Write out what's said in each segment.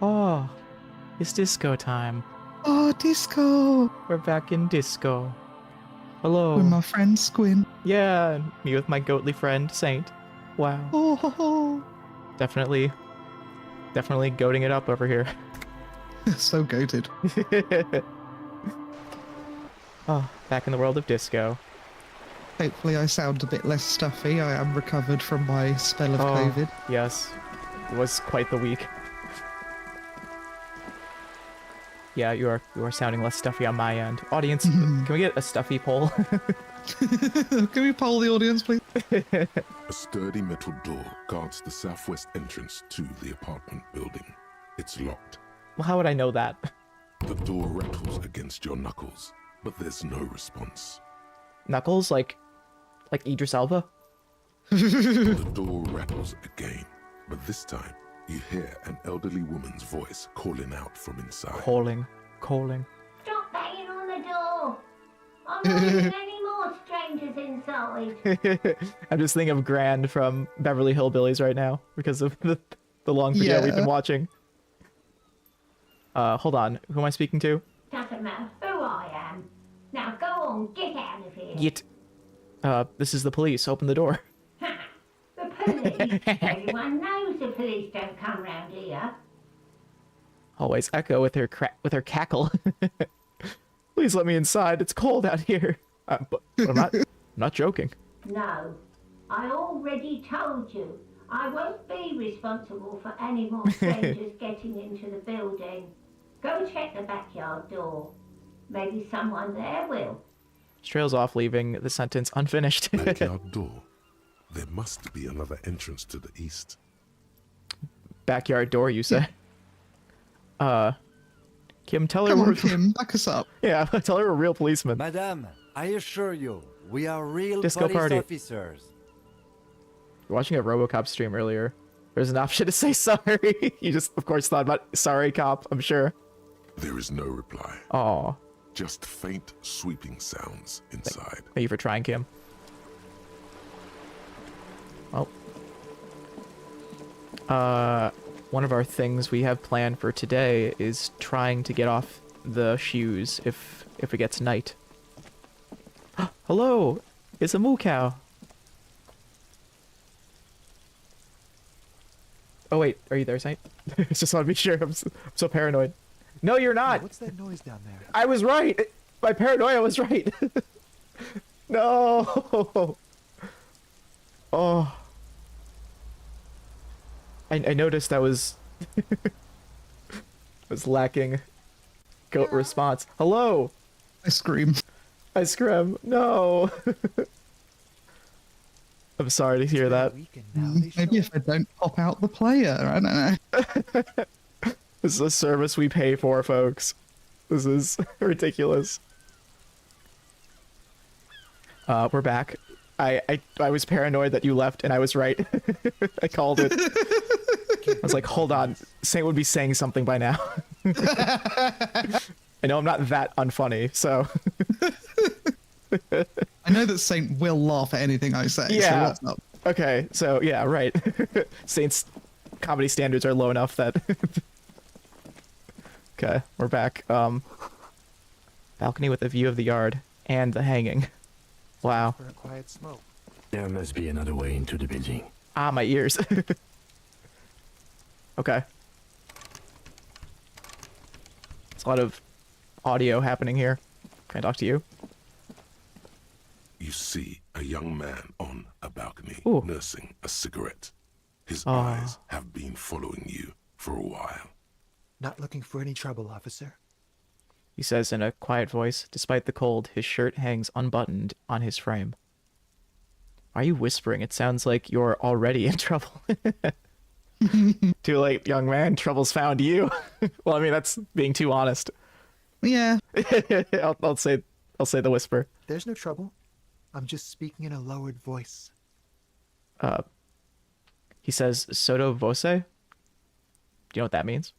Oh, it's disco time. Oh, disco! We're back in disco. Hello. With my friend Squint. Yeah, me with my goatly friend, Saint. Wow. Oh, ho, ho. Definitely goating it up over here. So goated. Oh, back in the world of disco. Hopefully I sound a bit less stuffy. I am recovered from my spell of COVID. Yes. It was quite the week. Yeah, you are sounding less stuffy on my end. Audience, can we get a stuffy poll? Can we poll the audience, please? A sturdy metal door guards the southwest entrance to the apartment building. It's locked. Well, how would I know that? The door rattles against your knuckles, but there's no response. Knuckles? Like Idris Elba? The door rattles again, but this time you hear an elderly woman's voice calling out from inside. Calling. Stop banging on the door! I'm not letting any more strangers inside. I'm just thinking of Grand from Beverly Hillbillies right now because of the long video we've been watching. Hold on. Who am I speaking to? Doesn't matter who I am. Now go on, get out of here. Get. This is the police. Open the door. Ha! The police? Everyone knows the police don't come round here. Always Echo with her cackle. Please let me inside. It's cold out here. But I'm not joking. No, I already told you. I won't be responsible for any more strangers getting into the building. Go check the backyard door. Maybe someone there will. Trails off, leaving the sentence unfinished. Backyard door. There must be another entrance to the east. Backyard door, you say? Kim, tell her Come on, we're... Kim, back us up. Yeah, tell her we're real policemen. Madame, I assure you, we are real Disco police party. officers. We're watching a RoboCop stream earlier. There's an option to say sorry. You just, of course, thought about sorry, cop, I'm sure. There is no reply. Aw. Just faint, sweeping sounds inside. Thank you for trying, Kim. Well. One of our things we have planned for today is trying to get off the shoes if it gets night. Hello! It's a moo cow. Oh wait, are you there, Saint? I just want to be sure. I'm so paranoid. No, you're not! What's that noise down there? I was right! My paranoia was right! No! Oh. I noticed I was lacking goat response. Hello! I scream. I scream. No! I'm sorry to hear that. Maybe if I don't pop out the player, I don't know. This is a service we pay for, folks. This is ridiculous. We're back. I was paranoid that you left, and I was right. I called it. I was like, hold on. Saint would be saying something by now. I know I'm not that unfunny, so... I know that Saint will laugh at anything I say, Yeah. so what's up? Okay, so yeah, right. Saint's comedy standards are low enough that... Okay, we're back. Balcony with a view of the yard and the hanging. Wow. For a quiet smoke. There must be another way into the building. Ah, my ears. Okay. There's a lot of audio happening here. Can I talk to you? You see a young man on a balcony Ooh. nursing a cigarette. His Aw. eyes have been following you for a while. Not looking for any trouble, officer. He says in a quiet voice. Despite the cold, his shirt hangs unbuttoned on his frame. Why are you whispering? It sounds like you're already in trouble. Too late, young man. Trouble's found you. Well, I mean, that's being too honest. Yeah. I'll say the whisper. There's no trouble. I'm just speaking in a lowered voice. He says sotto voce. Do you know what that means?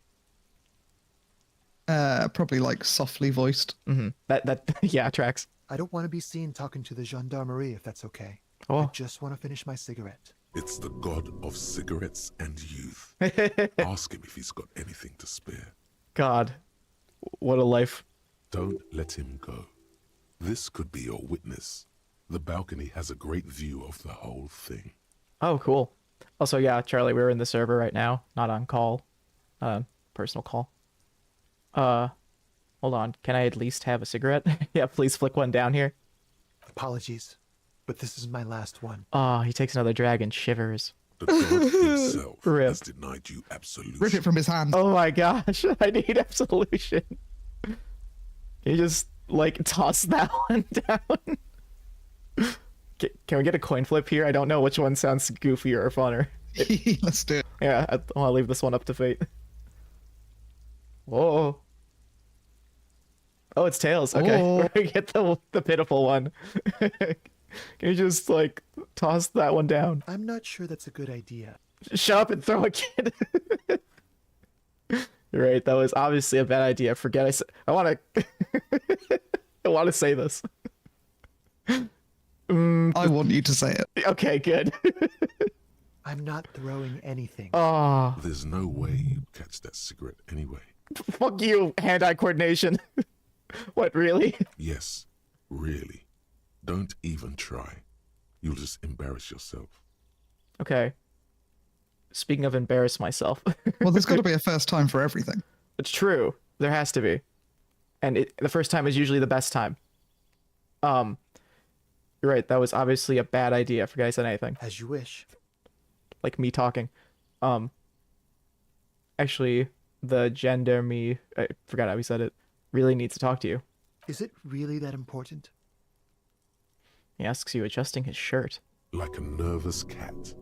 Probably like softly voiced. Mm-hmm. That yeah, tracks. I don't want to be seen talking to the gendarmerie if that's okay. Oh. I just want to finish my cigarette. It's the god of cigarettes and youth. Ask him if he's got anything to spare. God, what a life. Don't let him go. This could be your witness. The balcony has a great view of the whole thing. Oh, cool. Also, yeah, Charlie, we're in the server right now, not on call. Personal call. Hold on. Can I at least have a cigarette? Yeah, please flick one down here. Apologies, but this is my last one. Oh, he takes another drag and shivers. The god himself Rip. has denied you absolution. Rip it from his hand. Oh my gosh, I need absolution. Can you just, like, toss that one down? Can we get a coin flip here? I don't know which one sounds goofier or funner. Let's do it. Yeah, I'll leave this one up to fate. Whoa. Oh, it's tails. Okay, Oh. we're gonna get the pitiful one. Can you just, like, toss that one down? I'm not sure that's a good idea. Shut up and throw a kid. You're right. That was obviously a bad idea. Forget I want to. I want to say this. I want you to say it. Okay, good. I'm not throwing anything. Oh, There's no way you'd catch that cigarette anyway. fuck you, hand-eye coordination. What, really? Yes, really. Don't even try. You'll just embarrass yourself. Okay. Speaking of embarrass myself. Well, there's got to be a first time for everything. It's true. There has to be. And the first time is usually the best time. You're right. That was obviously a bad idea. I forgot I said anything. As you wish. Like me talking. Actually, the gender me, I forgot how we said it, really needs to talk to you. Is it really that important? He asks you adjusting his shirt. Like a nervous cat,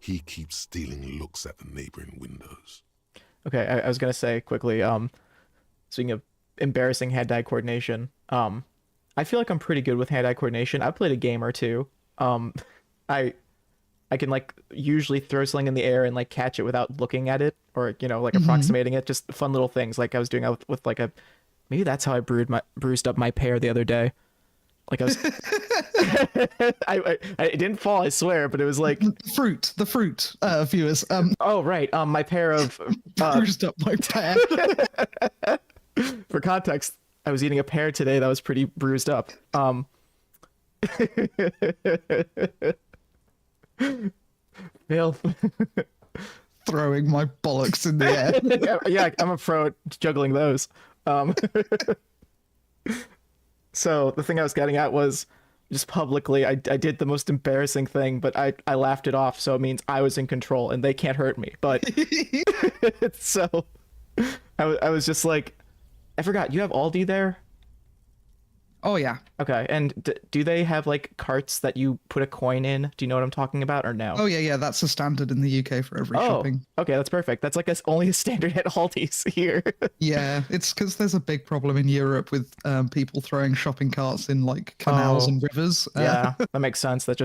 he keeps stealing looks at the neighboring windows. Okay, I was gonna say quickly, speaking of embarrassing hand-eye coordination, I feel like I'm pretty good with hand-eye coordination. I've played a game or two. I can, like, usually throw something in the air and, like, catch it without looking at it or, you know, like, approximating it. Just fun little things like I was doing with like a, maybe that's how I bruised up my pear the other day. Like I was, I it didn't fall, I swear, but it was like The fruit, viewers. Oh right, my pair of Bruised up my pear. for context, I was eating a pear today that was pretty bruised up. Bill. Throwing my bollocks in the air. Yeah, I'm a pro at juggling those. So the thing I was getting at was just publicly, I did the most embarrassing thing, but I laughed it off, so it means I was in control and they can't hurt me. But so I was just like, I forgot, you have Aldi there? Oh, yeah. Okay, and do they have, like, carts that you put a coin in? Do you know what I'm talking about, or no? Oh, yeah. That's a standard in the UK for every shopping. Okay, that's perfect. That's like only a standard at Aldi's here. Yeah, it's because there's a big problem in Europe with people throwing shopping carts in, like, canals and rivers. Yeah, that makes sense. That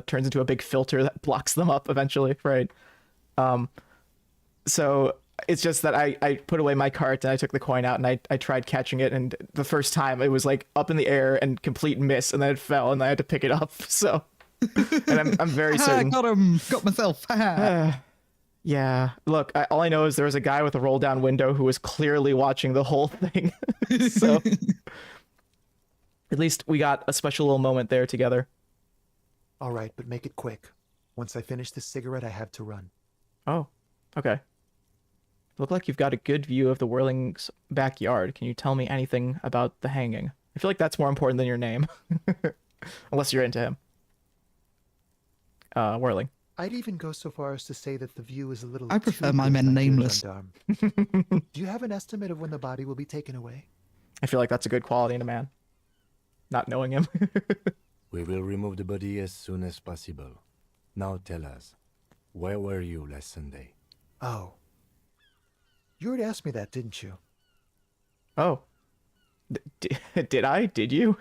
turns into a big filter that blocks them up eventually, right? So it's just that I put away my cart and I took the coin out and I tried catching it, and the first time it was like up in the air and complete miss, and then it fell and I had to pick it up. So, and I'm very certain. Got him. Got myself. Yeah. Look, all I know is there was a guy with a roll down window who was clearly watching the whole thing. So at least we got a special little moment there together. All right, but make it quick. Once I finish this cigarette, I have to run. Oh, okay. Look like you've got a good view of the Whirling's backyard. Can you tell me anything about the hanging? I feel like that's more important than your name. Unless you're into him. Whirling. I'd even go so far as to say that the view is a little. I prefer too my good men for your nameless. gendarme. Do you have an estimate of when the body will be taken away? I feel like that's a good quality in a man. Not knowing him. We will remove the body as soon as possible. Now tell us, where were you last Sunday? Oh. You already asked me that, didn't you? Oh. Did I? Did you?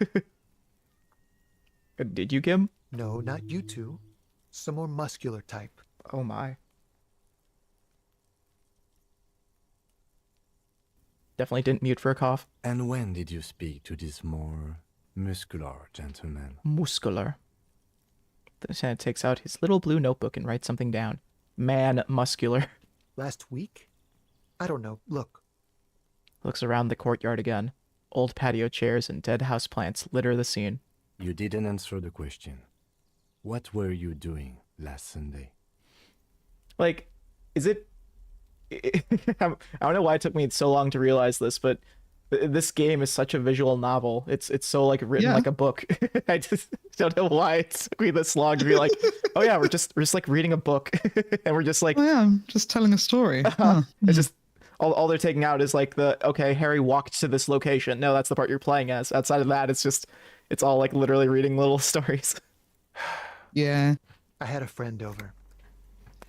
Did you, Kim? No, not you two. Some more muscular type. Oh my. Definitely didn't mute for a cough. And when did you speak to this more muscular gentleman? Muscular. The lieutenant takes out his little blue notebook and writes something down. Man muscular. Last week? I don't know. Look. Looks around the courtyard again. Old patio chairs and dead house plants litter the scene. You didn't answer the question. What were you doing last Sunday? Like, is it... I don't know why it took me so long to realize this, but this game is such a visual novel. It's so like written like a book. I just don't know why it took me this long to be like, oh yeah, we're just like reading a book, and we're just like, Oh yeah, I'm just telling a story. Huh. it's just all they're taking out is like okay, Harry walked to this location. No, that's the part you're playing as. Outside of that, it's all like literally reading little stories. Yeah. I had a friend over.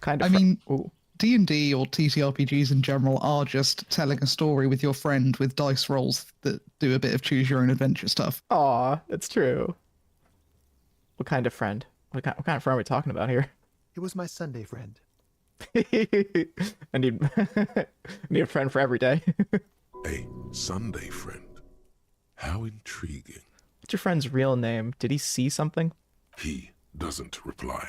Kind of. I mean, Ooh. D&D or TTRPGs in general are just telling a story with your friend with dice rolls that do a bit of choose your own adventure stuff. Aw, it's true. What kind of friend? What kind of friend are we talking about here? It was my Sunday friend. I need a friend for every day. A Sunday friend. How intriguing. What's your friend's real name? Did he see something? He doesn't reply,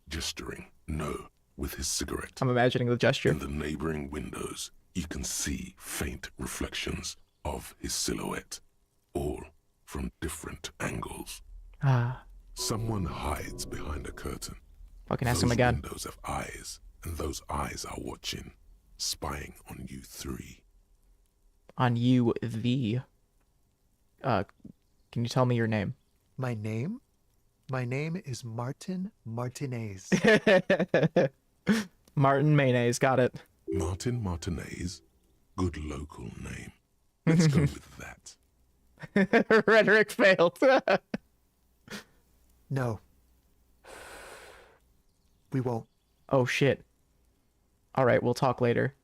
gesturing no with his cigarette. I'm imagining the gesture. In the neighboring windows, you can see faint reflections of his silhouette, all from different angles. Ah, Someone hides behind a curtain. fucking ask him again. Those windows have eyes, and those eyes are watching, spying on you three. On you, the. Can you tell me your name? My name? My name is Martin Martinez. Martin Mayonnaise, got it. Martin Martinez, good local name. Let's go with that. Rhetoric failed. No. We won't. Oh shit. Alright, we'll talk later.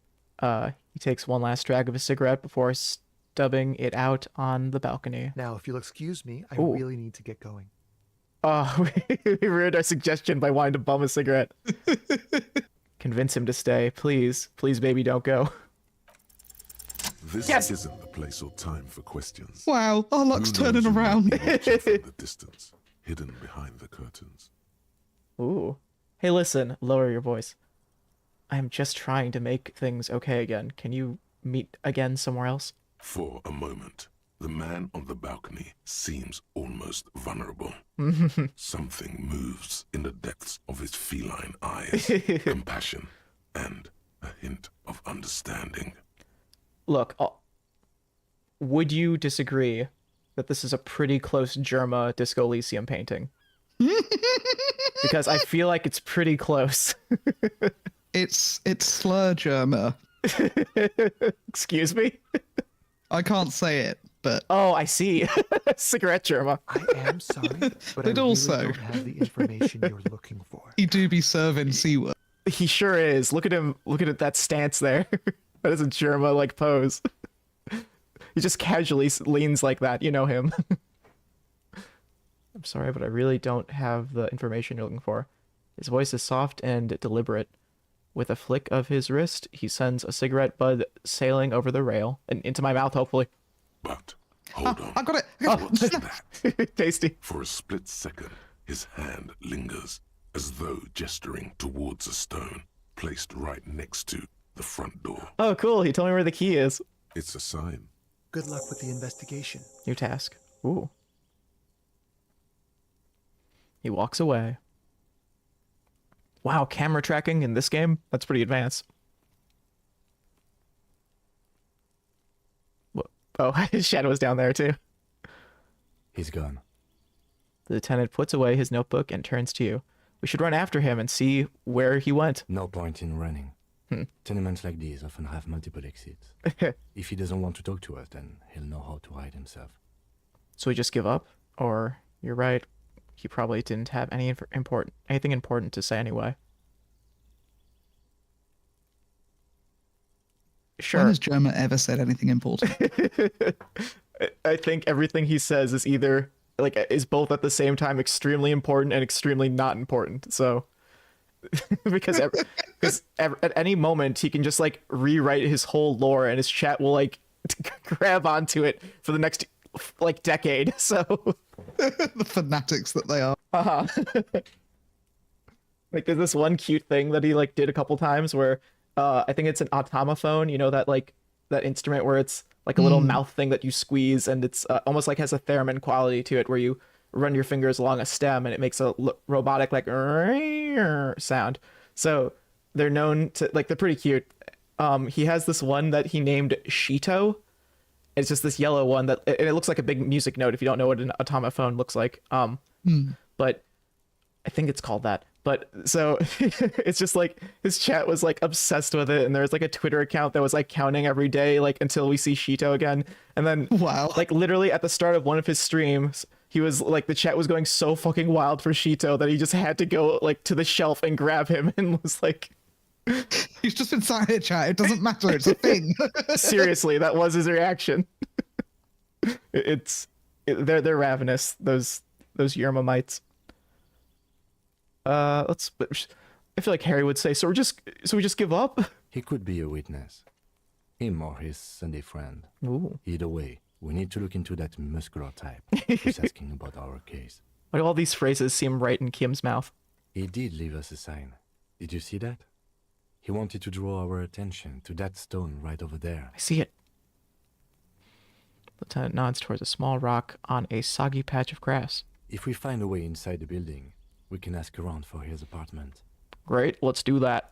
He takes one last drag of his cigarette before stubbing it out on the balcony. Now, if you'll excuse me, I Ooh. really need to get going. Oh, we ruined our suggestion by wanting to bum a cigarette. Convince him to stay. Please. Please, baby, don't go. This Yes! isn't the place or time for questions. Wow, our luck's Who knows turning who might around. be watching from the distance, hidden behind the curtains. Ooh. Hey, listen. Lower your voice. I'm just trying to make things okay again. Can you meet again somewhere else? For a moment, the man on the balcony seems almost vulnerable. Something moves in the depths of his feline eyes. Compassion and a hint of understanding. Look, would you disagree that this is a pretty close Germa Disco Elysium painting? Because I feel like it's pretty close. It's slur Germa. Excuse me? I can't say it, but Oh, I see. Cigarette Germa. I am sorry, but I But really also- don't have the information you're looking for. he do be serving C-word. He sure is. Look at him. Look at that stance there. That is a Germa like pose. He just casually leans like that. You know him. I'm sorry, but I really don't have the information you're looking for. His voice is soft and deliberate. With a flick of his wrist, he sends a cigarette bud sailing over the rail and into my mouth, hopefully. But, hold on. I got it. What's that? Tasty. For a split second, his hand lingers, as though gesturing towards a stone placed right next to the front door. Oh, cool. He told me where the key is. It's a sign. Good luck with the investigation. New task. Ooh. He walks away. Wow, camera tracking in this game? That's pretty advanced. Oh, his shadow is down there too. He's gone. The lieutenant puts away his notebook and turns to you. We should run after him and see where he went. No point in running. Tenements like these often have multiple exits. If he doesn't want to talk to us, then he'll know how to hide himself. So we just give up? Or, you're right, he probably didn't have anything important to say anyway. Sure. When has Germa ever said anything important? I think everything he says is either is both at the same time extremely important and extremely not important. So because at any moment he can just rewrite his whole lore and his chat will grab onto it for the next decade. So The fanatics that they are. Like there's this one cute thing that he like did a couple times where I think it's an automaphone, you know, that like that instrument where it's like a little mouth thing that you squeeze and it's almost like has a theremin quality to it where you run your fingers along a stem and it makes a robotic like sound. So they're known to like they're pretty cute. He has this one that he named Shito. It's just this yellow one that and it looks like a big music note if you don't know what an automaphone looks like. But I think it's called that. But so it's just like his chat was like obsessed with it, and there was like a Twitter account that was like counting every day like until we see Shito again. And then Wow. like literally at the start of one of his streams, he was like the chat was going so fucking wild for Shito that he just had to go like to the shelf and grab him and was like He's just inside a chat. It doesn't matter. It's a thing. seriously, that was his reaction. They're ravenous, those Yerma mites. I feel like Harry would say, so we just give up? He could be a witness. Him or his Sunday friend. Ooh. Either way, we need to look into that muscular type who's asking about our case. Why do all these phrases seem right in Kim's mouth? He did leave us a sign. Did you see that? He wanted to draw our attention to that stone right over there. I see it. Lieutenant nods towards a small rock on a soggy patch of grass. If we find a way inside the building, we can ask around for his apartment. Great, let's do that.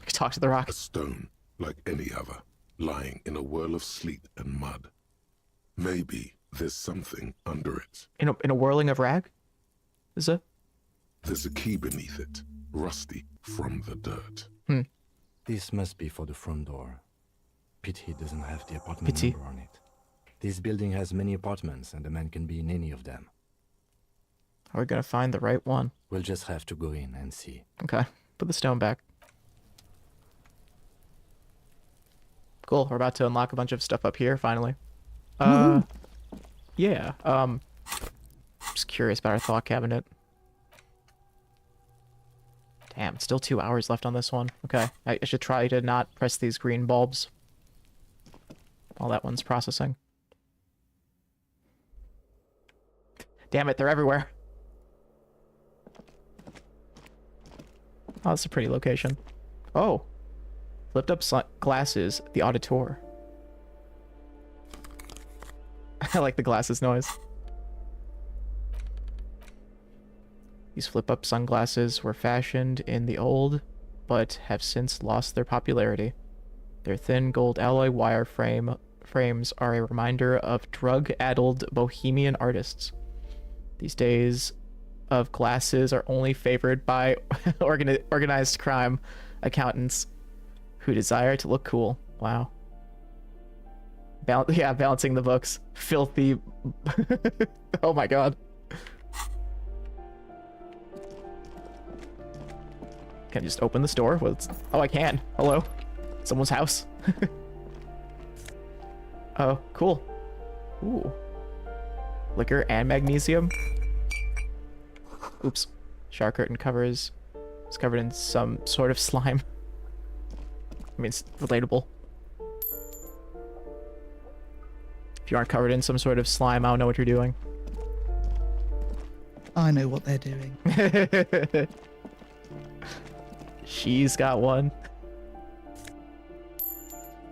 Talk to the rock. A stone like any other, lying in a whirl of sleet and mud. Maybe there's something under it. In a whirling of rag? There's a key beneath it, rusty from the dirt. This must be for the front door. Pity he doesn't have the apartment Pity. number on it. This building has many apartments and the man can be in any of them. Are we gonna find the right one? We'll just have to go in and see. Okay, put the stone back. Cool, we're about to unlock a bunch of stuff up here, finally. Yeah, just curious about our thought cabinet. Damn, still 2 hours left on this one. Okay, I should try to not press these green bulbs while that one's processing. Damn it, they're everywhere. Oh, that's a pretty location. Oh. Flipped up glasses, the auditor. I like the glasses noise. These flip-up sunglasses were fashioned in the old, but have since lost their popularity. Their thin gold alloy wire frames are a reminder of drug-addled bohemian artists. These days of glasses are only favored by organized crime accountants who desire to look cool. Wow. Balancing the books. Filthy. Oh my god. Can I just open this door? Oh, I can. Hello? Someone's house? Oh, cool. Ooh. Liquor and magnesium? Oops. Shower curtain is covered in some sort of slime. I mean, it's relatable. If you aren't covered in some sort of slime, I don't know what you're doing. I know what they're doing. She's got one.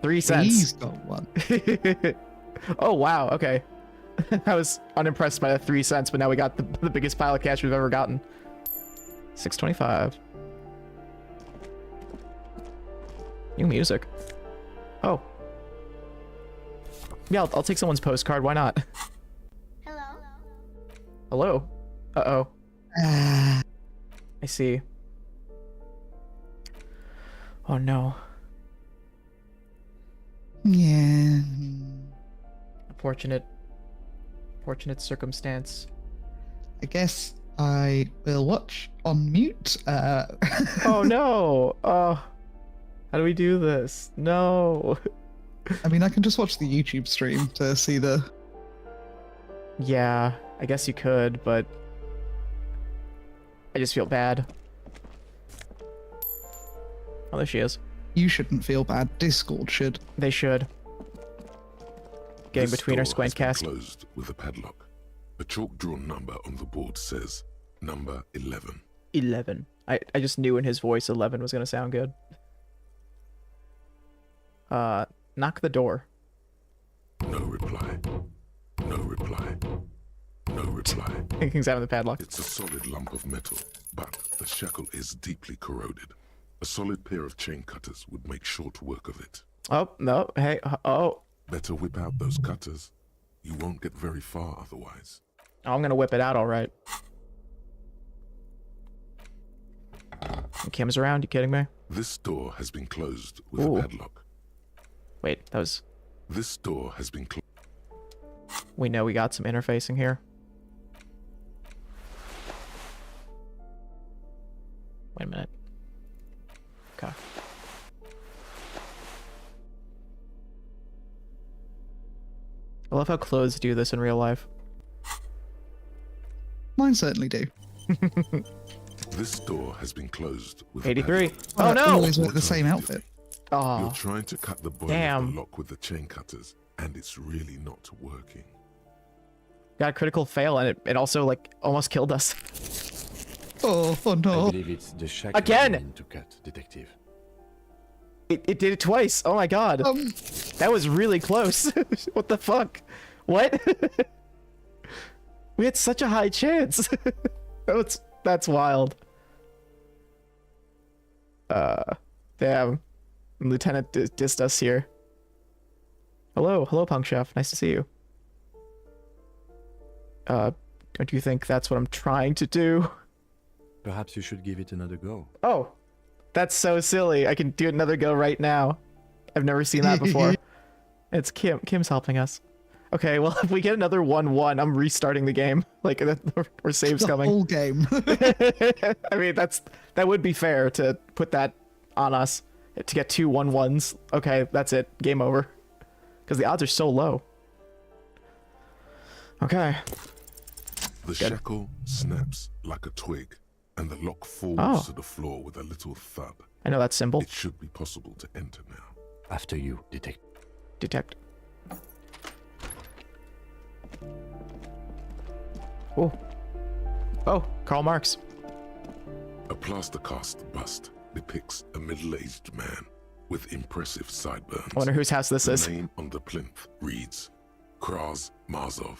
3 cents. He's got one. Oh, wow. Okay. I was unimpressed by the 3 cents, but now we got the biggest pile of cash we've ever gotten. 625. New music. Oh. Yeah, I'll take someone's postcard. Why not? Hello? Hello? Uh-oh. Ah, I see. Oh, no. yeah. Fortunate circumstance. I guess I will watch on mute. Oh, no. Oh. How do we do this? No. I mean, I can just watch the YouTube stream to see the... Yeah, I guess you could, but I just feel bad. Oh, there she is. You shouldn't feel bad. Discord should. They should. Getting This between our door has been Squaintcast. closed with a padlock. A chalk-drawn number on the board says number 11. 11. I just knew in his voice 11 was going to sound good. Knock the door. No reply. No reply. No reply. King's out of the padlock. It's a solid lump of metal, but the shackle is deeply corroded. A solid pair of chain cutters would make short work of it. Oh, no. Hey, oh. Better whip out those cutters. You won't get very far otherwise. I'm going to whip it out all right. Kim's around, you kidding me? This door has been closed with Ooh. a padlock. Wait, that was... This door has been closed. We know we got some interfacing here. Wait a minute. Okay. I love how clothes do this in real life. Mine certainly do. This door has been closed with 83. a padlock. Oh I no! always wear the same outfit. You're Oh, trying to cut the body of damn. the lock with the chain cutters, and it's really not working. got a critical fail and it also like almost killed us. Oh I no. believe it's the shackle Again! you mean to cut, detective. It did it twice. Oh my god. That was really close. What the fuck? What? We had such a high chance. That's wild. Damn. Lieutenant dissed us here. Hello, Punk Chef. Nice to see you. Don't you think that's what I'm trying to do? Perhaps you should give it another go. Oh, that's so silly. I can do another go right now. I've never seen that before. It's Kim. Kim's helping us. Okay, well, if we get another 1-1, I'm restarting the game. Like, or saves The coming. whole game. I mean, that would be fair to put that on us. To get 2 1-1s. Okay, that's it. Game over. Because the odds are so low. Okay. The shackle snaps like a twig, and the lock falls Oh. to the floor with a little thud. I know that symbol. It should be possible to enter now. After you, detective. Detect. Oh. Oh, Karl Marx. A plaster cast bust depicts a middle-aged man with impressive sideburns. I wonder whose house this The is. name on the plinth reads Kraz Mazov.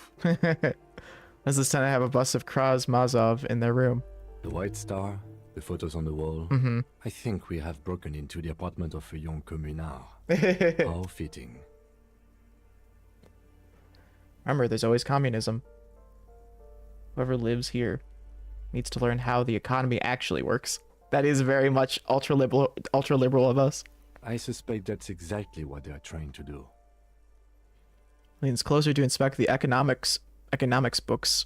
Does this time I have a bust of Kraz Mazov in their room? The White Star, the photos on the wall. Mm-hmm. I think we have broken into the apartment of a young communard. How fitting. Remember, there's always communism. Whoever lives here needs to learn how the economy actually works. That is very much ultra liberal of us. I suspect that's exactly what they are trying to do. Leans closer to inspect the economics books.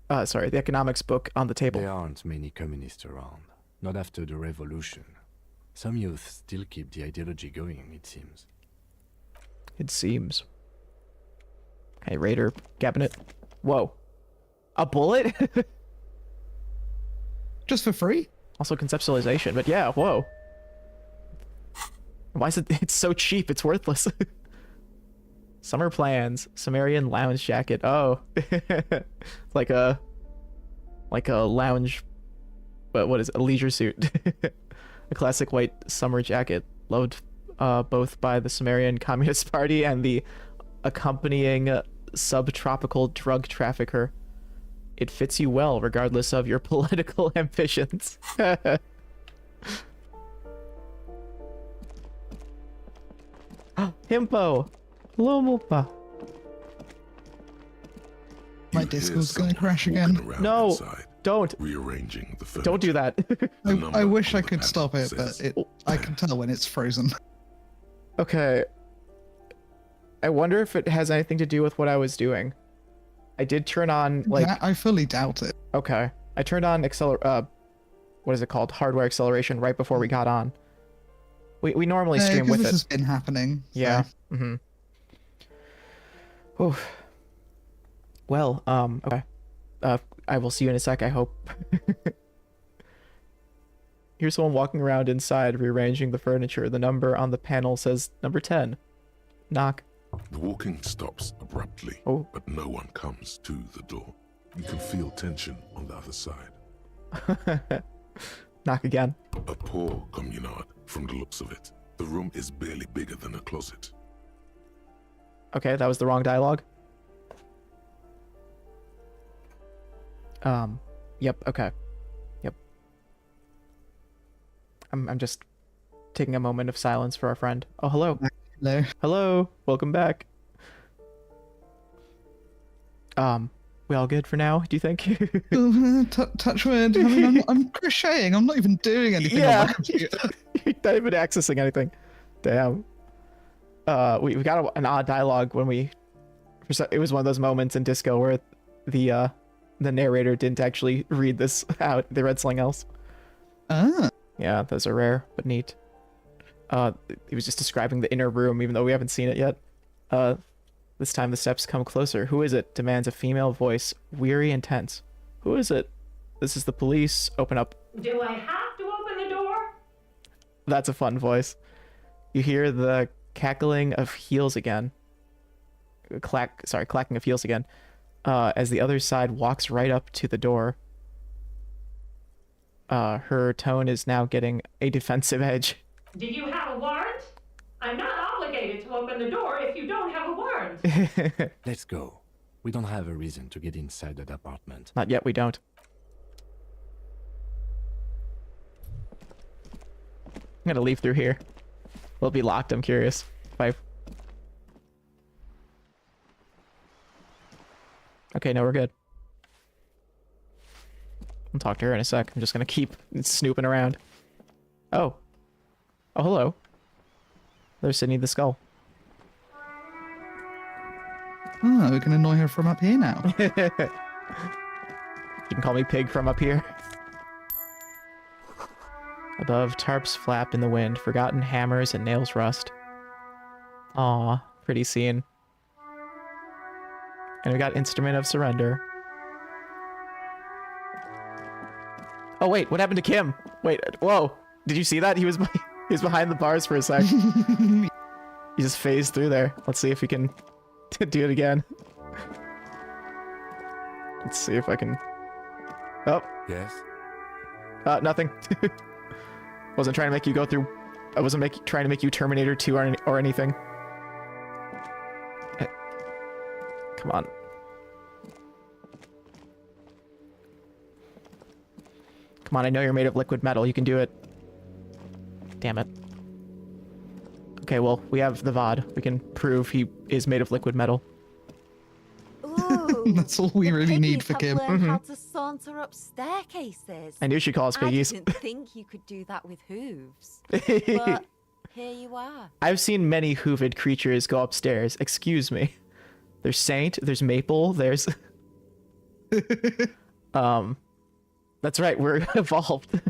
The economics book on the table. There aren't many communists around. Not after the revolution. Some youth still keep the ideology going, it seems. It seems. Okay, Raider cabinet. Whoa. A bullet? Just for free? Also conceptualization, but yeah, whoa. Why is it? It's so cheap, it's worthless. Summer plans. Sumerian lounge jacket. Oh. It's like a lounge, but what is it? A leisure suit. A classic white summer jacket, loved both by the Sumerian Communist Party and the accompanying subtropical drug trafficker. It fits you well, regardless of your political ambitions. Himpo! Hello, Mupa. My You hear Disco's gonna someone crash walking again. around No, inside, don't. rearranging the furniture. Don't do that. The I number wish on I the could panel stop it, but says, I can tell when it's frozen. Okay. I wonder if it has anything to do with what I was doing. I did turn on, like... Yeah, I fully doubt it. Okay. I turned on what is it called? Hardware acceleration right before we got on. We normally stream 'Cause with this it. has been happening. so- Yeah. Mm-hmm. Oh. Well, okay. I will see you in a sec, I hope. Here's someone walking around inside, rearranging the furniture. The number on the panel says number 10. Knock. The walking stops abruptly, Oh. but no one comes to the door. You can feel tension on the other side. Knock again. A poor communard, from the looks of it. The room is barely bigger than a closet. Okay, that was the wrong dialogue. Yep, okay. Yep. I'm just taking a moment of silence for our friend. Oh, hello. Hello. Hello. Welcome back. We all good for now, do you think? Touch wood. I mean, I'm crocheting. I'm not even doing anything on my computer. You're not even accessing anything. Damn. We got an odd dialogue when it was one of those moments in Disco where the narrator didn't actually read this out. They read something else. Ah. Yeah, those are rare, but neat. He was just describing the inner room, even though we haven't seen it yet. This time the steps come closer. Who is it? Demands a female voice, weary and tense. Who is it? This is the police. Open up. Do I have to open the door? That's a fun voice. You hear the cackling of heels again. Clacking of heels again. As the other side walks right up to the door. Her tone is now getting a defensive edge. Do you have a warrant? I'm not obligated to open the door if you don't have a warrant. Let's go. We don't have a reason to get inside that apartment. Not yet, we don't. I'm gonna leave through here. Will it be locked? I'm curious. Okay, no, we're good. I'll talk to her in a sec. I'm just gonna keep snooping around. Oh, hello. There's Sydney the Skull. Oh, we can annoy her from up here now. You can call me Pig from up here. Above, tarps flap in the wind, forgotten hammers and nails rust. Aw, pretty scene. And we got Instrument of Surrender. Oh wait, what happened to Kim? Wait, whoa, did you see that? He was behind the bars for a sec. He just phased through there. Let's see if we can do it again. Let's see if I can... Oh, Yes? nothing. Wasn't trying to make you go through... I wasn't trying to make you Terminator 2 or anything. Come on. Come on, I know you're made of liquid metal. You can do it. Damn it. Okay, well, we have the VOD. We can prove he is made of liquid metal. Ooh, That's all we the really need piggies for have Kim. learned how to saunter up staircases. I knew she calls I piggies. didn't think you could do that with hooves. But here you are. I've seen many hooved creatures go upstairs. Excuse me. There's Saint, there's Maple, there's... That's right, we're evolved.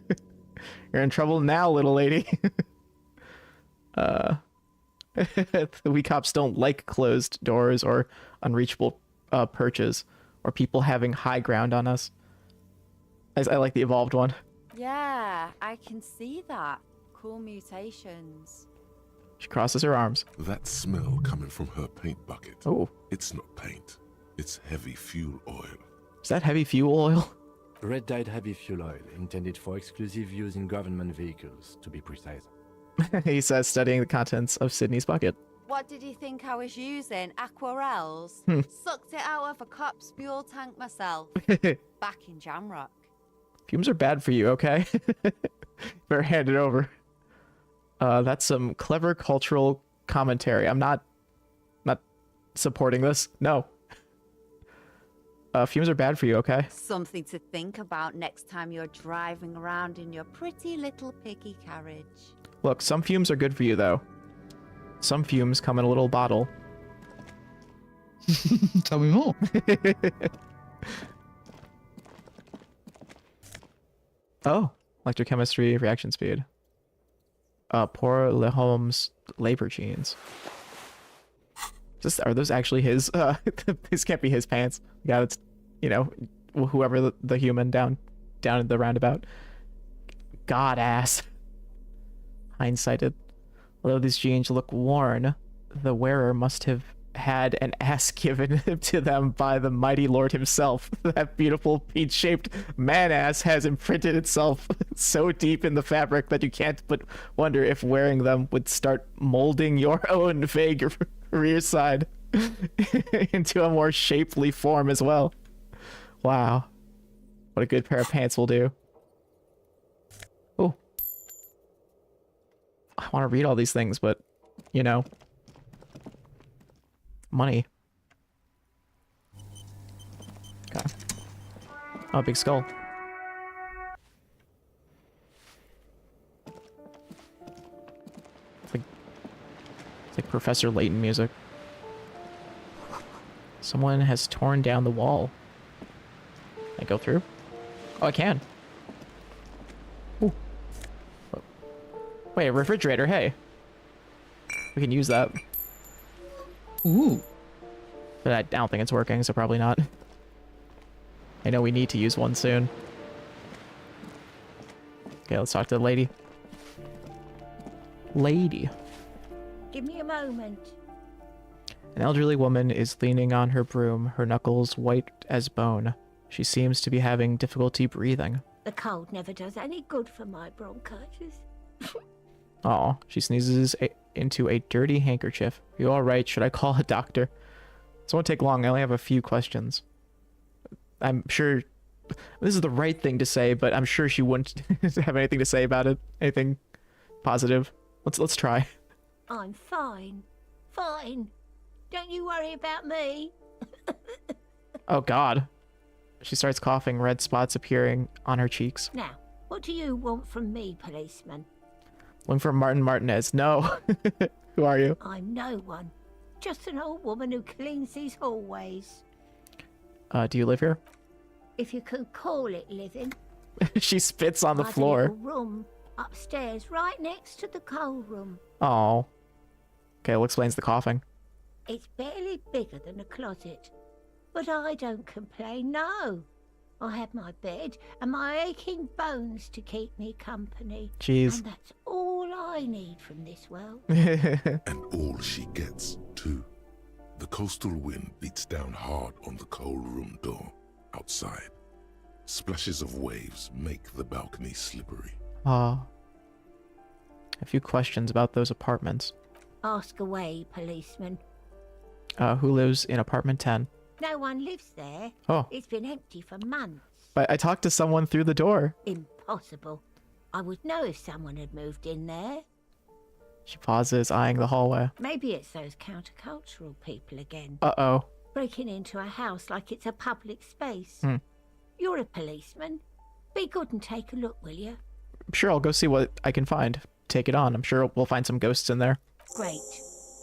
You're in trouble now, little lady. We cops don't like closed doors or unreachable perches or people having high ground on us. I like the evolved one. Yeah, I can see that. Cool mutations. She crosses her arms. That smell coming from her paint bucket. Oh, It's not paint. It's heavy fuel oil. is that heavy fuel oil? Red dyed heavy fuel oil, intended for exclusive use in government vehicles, to be precise. He says, studying the contents of Sydney's bucket. What did you think I was using? Aquarels? Sucked it out of a cop's fuel tank myself. Back in Jamrock. Fumes are bad for you, okay? Better hand it over. That's some clever cultural commentary. I'm not supporting this. No. Fumes are bad for you, okay? Something to think about next time you're driving around in your pretty little piggy carriage. Look, some fumes are good for you, though. Some fumes come in a little bottle. Tell me more. Oh, electrochemistry, reaction speed. Poor Lehome's labor jeans. Are those actually his? This can't be his pants. Yeah, it's, you know, whoever the human down in the roundabout. God ass. Hindsighted. Although these jeans look worn, the wearer must have had an ass given to them by the mighty Lord himself. That beautiful peach-shaped man-ass has imprinted itself so deep in the fabric that you can't but wonder if wearing them would start molding your own vague rear side into a more shapely form as well. Wow. What a good pair of pants will do. Oh. I want to read all these things, but, you know. Money. Okay. Oh, big skull. It's like Professor Layton music. Someone has torn down the wall. Can I go through? Oh, I can. Ooh. Wait, a refrigerator, hey. We can use that. Ooh. But I don't think it's working, so probably not. I know we need to use one soon. Okay, let's talk to the lady. Lady. Give me a moment. An elderly woman is leaning on her broom, her knuckles white as bone. She seems to be having difficulty breathing. The cold never does any good for my bronchitis. Oh, she sneezes into a dirty handkerchief. Are you alright? Should I call a doctor? This won't take long. I only have a few questions. I'm sure this is the right thing to say, but I'm sure she wouldn't have anything to say about it. Anything positive. Let's try. I'm fine. Fine. Don't you worry about me. Oh God. She starts coughing, red spots appearing on her cheeks. Now, what do you want from me, policeman? Looking for Martin Martinez. No. Who are you? I'm no one. Just an old woman who cleans these hallways. Do you live here? If you can call it living. She spits on the I've a floor. little room upstairs, right next to the coal room. Oh. Okay, well, explains the coughing. It's barely bigger than a closet. But I don't complain, no. I have my bed and my aching bones to keep me company. Jeez. And that's all I need from this world. And all she gets, too. The coastal wind beats down hard on the coal room door outside. Splashes of waves make the balcony slippery. A few questions about those apartments. Ask away, policeman. Who lives in apartment 10? No one lives there. Oh. It's been empty for months. But I talked to someone through the door. Impossible. I would know if someone had moved in there. She pauses, eyeing the hallway. Maybe it's those countercultural people again. Uh-oh. Breaking into a house like it's a public space. Hmm. You're a policeman. Be good and take a look, will you? Sure, I'll go see what I can find. Take it on. I'm sure we'll find some ghosts in there. Great.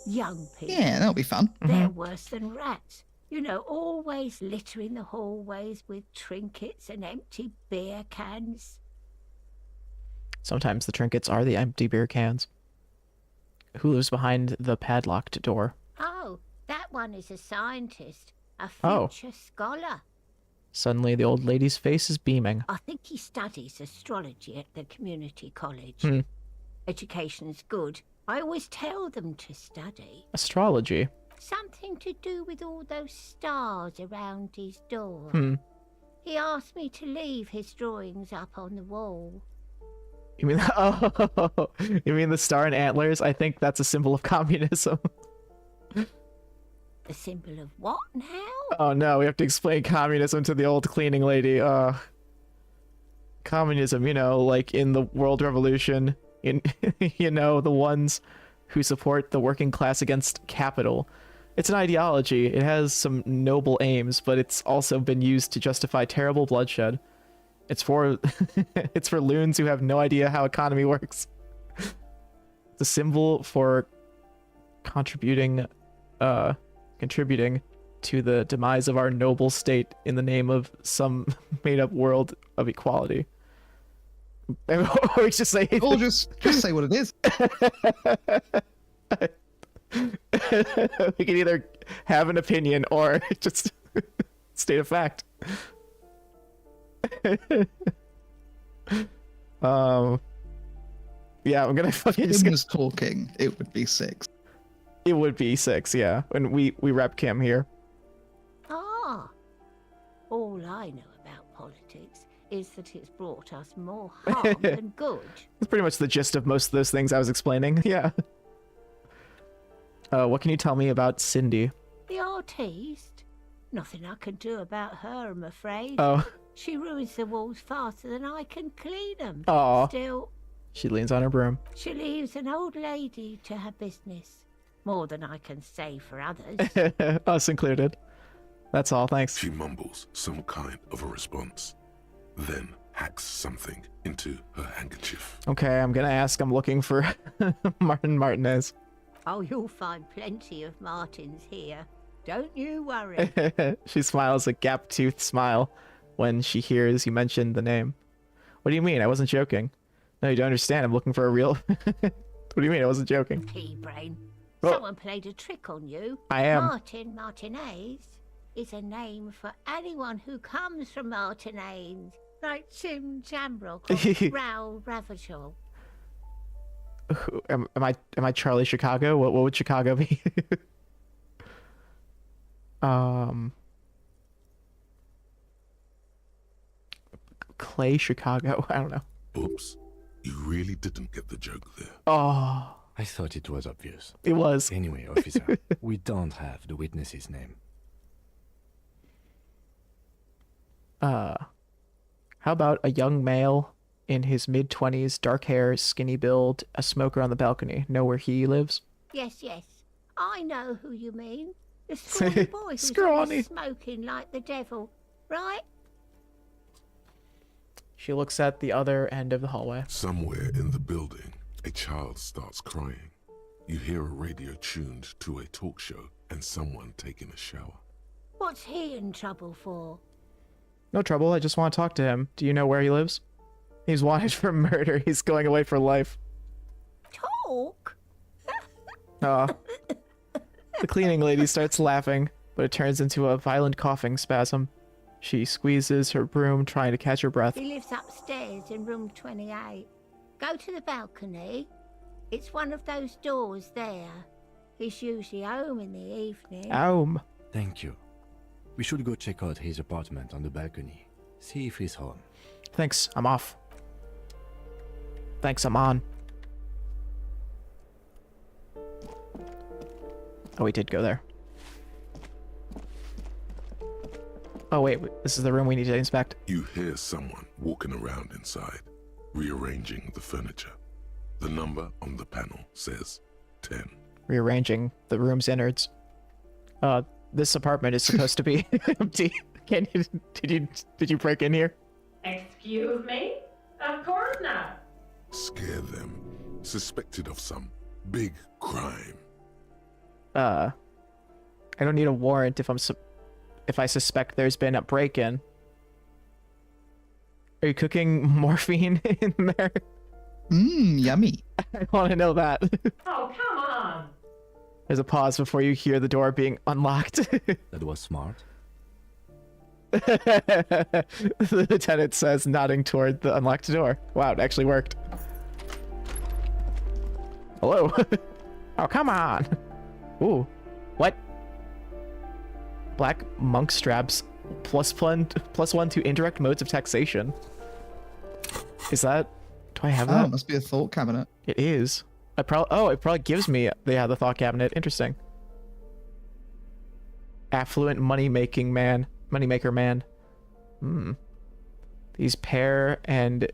Young people. Yeah, that'll be fun. They're worse than rats. You know, always littering the hallways with trinkets and empty beer cans. Sometimes the trinkets are the empty beer cans. Who lives behind the padlocked door? Oh, that one is a scientist. A Oh. future scholar. Suddenly, the old lady's face is beaming. I think he studies astrology at the community college. Hmm. Education's good. I always tell them to study. Astrology. Something to do with all those stars around his door. Hmm. He asked me to leave his drawings up on the wall. You mean you mean the star and antlers? I think that's a symbol of communism. A symbol of what now? Oh no, we have to explain communism to the old cleaning lady. Communism, you know, like in the World Revolution, in you know, the ones who support the working class against capital. It's an ideology. It has some noble aims, but it's also been used to justify terrible bloodshed. It's for it's for loons who have no idea how economy works. It's a symbol for contributing to the demise of our noble state in the name of some made-up world of equality. Or we just say, Or just say what it is. we can either have an opinion or just state a fact. Yeah, I'm gonna fucking If just Tim was talking, it would be 6. It would be 6, yeah. And we rep Kim here. Ah. All I know about politics is that it's brought us more harm than good. That's pretty much the gist of most of those things I was explaining. Yeah. What can you tell me about Cindy? The artiste? Nothing I can do about her, I'm afraid. Oh. She ruins the walls faster than I can clean them. Aw. Still, She leans on her broom. she leaves an old lady to her business. More than I can say for others. Us included. That's all, thanks. She mumbles some kind of a response, then hacks something into her handkerchief. Okay, I'm gonna ask. I'm looking for Martin Martinez. Oh, you'll find plenty of Martins here. Don't you worry. She smiles a gap-toothed smile when she hears you mention the name. What do you mean? I wasn't joking. No, you don't understand. I'm looking for a real... What do you mean? I wasn't joking. Pea-brain. Well, Someone played a trick on you. I am. Martin Martinez is a name for anyone who comes from Martinez, like Jim Jamrock or Raoul Ravachol. Am I Charlie Chicago? What would Chicago be? Clay Chicago. I don't know. Oops, you really didn't get the joke there. Oh, I thought it was obvious. it was. Anyway, officer, we don't have the witness's name. How about a young male in his mid-20s, dark hair, skinny build, a smoker on the balcony? Know where he lives? Yes, yes. I know who you mean. The scrawny boy who's Scrawny. always smoking like the devil, right? She looks at the other end of the hallway. Somewhere in the building, a child starts crying. You hear a radio tuned to a talk show and someone taking a shower. What's he in trouble for? No trouble, I just want to talk to him. Do you know where he lives? He's wanted for murder. He's going away for life. Talk? The cleaning lady starts laughing, but it turns into a violent coughing spasm. She squeezes her broom, trying to catch her breath. He lives upstairs in room 28. Go to the balcony. It's one of those doors there. He's usually home in the evening. Thank you. We should go check out his apartment on the balcony. See if he's home. Thanks, I'm off. Thanks, I'm on. Oh, we did go there. Oh, wait, this is the room we need to inspect. You hear someone walking around inside, rearranging the furniture. The number on the panel says 10. Rearranging the room's innards. This apartment is supposed to be empty. Did you break in here? Excuse me? Of course not. Scare them. Suspected of some big crime. I don't need a warrant if I suspect there's been a break-in. Are you cooking morphine in there? Yummy. I want to know that. Oh, come on. There's a pause before you hear the door being unlocked. That was smart. The lieutenant says, nodding toward the unlocked door. Wow, it actually worked. Hello. Oh, come on. Ooh. What? Black monk straps +1 to indirect modes of taxation. Is that... Do I have Oh, that? it must be a thought cabinet. It is. It probably gives me the thought cabinet. Interesting. Affluent money-maker man. These pair and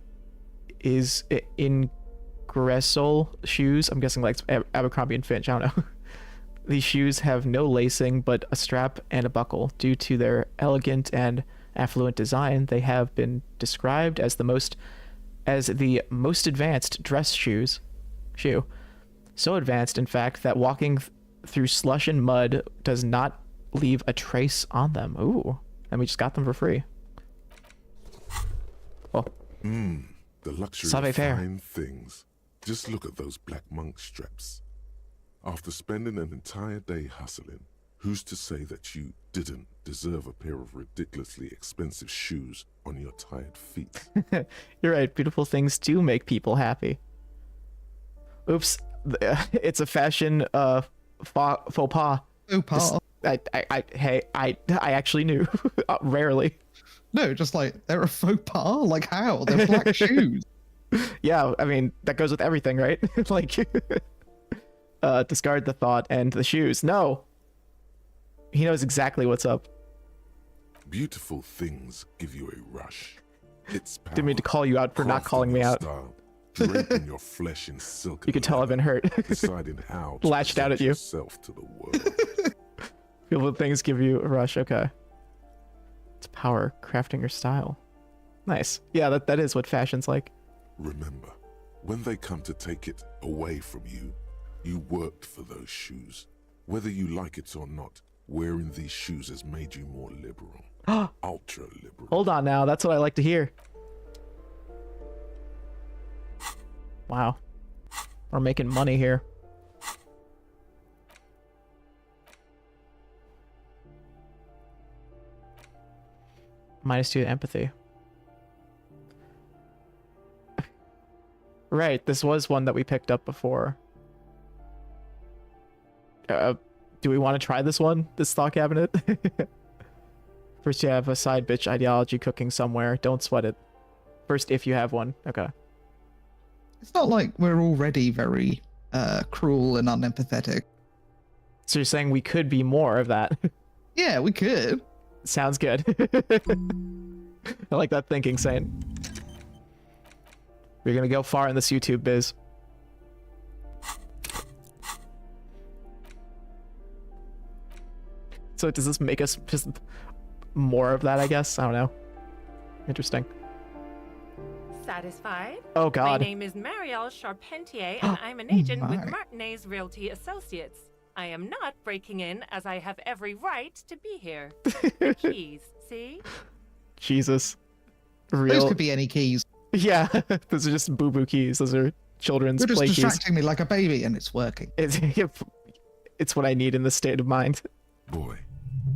is ingressal shoes. I'm guessing like Abercrombie and Finch. I don't know. These shoes have no lacing but a strap and a buckle. Due to their elegant and affluent design, they have been described as the most advanced dress shoe. So advanced, in fact, that walking through slush and mud does not leave a trace on them. Ooh, and we just got them for free. Oh. The luxury Savoir of faire. fine things. Just look at those black monk straps. After spending an entire day hustling, who's to say that you didn't deserve a pair of ridiculously expensive shoes on your tired feet? You're right, beautiful things do make people happy. Oops, it's a fashion faux pas. Faux pas. I actually knew. Rarely. No, just like they're a faux pas. Like how? They're black shoes. Yeah, I mean that goes with everything, right? Like, discard the thought and the shoes. No. He knows exactly what's up. Beautiful things give you a rush. It's power. Didn't mean to call you out for not calling me out. Style, draping your flesh in silk. You could tell I've been hurt. Deciding how to lashed out at you. yourself to the world. Beautiful things give you a rush. Okay. It's power, crafting your style. Nice. Yeah, that is what fashion's like. Remember, when they come to take it away from you, you worked for those shoes. Whether you like it or not, wearing these shoes has made you more liberal. Ultra liberal. Hold on now. That's what I like to hear. Wow. We're making money here. -2 empathy. Right, this was one that we picked up before. Do we want to try this one? This thought cabinet? First you have a side bitch ideology cooking somewhere. Don't sweat it. First if you have one. Okay. It's not like we're already very cruel and unempathetic. So you're saying we could be more of that? Yeah, we could. Sounds good. I like that thinking, Saint. We're gonna go far in this YouTube biz. So does this make us just more of that, I guess? I don't know. Interesting. Satisfied? Oh, God. My name is Marielle Charpentier, and I'm an agent with Martinez Realty Associates. I am not breaking in, as I have every right to be here. The keys, see? Jesus. Those could be any keys. Yeah, those are just boo-boo keys. Those are children's You're just play keys. distracting me like a baby, and it's working. It's what I need in this state of mind. Boy,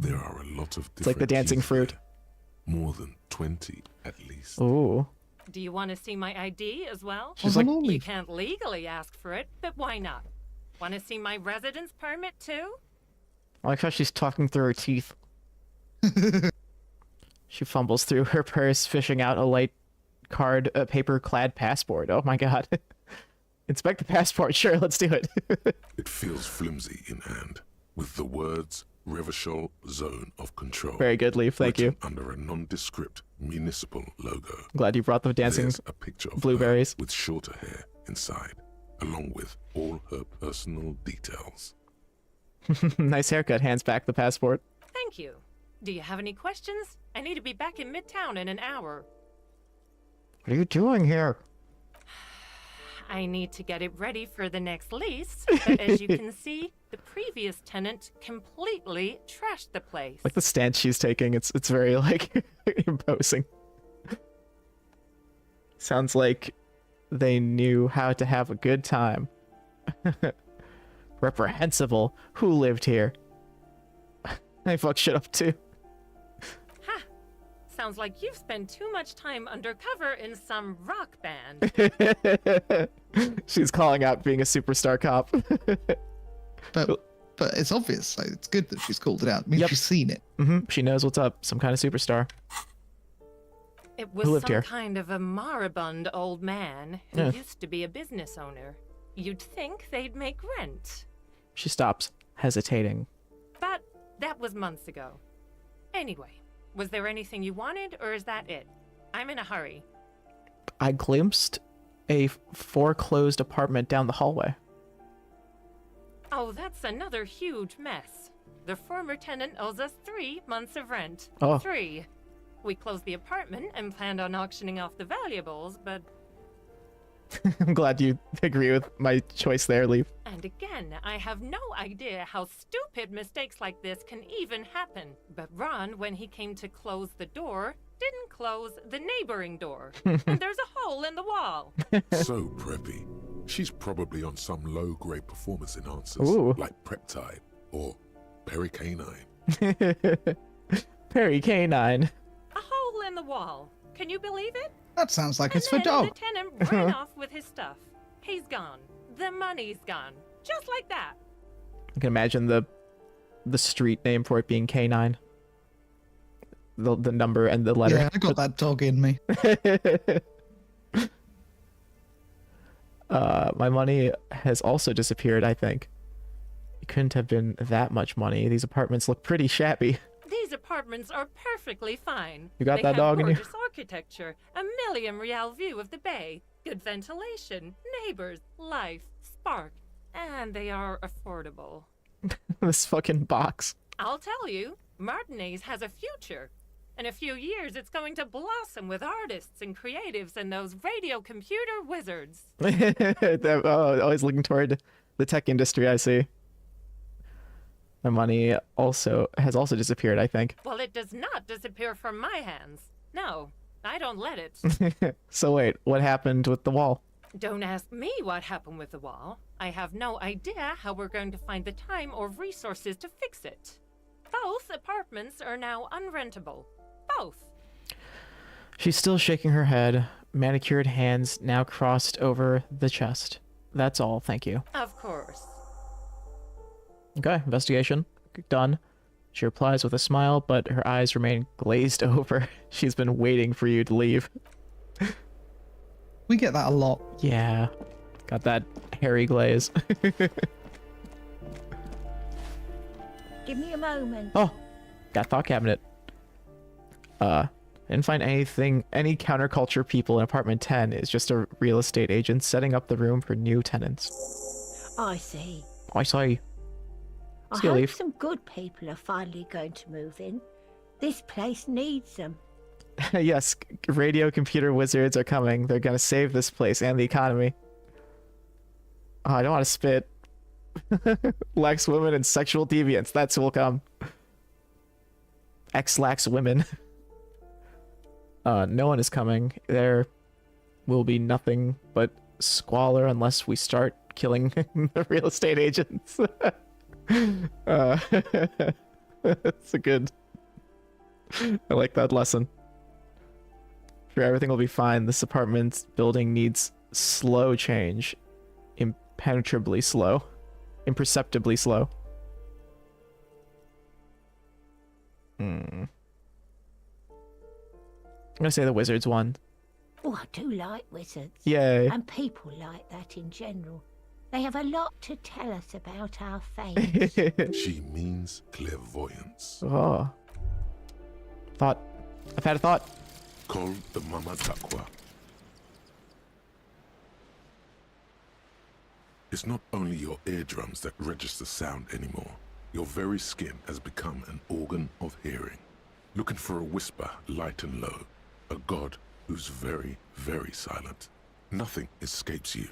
there are a lot of different It's like the dancing keys fruit. there. More than 20 at least. Ooh. Do you want to see my ID as well? She's like, You can't legally ask for it, but why not? Want to see my residence permit too? I like how she's talking through her teeth. She fumbles through her purse, fishing out a light card, a paper-clad passport. Oh my god. Inspect the passport. Sure, let's do it. It feels flimsy in hand, with the words Revachol Zone of Control. Very good, Leaf. Thank you. Under a nondescript municipal logo. Glad you brought the dancing There's a picture of blueberries. her with shorter hair inside, along with all her personal details. Nice haircut. Hands back the passport. Thank you. Do you have any questions? I need to be back in Midtown in an hour. What are you doing here? I need to get it ready for the next lease, but as you can see, the previous tenant completely trashed the place. Like the stance she's taking, it's very like imposing. Sounds like they knew how to have a good time. Reprehensible. Who lived here? I fuck shit up too. Ha! Sounds like you've spent too much time undercover in some rock band. She's calling out being a superstar cop. But it's obvious. So it's good that she's called it out. It means she's seen it. She knows what's up. Some kind of superstar. It was Who lived some here? kind of a moribund old man who used to be a business owner. You'd think they'd make rent. She stops, hesitating. But that was months ago. Anyway, was there anything you wanted, or is that it? I'm in a hurry. I glimpsed a foreclosed apartment down the hallway. Oh, that's another huge mess. The former tenant owes us 3 months of rent. Oh. 3. We closed the apartment and planned on auctioning off the valuables, but... I'm glad you agree with my choice there, Leaf. And again, I have no idea how stupid mistakes like this can even happen. But Ron, when he came to close the door, didn't close the neighboring door. And there's a hole in the wall. So preppy. She's probably on some low-grade performance enhancers, Ooh. like Preptide or Pericanine. Pericanine. A hole in the wall. Can you believe it? That sounds like it's for And then dog. the tenant ran off with his stuff. He's gone. The money's gone. Just like that. I can imagine the street name for it being K9. The number and the letter. Yeah, I got that dog in me. My money has also disappeared, I think. It couldn't have been that much money. These apartments look pretty shabby. These apartments are perfectly fine. You got they that dog in you? gorgeous architecture, a million-real view of the bay, good ventilation, neighbors, life, spark, and they are affordable. This fucking box. I'll tell you, Martinez has a future. In a few years, it's going to blossom with artists and creatives and those radio computer wizards. Always looking toward the tech industry, I see. My money has also disappeared, I think. Well, it does not disappear from my hands. No, I don't let it. So wait, what happened with the wall? Don't ask me what happened with the wall. I have no idea how we're going to find the time or resources to fix it. Both apartments are now unrentable. Both. She's still shaking her head, manicured hands now crossed over the chest. That's all, thank you. Of course. Okay, investigation. Done. She replies with a smile, but her eyes remain glazed over. She's been waiting for you to leave. We get that a lot. Yeah. Got that hairy glaze. Give me a moment. Oh, got thought cabinet. Didn't find any counterculture people in apartment 10. It's just a real estate agent setting up the room for new tenants. I see. I see. I See you hope leave. some good people are finally going to move in. This place needs them. Yes, radio computer wizards are coming. They're gonna save this place and the economy. Oh, I don't want to spit. Lax women and sexual deviants. That's who will come. X-lax women. No one is coming. There will be nothing but squalor unless we start killing the real estate agents. That's a good... I like that lesson. Sure, everything will be fine. This apartment building needs slow change. Impenetrably slow. Imperceptibly slow. I'm gonna say the wizards won. Oh, I do like wizards. Yay. And people like that in general. They have a lot to tell us about our fates. She means clairvoyance. Oh. Thought. I've had a thought. Call the Mama Takwa. It's not only your eardrums that register sound anymore. Your very skin has become an organ of hearing. Looking for a whisper, light and low. A god who's very, very silent. Nothing escapes you.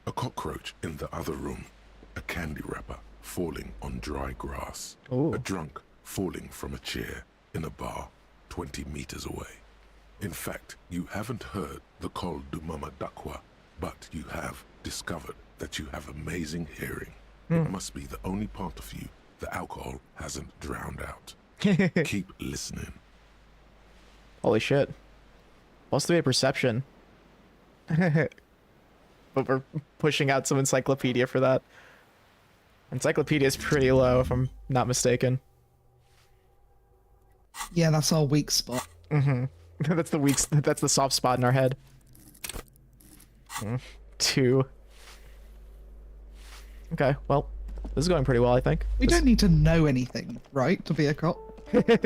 A cockroach in the other room. A candy wrapper falling on dry grass. Ooh. A drunk falling from a chair in a bar 20 meters away. In fact, you haven't heard the Col du Mama Dakwa, but you have discovered that you have amazing hearing. It must be the only part of you the alcohol hasn't drowned out. Keep listening. Holy shit. Plus 3 perception. But we're pushing out some encyclopedia for that. Encyclopedia is pretty low, if I'm not mistaken. Yeah, that's our weak spot. That's the soft spot in our head. 2. Okay, well, this is going pretty well, I think. We don't need to know anything, right, to be a cop?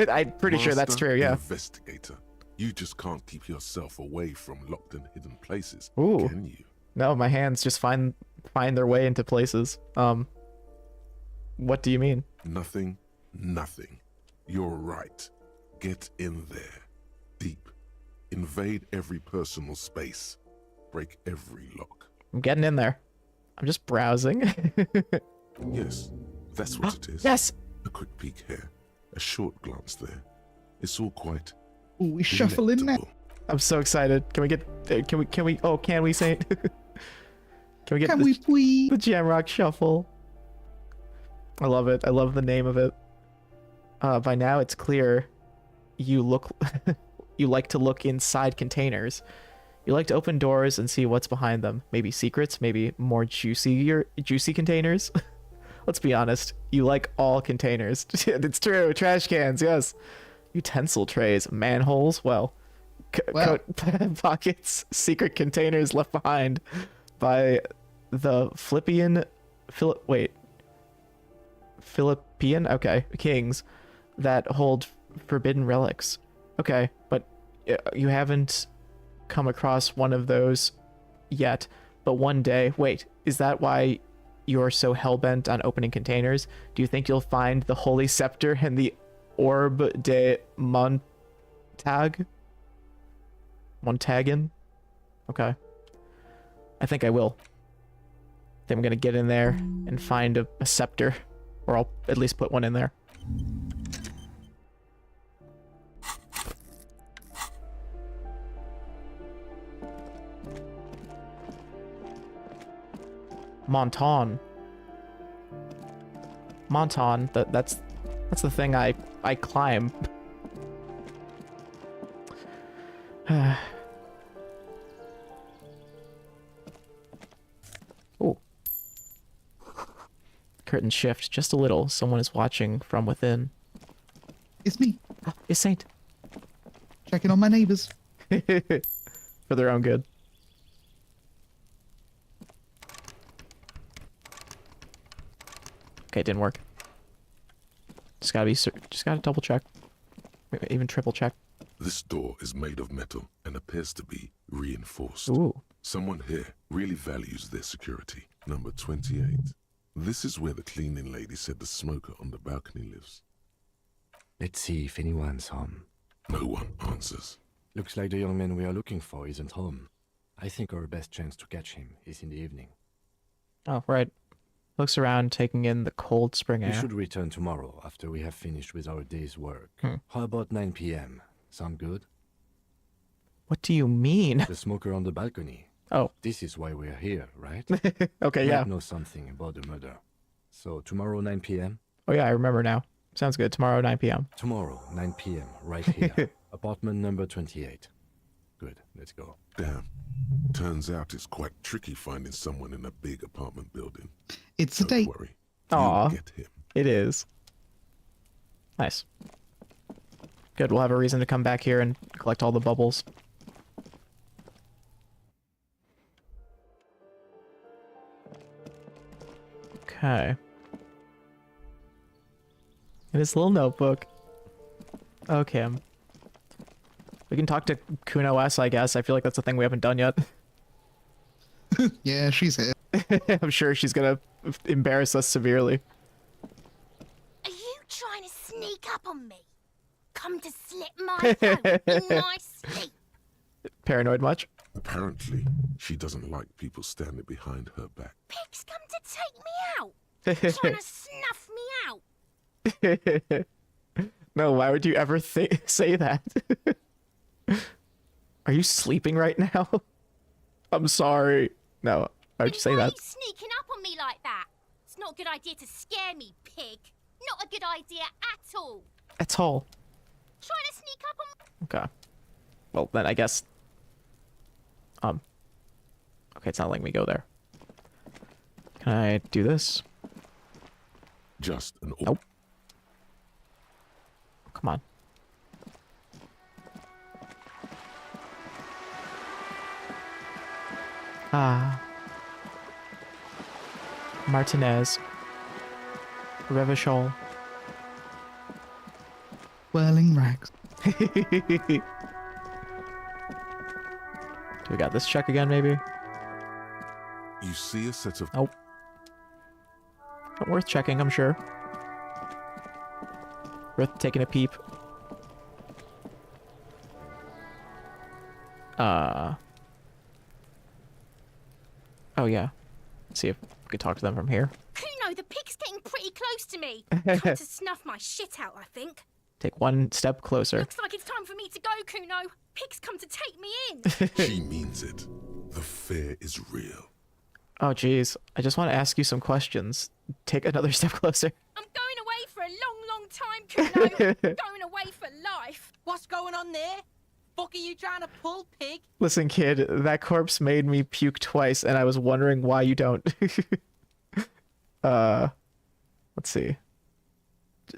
I'm pretty sure that's Master true, yeah. Investigator, you just can't keep yourself away from locked and hidden places, Ooh. can you? No, my hands just find their way into places. What do you mean? Nothing. You're right. Get in there. Deep. Invade every personal space. Break every lock. I'm getting in there. I'm just browsing. Yes, that's what it is. Yes! A quick peek here. A short glance there. It's all quite Ooh, we shuffle in now. delectable. I'm so excited. Can we say it? Can we get Can the, we please? the Jamrock Shuffle? I love it. I love the name of it. By now it's clear you like to look inside containers. You like to open doors and see what's behind them. Maybe secrets, maybe more juicy containers. Let's be honest. You like all containers. It's true. Trash cans, yes. Utensil trays, manholes, well, coat pockets, secret containers left behind by the Philippian kings that hold forbidden relics. Okay, but you haven't come across one of those yet, but one day. Wait, is that why you're so hell-bent on opening containers? Do you think you'll find the Holy Scepter and the Orb de Montagan? Okay. I think I will. I think I'm gonna get in there and find a scepter. Or I'll at least put one in there. Monton, that's the thing I climb. Oh. Curtain shift just a little. Someone is watching from within. It's me. It's Saint. Checking on my neighbors. For their own good. Okay, it didn't work. Just gotta double check. Maybe even triple check. This door is made of metal and appears to be reinforced. Ooh. Someone here really values their security. Number 28. This is where the cleaning lady said the smoker on the balcony lives. Let's see if anyone's home. No one answers. Looks like the young man we are looking for isn't home. I think our best chance to catch him is in the evening. Oh, right. Looks around, taking in the cold spring air. We should return tomorrow after we have finished with our day's work. How about 9 p.m.? Sound good? What do you mean? The smoker on the balcony. Oh. This is why we're here, right? Okay, yeah. We know something about the murder. So tomorrow 9 p.m.? Oh yeah, I remember now. Sounds good. Tomorrow 9 p.m. Tomorrow 9 p.m. right here. Apartment number 28. Good, let's go. Damn. Turns out it's quite tricky finding someone in a big apartment building. It's a date. Don't worry. Aw, You'll get him. it is. Nice. Good, we'll have a reason to come back here and collect all the bubbles. Okay. In his little notebook. Okay. We can talk to Kuno S, I guess. I feel like that's a thing we haven't done yet. Yeah, she's here. I'm sure she's gonna embarrass us severely. Are you trying to sneak up on me? Come to slit my throat in my sleep? Paranoid much? Apparently, she doesn't like people standing behind her back. Pigs come to take me out. Trying to snuff me out. No, why would you ever say that? Are you sleeping right now? I'm sorry. No, why would you say Why are that? you sneaking up on me like that? It's not a good idea to scare me, pig. Not a good idea at all. That's all. Trying to sneak up on me. Okay. Well, then I guess... Okay, it's not letting me go there. Can I do this? Just an... Nope. Come on. Ah. Martinez. Revachol. Whirling rags. Do we got this check again, maybe? You see a set of... Nope. Not worth checking, I'm sure. Worth taking a peep. Oh, yeah. Let's see if we could talk to them from here. Kuno, the pig's getting pretty close to me. Come to snuff my shit out, I think. Take one step closer. Looks like it's time for me to go, Kuno. Pig's come to take me in. She means it. The fear is real. Oh, jeez. I just want to ask you some questions. Take another step closer. I'm going away for a long, long time, Kuno. Going away for life. What's going on there? Fuck are you trying to pull, pig? Listen, kid, that corpse made me puke twice, and I was wondering why you don't. Let's see.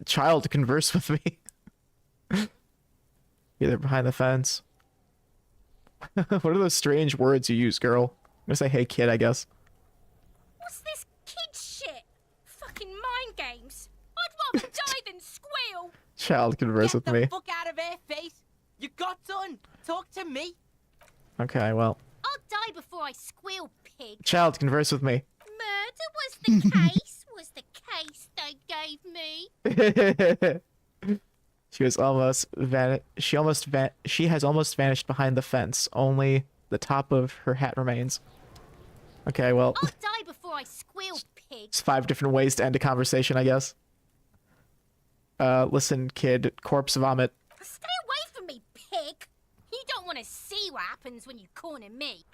Child, converse with me. Either behind the fence. What are those strange words you use, girl? I'm gonna say, hey, kid, I guess. What's this kid shit? Fucking mind games. I'd rather die than squeal. Child, converse with me. Get the fuck out of here, face. You got done. Talk to me. Okay, well. I'll die before I squeal, pig. Child, converse with me. Murder was the case. Was the case they gave me. She was almost she has almost vanished behind the fence. Only the top of her hat remains. Okay, well. I'll die before I squeal, pig. It's 5 different ways to end a conversation, I guess. Listen, kid, corpse vomit. Stay away from me, pig. You don't want to see what happens when you corner me.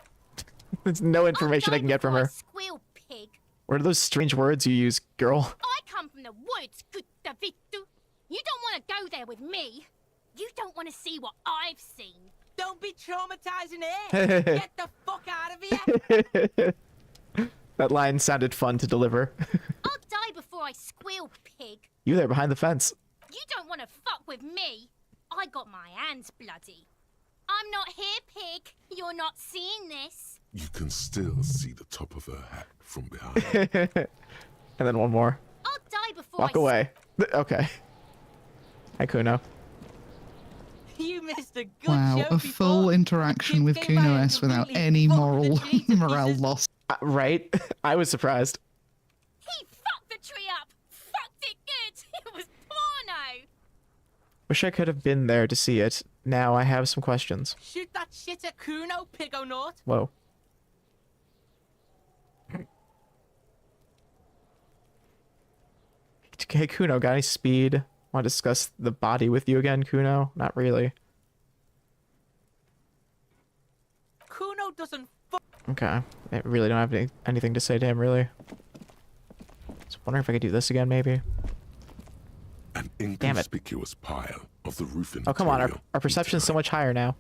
There's no information I can get from her. Squeal, pig. What are those strange words you use, girl? I come from the woods, good Davidu. You don't want to go there with me. You don't want to see what I've seen. Don't be traumatizing here. Get the fuck out of here. That line sounded fun to deliver. I'll die before I squeal, pig. You there behind the fence. You don't want to fuck with me. I got my hands bloody. I'm not here, pig. You're not seeing this. You can still see the top of her hat from behind. And then one more. I'll die before Walk away. Okay. Hi, Kuno. You missed a good Wow, show a full before. interaction with Came by Kuno and S without completely any fucked moral the tree to morale pieces. loss. Right? I was surprised. He fucked the tree up. Fucked it good. It was porno. Wish I could have been there to see it. Now I have some questions. Shoot that shit at Kuno, pigonaut. Whoa. Hey, Kuno, got any speed? Want to discuss the body with you again, Kuno? Not really. Kuno doesn't fuck. Okay. I really don't have anything to say to him, really. Just wondering if I could do this again, maybe. An Damn it. inconspicuous pile of the roofing. Oh, come on. Our perception's so much higher now.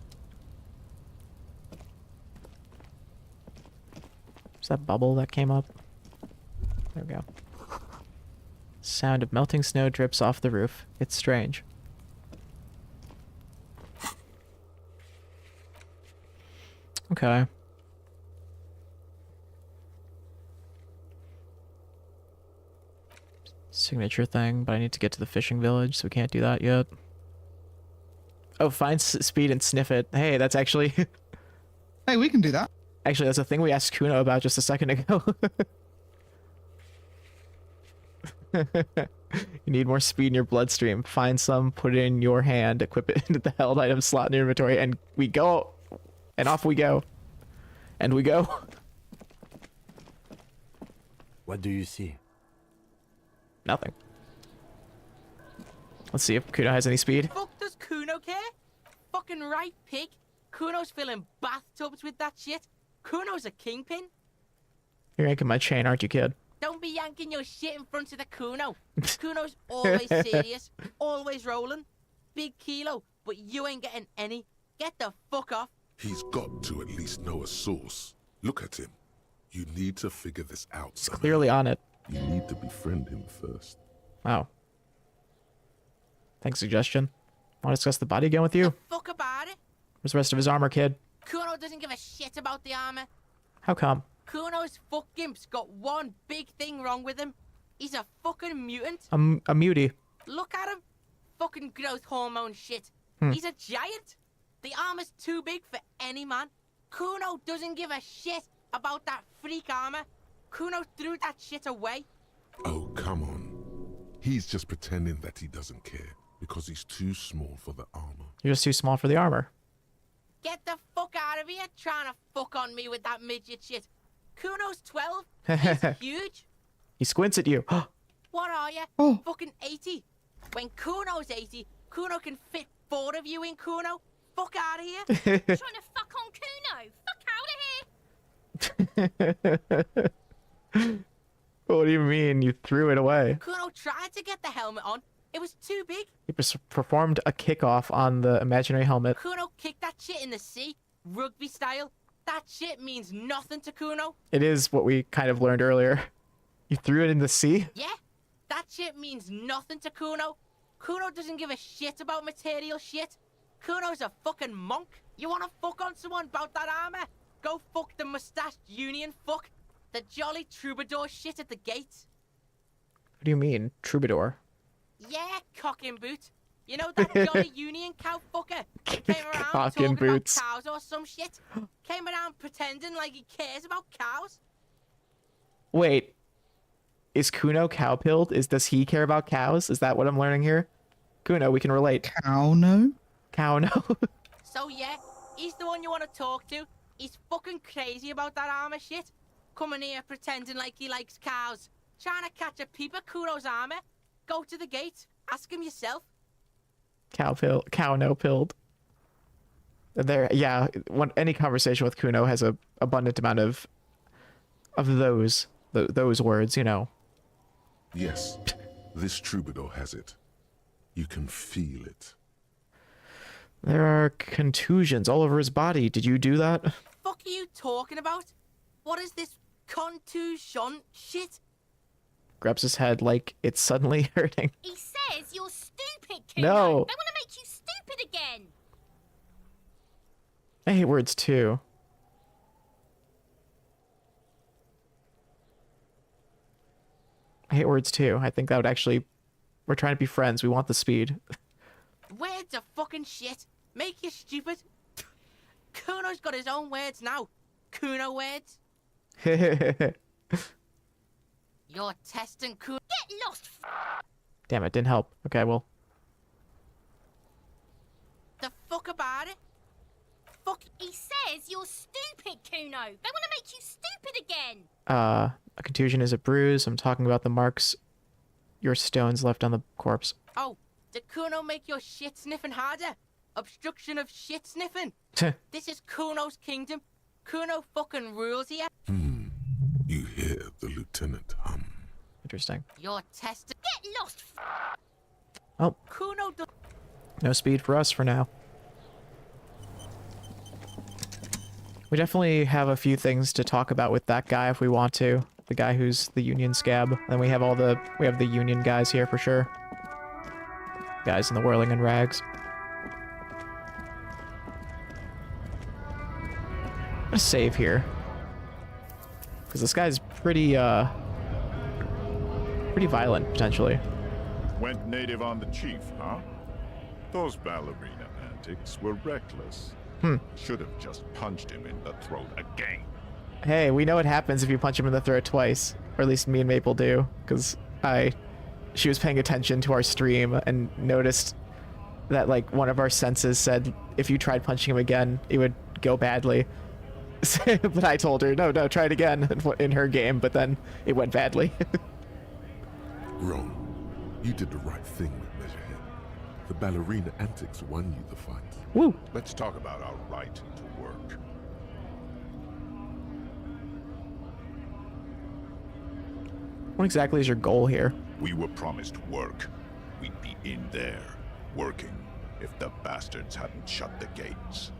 Is that bubble that came up? There we go. Sound of melting snow drips off the roof. It's strange. Okay. Signature thing, but I need to get to the fishing village, so we can't do that yet. Oh, find speed and sniff it. Hey, that's actually... Hey, we can do that. Actually, that's a thing we asked Kuno about just a second ago. You need more speed in your bloodstream. Find some, put it in your hand, equip it into the held item slot in your inventory, and we go. And off we go. And we go. What do you see? Nothing. Let's see if Kuno has any speed. Fuck does Kuno care? Fucking right, pig. Kuno's filling bathtubs with that shit. Kuno's a kingpin. You're yanking my chain, aren't you, kid? Don't be yanking your shit in front of the Kuno. Kuno's always serious, always rolling. Big kilo, but you ain't getting any. Get the fuck off. He's got to at least know a source. Look at him. You need to figure this out somehow. Clearly on it. You need to befriend him first. Wow. Thanks, suggestion. Want to discuss the body again with you? Fuck about it. Where's the rest of his armor, kid? Kuno doesn't give a shit about the armor. How come? Kuno's fuck gimp's got one big thing wrong with him. He's a fucking mutant. A mutie. Look at him. Fucking growth hormone shit. He's a giant. The armor's too big for any man. Kuno doesn't give a shit about that freak armor. Kuno threw that shit away. Oh, come on. He's just pretending that he doesn't care because he's too small for the armor. You're just too small for the armor. Get the fuck out of here trying to fuck on me with that midget shit. Kuno's 12. He's huge. He squints at you. What are you? Oh. Fucking 80. When Kuno's 80, Kuno can fit 4 of you in Kuno. Fuck out of here. Trying to fuck on Kuno. Fuck out of here. What do you mean? You threw it away. Kuno tried to get the helmet on. It was too big. He performed a kickoff on the imaginary helmet. Kuno kicked that shit in the sea, rugby style. That shit means nothing to Kuno. It is what we kind of learned earlier. You threw it in the sea? Yeah, that shit means nothing to Kuno. Kuno doesn't give a shit about material shit. Kuno's a fucking monk. You wanna fuck on someone about that armor? Go fuck the mustached union fuck. The jolly troubadour shit at the gate. What do you mean, troubadour? Yeah, cock in boot. You know that jolly union cow fucker? Came around Cock in talking boots. about cows or some shit. Came around pretending like he cares about cows. Wait, is Kuno cow-pilled? Does he care about cows? Is that what I'm learning here? Kuno, we can relate. Cow no? Cow no. So yeah, he's the one you want to talk to. He's fucking crazy about that armor shit. Coming here pretending like he likes cows. Trying to catch a peep at Kuno's armor. Go to the gate. Ask him yourself. Cow no pilled. There, yeah. Any conversation with Kuno has a abundant amount of those words, you know. Yes, this troubadour has it. You can feel it. There are contusions all over his body. Did you do that? Fuck are you talking about? What is this contusion shit? Grabs his head like it's suddenly hurting. He says you're stupid, Kuno. No. They want to make you stupid again. I hate words too. I hate words too. I think that would actually... We're trying to be friends. We want the speed. Words are fucking shit. Make you stupid. Kuno's got his own words now. Kuno words. You're testing Kuno. Get lost. Damn it, didn't help. Okay, well. The fuck about it? Fuck. He says you're stupid, Kuno. They want to make you stupid again. A contusion is a bruise. I'm talking about the marks your stones left on the corpse. Oh, did Kuno make your shit sniffing harder? Obstruction of shit sniffing. This is Kuno's kingdom. Kuno fucking rules here. You hear the lieutenant hum. Interesting. You're testing. Get lost. Oh, Kuno does. no speed for us for now. We definitely have a few things to talk about with that guy if we want to. The guy who's the Union scab. Then we have the Union guys here for sure. Guys in the whirling and rags. I'm gonna save here. Because this guy's pretty violent, potentially. Went native on the chief, huh? Those ballerina antics were reckless. Should have just punched him in the throat again. Hey, we know what happens if you punch him in the throat twice. Or at least me and Maple do. Because she was paying attention to our stream and noticed that, like, one of our senses said if you tried punching him again, it would go badly. But I told her, no, try it again in her game, but then it went badly. Wrong. You did the right thing with Measurehead. The ballerina antics won you the fight. Woo! Let's talk about our right to work. What exactly is your goal here? We were promised work. We'd be in there, working, if the bastards hadn't shut the gates.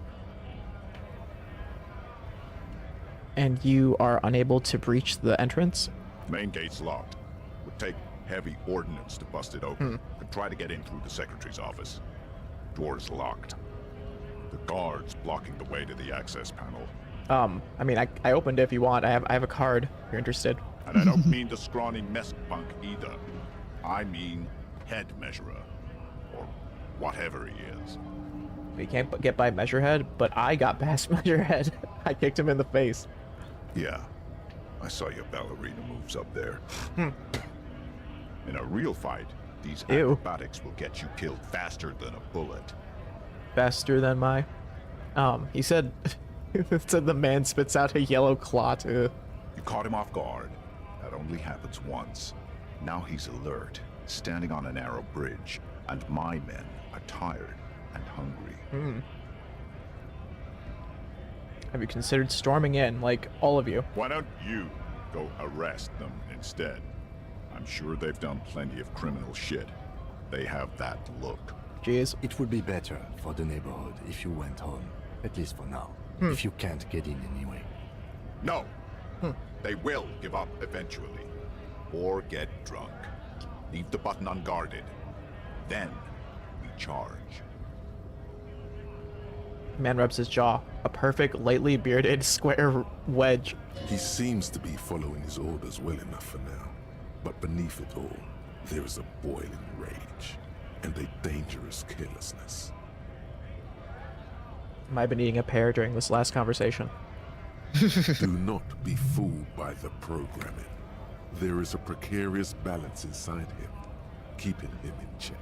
And you are unable to breach the entrance? Main gate's locked. Would take heavy ordnance to bust it open. Could try to get in through the secretary's office. Door's locked. The guard's blocking the way to the access panel. I mean, I opened it if you want. I have a card if you're interested. And I don't mean the scrawny mess punk either. I mean head measurer. Or whatever he is. You can't get by Measurehead, but I got past Measurehead. I kicked him in the face. Yeah. I saw your ballerina moves up there. In a real fight, these acrobatics will get you killed faster than a bullet. Faster than my... he said... it said the man spits out a yellow clot. You caught him off guard. That only happens once. Now he's alert, standing on a narrow bridge, and my men are tired and hungry. Have you considered storming in, like all of you? Why don't you go arrest them instead? I'm sure they've done plenty of criminal shit. They have that look. Jeez. It would be better for the neighborhood if you went home, at least for now. If you can't get in anyway. No. They will give up eventually. Or get drunk. Leave the button unguarded. Then we charge. Man rubs his jaw. A perfect, lightly bearded, square wedge. He seems to be following his orders well enough for now. But beneath it all, there is a boiling rage and a dangerous carelessness. Might have been eating a pear during this last conversation. Do not be fooled by the programming. There is a precarious balance inside him, keeping him in check.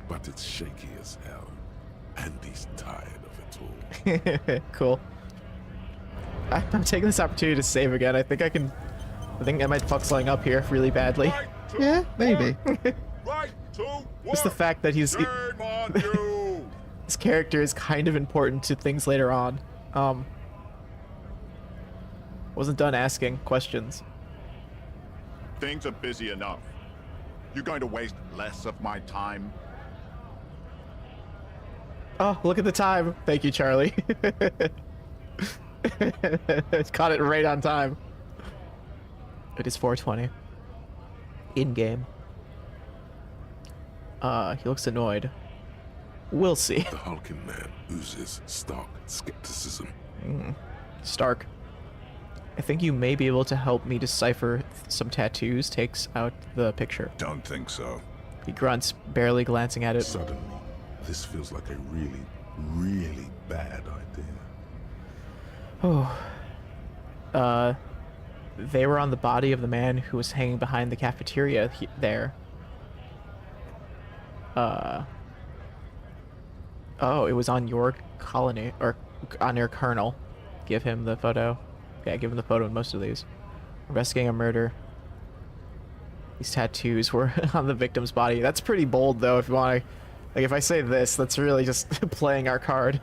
But it's shaky as hell, and he's tired of it all. Cool. I'm taking this opportunity to save again. I think I might fuck something up here really badly. Yeah, maybe. Right to Just the fact that his character is kind of important to things later on. Wasn't done asking questions. Things are busy enough. You're going to waste less of my time? Oh, look at the time. Thank you, Charlie. Caught it right on time. It is 4:20. In-game. He looks annoyed. We'll see. The hulking man oozes stark skepticism. Stark. I think you may be able to help me decipher some tattoos. Takes out the picture. Don't think so. He grunts, barely glancing at it. Suddenly, this feels like a really, really bad idea. Oh. They were on the body of the man who was hanging behind the cafeteria there. Oh, it was on your colony, or on your colonel. Give him the photo. Yeah, give him the photo in most of these. Investigating a murder. These tattoos were on the victim's body. That's pretty bold, though, if you want to... Like, if I say this, that's really just playing our card.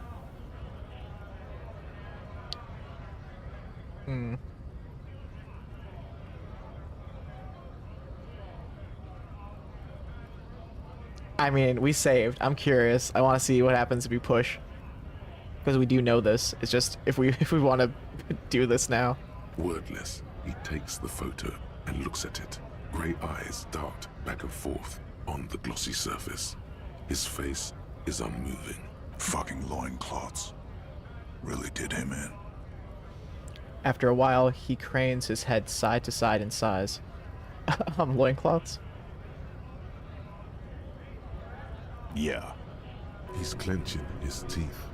I mean, we saved. I'm curious. I want to see what happens if we push. Because we do know this. It's just, if we want to do this now. Wordless, he takes the photo and looks at it. Grey eyes dart back and forth on the glossy surface. His face is unmoving. Fucking loincloths. Really did him in. After a while, he cranes his head side to side in sighs. Loincloths? Yeah. He's clenching his teeth.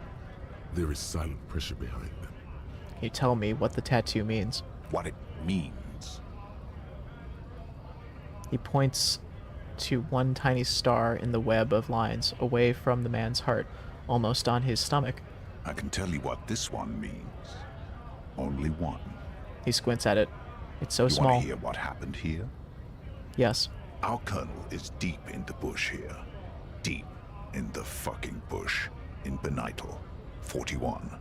There is silent pressure behind them. Can you tell me what the tattoo means? What it means. He points to one tiny star in the web of lines away from the man's heart, almost on his stomach. I can tell you what this one means. Only one. He squints at it. It's so You small. want to hear what happened here? Yes. Our colonel is deep in the bush here. Deep in the fucking bush. In Benital. 41.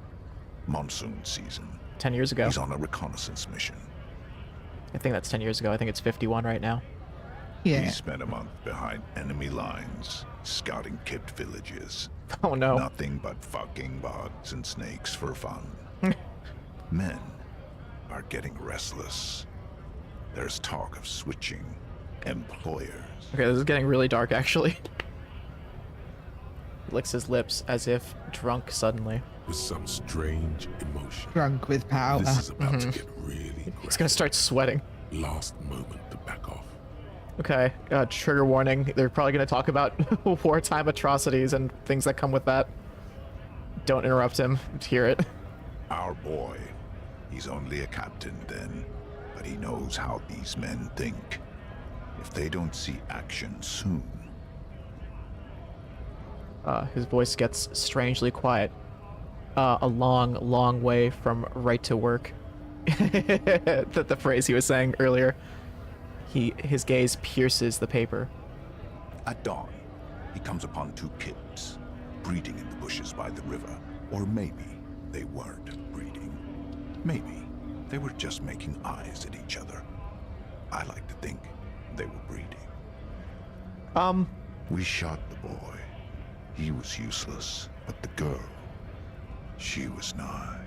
Monsoon season. 10 years ago. He's on a reconnaissance mission. I think that's 10 years ago. I think it's 51 right now. Yeah. He spent a month behind enemy lines, scouting kipped villages. Oh no. Nothing but fucking bugs and snakes for fun. Men are getting restless. There's talk of switching employers. Okay, this is getting really dark, actually. He licks his lips as if drunk suddenly. With some strange emotion. Drunk with power. This is about to get really graphic. He's gonna start sweating. Last moment to back off. Okay, trigger warning. They're probably gonna talk about wartime atrocities and things that come with that. Don't interrupt him. Hear it. Our boy. He's only a captain then, but he knows how these men think. If they don't see action soon. His voice gets strangely quiet. A long, long way from right to work. The phrase he was saying earlier. His gaze pierces the paper. At dawn, he comes upon two kids, breeding in the bushes by the river. Or maybe they weren't breeding. Maybe they were just making eyes at each other. I like to think they were breeding. We shot the boy. He was useless, but the girl, she was nice.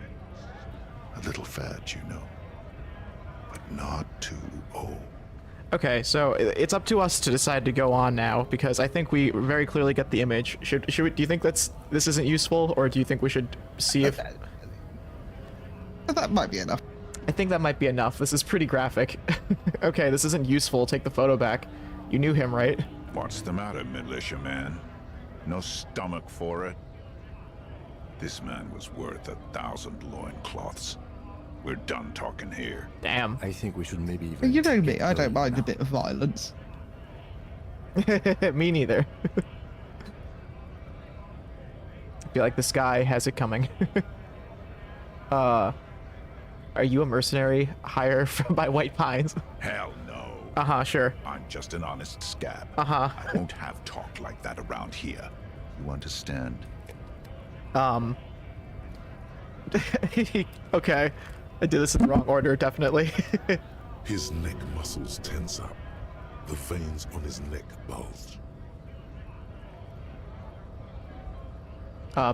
A little fat, you know, but not too old. Okay, so it's up to us to decide to go on now, because I think we very clearly get the image. Should we, do you think this isn't useful, or do you think we should see if... That might be enough. I think that might be enough. This is pretty graphic. Okay, this isn't useful. Take the photo back. You knew him, right? What's the matter, militiaman? No stomach for it? This man was worth 1,000 loincloths. We're done talking here. Damn. I think we should maybe even... You know me, I don't mind a bit of violence. Me neither. I feel like this guy has it coming. Are you a mercenary hired by White Pines? Hell no. Uh-huh, sure. I'm just an honest scab. Uh-huh. I won't have talk like that around here. You understand? Okay. I did this in the wrong order, definitely. His neck muscles tense up. The veins on his neck bulge.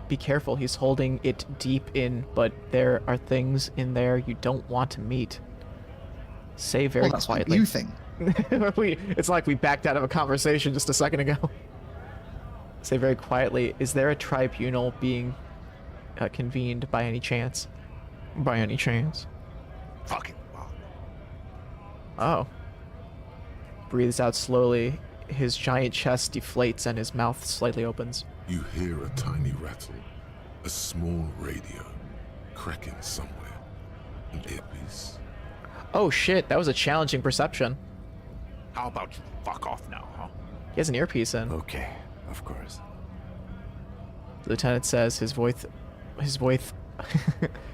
Be careful. He's holding it deep in, but there are things in there you don't want to meet. Say very that's quietly. what you think. It's like we backed out of a conversation just a second ago. Say very quietly, is there a tribunal being convened by any chance? By any chance? Fucking wow. Oh. Breathes out slowly. His giant chest deflates and his mouth slightly opens. You hear a tiny rattle. A small radio. Cracking somewhere. An earpiece. Oh shit, that was a challenging perception. How about you fuck off now, huh? He has an earpiece in. Okay, of course. The lieutenant says, his voice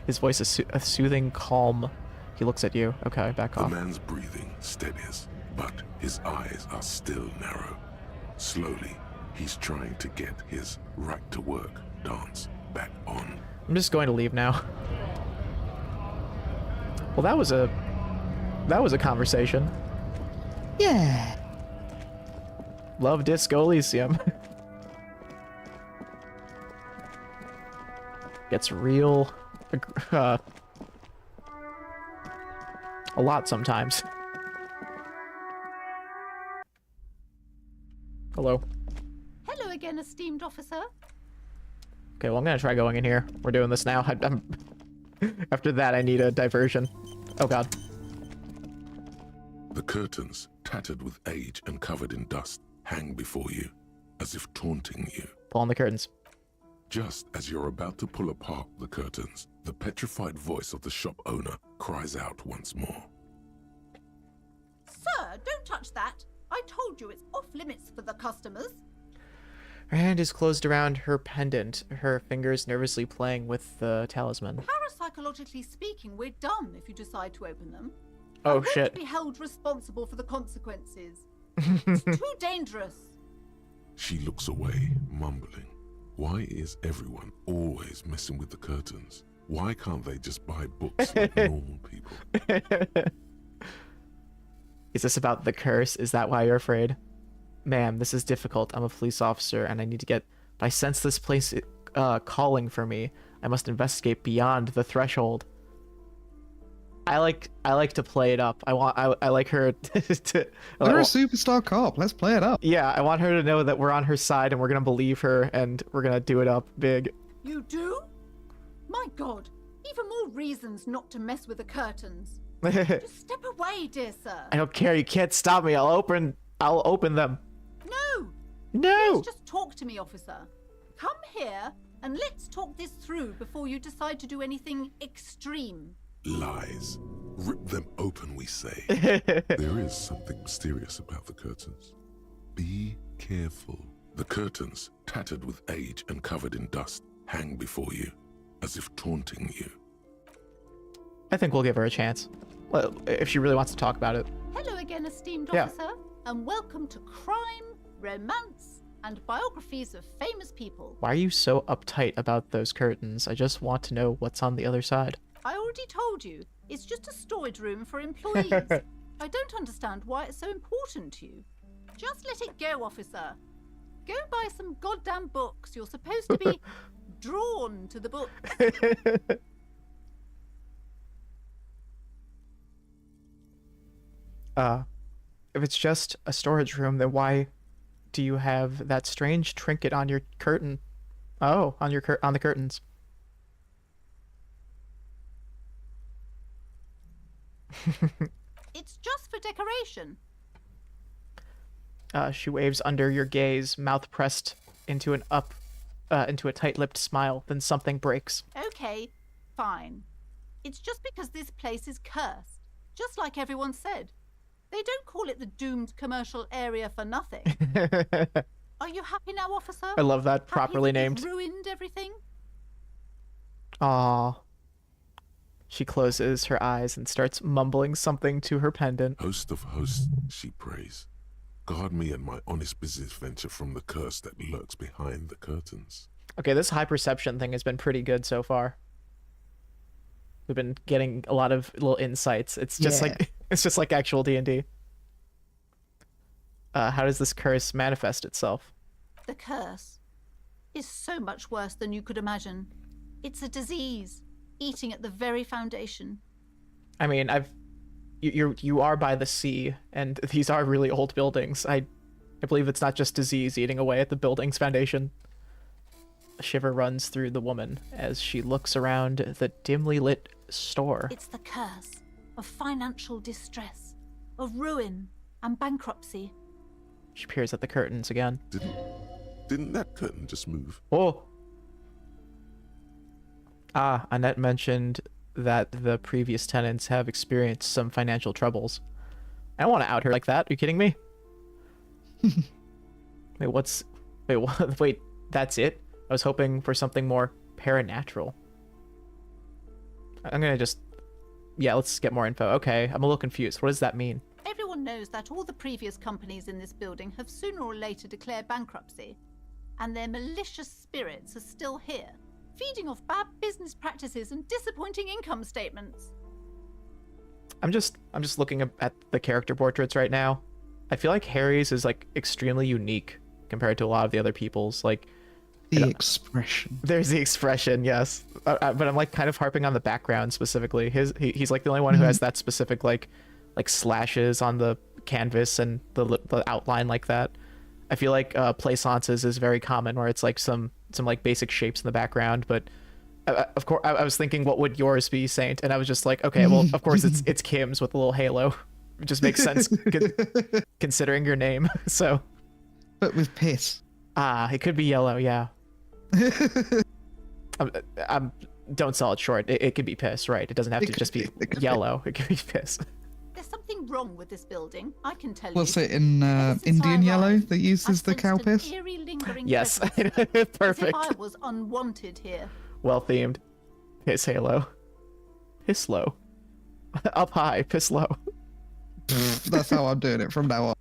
is a soothing calm. He looks at you. Okay, back off. The man's breathing steadies, but his eyes are still narrow. Slowly, he's trying to get his right to work dance back on. I'm just going to leave now. Well, that was a conversation. Yeah. Love Disco Elysium. Gets real a lot sometimes. Hello. Hello again, esteemed officer. Okay, well, I'm gonna try going in here. We're doing this now. After that, I need a diversion. Oh god. The curtains, tattered with age and covered in dust, hang before you, as if taunting you. Pull on the curtains. Just as you're about to pull apart the curtains, the petrified voice of the shop owner cries out once more. Sir, don't touch that. I told you it's off limits for the customers. Her hand is closed around her pendant, her fingers nervously playing with the talisman. Parapsychologically speaking, we're done if you decide to open them. Oh, I'm going shit. to be held responsible for the consequences. It's too dangerous. She looks away, mumbling. Why is everyone always messing with the curtains? Why can't they just buy books like normal people? Is this about the curse? Is that why you're afraid? Ma'am, this is difficult. I'm a police officer and I need to get... But I sense this place calling for me. I must investigate beyond the threshold. I like to play it up. I like her to... You're a superstar cop. Let's play it up. Yeah, I want her to know that we're on her side and we're gonna believe her and we're gonna do it up big. You do? My god, even more reasons not to mess with the curtains. Just step away, dear sir. I don't care. You can't stop me. I'll open them. No. No. Please just talk to me, officer. Come here and let's talk this through before you decide to do anything extreme. Lies. Rip them open, we say. There is something mysterious about the curtains. Be careful. The curtains, tattered with age and covered in dust, hang before you, as if taunting you. I think we'll give her a chance. Well, if she really wants to talk about it. Hello again, esteemed Yeah. officer, and welcome to Crime, Romance, and Biographies of Famous People. Why are you so uptight about those curtains? I just want to know what's on the other side. I already told you, it's just a storage room for employees. I don't understand why it's so important to you. Just let it go, officer. Go and buy some goddamn books. You're supposed to be drawn to the books. if it's just a storage room, then why do you have that strange trinket on your curtain? Oh, on the curtains. It's just for decoration. She waves under your gaze, mouth pressed into into a tight-lipped smile. Then something breaks. Okay, fine. It's just because this place is cursed, just like everyone said. They don't call it the doomed commercial area for nothing. Are you happy now, officer? I love that, properly named. You've ruined everything? Aww. She closes her eyes and starts mumbling something to her pendant. Host of hosts, she prays. Guard me and my honest business venture from the curse that lurks behind the curtains. Okay, this high perception thing has been pretty good so far. We've been getting a lot of little insights. It's just like actual D&D. How does this curse manifest itself? The curse is so much worse than you could imagine. It's a disease, eating at the very foundation. I mean, you are by the sea, and these are really old buildings. I believe it's not just disease eating away at the building's foundation. A shiver runs through the woman as she looks around the dimly lit store. It's the curse of financial distress, of ruin and bankruptcy. She peers at the curtains again. Didn't that curtain just move? Oh! Ah, Annette mentioned that the previous tenants have experienced some financial troubles. I don't want to out her like that. Are you kidding me? Wait, that's it? I was hoping for something more paranatural. I'm gonna just... Yeah, let's get more info. Okay, I'm a little confused. What does that mean? Everyone knows that all the previous companies in this building have sooner or later declared bankruptcy, and their malicious spirits are still here, feeding off bad business practices and disappointing income statements. I'm just looking at the character portraits right now. I feel like Harry's is like extremely unique compared to a lot of the other people's. Like the expression. There's the expression, yes. But I'm like kind of harping on the background specifically. He's like the only one who has that specific like slashes on the canvas and the outline like that. I feel like Plaissance's is very common, where it's like some like basic shapes in the background. But of course, I was thinking, what would yours be, Saint? And I was just like, okay, well, of course it's Kim's with a little halo. It just makes sense considering your name. So, but with piss. It could be yellow, yeah. Don't sell it short. It could be piss, right? It doesn't have to just be yellow. It could be piss. There's something wrong with this building, I can tell you. What's it in Indian yellow that uses the cow piss? Yes, perfect. As if I was unwanted here. Well themed. Piss halo. Piss low. Up high, piss low. That's how I'm doing it from now on.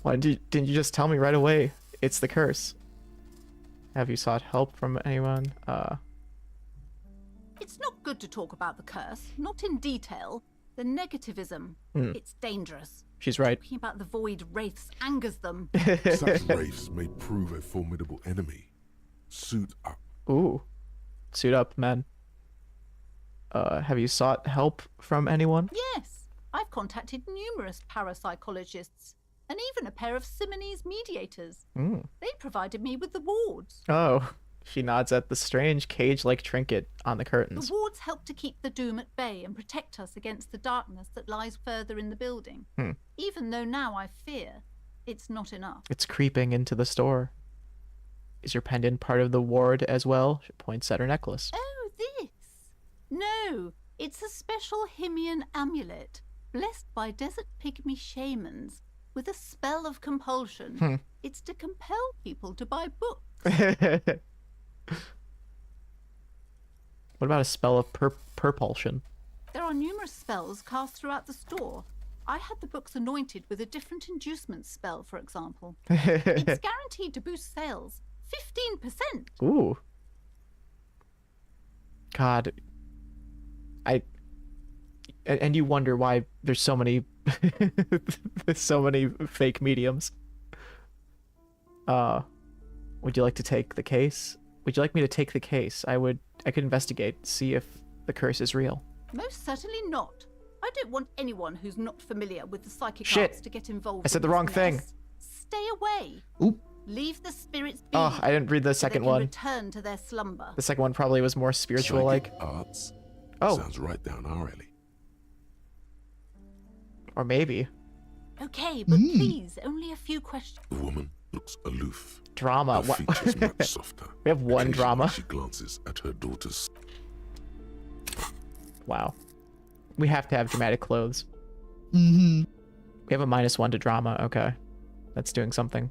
Why didn't you just tell me right away? It's the curse. Have you sought help from anyone? It's not good to talk about the curse, not in detail. The negativism, it's dangerous. She's right. Talking about the void wraiths angers them. Such wraiths may prove a formidable enemy. Suit up. Ooh. Suit up, man. Have you sought help from anyone? Yes. I've contacted numerous parapsychologists and even a pair of Simonese mediators. They provided me with the wards. Oh. She nods at the strange cage-like trinket on the curtains. The wards help to keep the doom at bay and protect us against the darkness that lies further in the building. Even though now I fear it's not enough. It's creeping into the store. Is your pendant part of the ward as well? She points at her necklace. Oh, this? No, it's a special Himian amulet, blessed by desert pygmy shamans, with a spell of compulsion. It's to compel people to buy books. What about a spell of propulsion? There are numerous spells cast throughout the store. I had the books anointed with a different inducement spell, for example. It's guaranteed to boost sales 15%. Ooh. God. And you wonder why there's so many fake mediums. Would you like to take the case? Would you like me to take the case? I could investigate, see if the curse is real. Most certainly not. I don't want anyone who's not familiar with the psychic Shit. arts to get involved. I said in the this wrong thing. mess. Stay away. Oop. Leave the spirits be. Oh, I didn't read the so second they can one. Return to their slumber. The second one probably was more spiritual like. Psychic arts? Oh. Sounds right down our alley. Or maybe. Okay, but please, only a few questions. The woman looks aloof. Drama. Her features much softer. We have one Occasionally drama. She glances at her daughter's. Wow. We have to have dramatic clothes. Mm-hmm. We have a -1 to drama. Okay. That's doing something.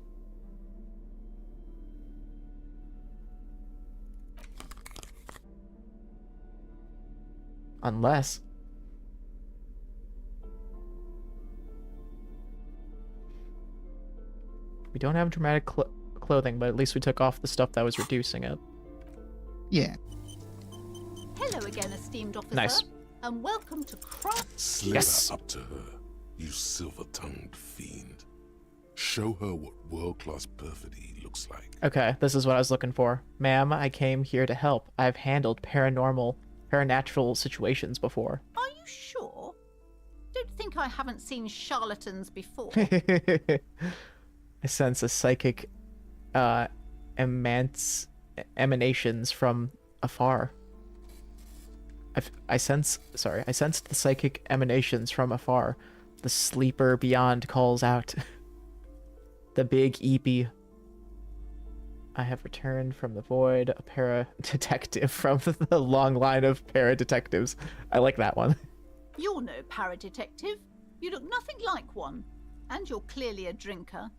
Unless. We don't have dramatic clothing, but at least we took off the stuff that was reducing it. Yeah. Hello again, esteemed officer. Nice. And welcome to Craft. Slither Yes. up to her, you silver-tongued fiend. Show her what world-class perfidy looks like. Okay, this is what I was looking for. Ma'am, I came here to help. I've handled paranatural situations before. Are you sure? Don't think I haven't seen charlatans before. I sense a psychic emanations from afar. I sensed the psychic emanations from afar. The sleeper beyond calls out. The big eepy. I have returned from the void, a para-detective from the long line of para-detectives. I like that one. You're no paradetective. You look nothing like one. And you're clearly a drinker.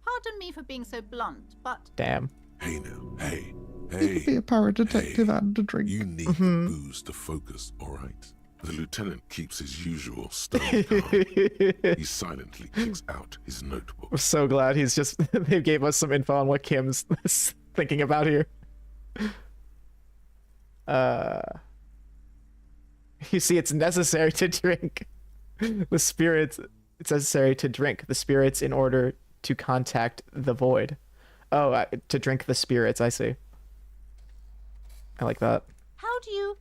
Pardon me for being so blunt, but... Damn. Hey now, hey. You could be a paradetective and a drink. You need the booze to focus, all right? The lieutenant keeps his usual stone calm. He silently kicks out his notebook. I'm so glad he's just... they gave us some info on what Kim's thinking about here. You see, it's necessary to drink. The spirits... It's necessary to drink the spirits in order to contact the void. Oh, to drink the spirits, I see. I like that. How do you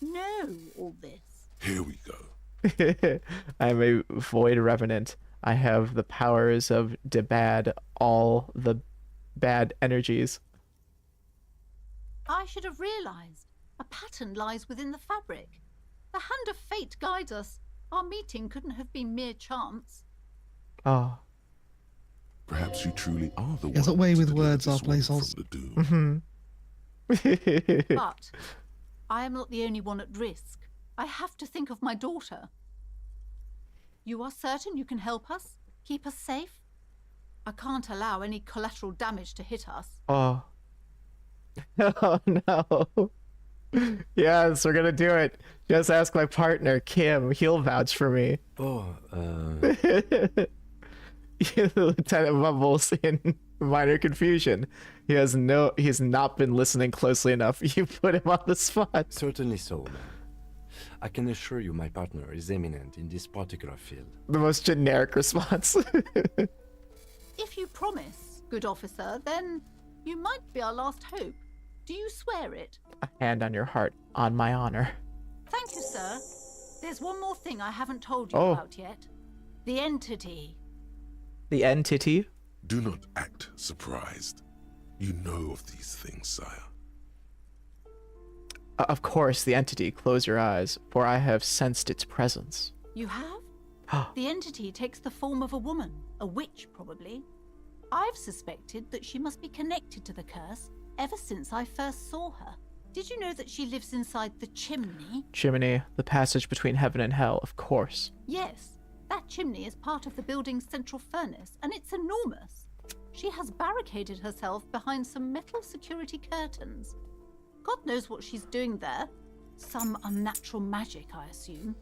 know all this? Here we go. I am a void revenant. I have the powers of debad all the bad energies. I should have realized. A pattern lies within the fabric. The hand of fate guides us. Our meeting couldn't have been mere chance. Oh. Perhaps you truly are the one. There's a way to with deliver words, this our woman Blazels. from the doom. But I am not the only one at risk. I have to think of my daughter. You are certain you can help us? Keep us safe? I can't allow any collateral damage to hit us. Oh. Oh no. Yes, we're gonna do it. Just ask my partner, Kim. He'll vouch for me. Oh, The lieutenant mumbles in minor confusion. He's not been listening closely enough. You put him on the spot. Certainly so, ma'am. I can assure you my partner is eminent in this particular field. The most generic response. If you promise, good officer, then you might be our last hope. Do you swear it? A hand on your heart, on my honor. Thank you, sir. There's one more thing I haven't told you Oh. about yet. The entity. The entity? Do not act surprised. You know of these things, sire. Of course, the entity. Close your eyes, for I have sensed its presence. You have? The entity takes the form of a woman, a witch probably. I've suspected that she must be connected to the curse ever since I first saw her. Did you know that she lives inside the chimney? Chimney, the passage between heaven and hell, of course. Yes, that chimney is part of the building's central furnace, and it's enormous. She has barricaded herself behind some metal security curtains. God knows what she's doing there. Some unnatural magic, I assume.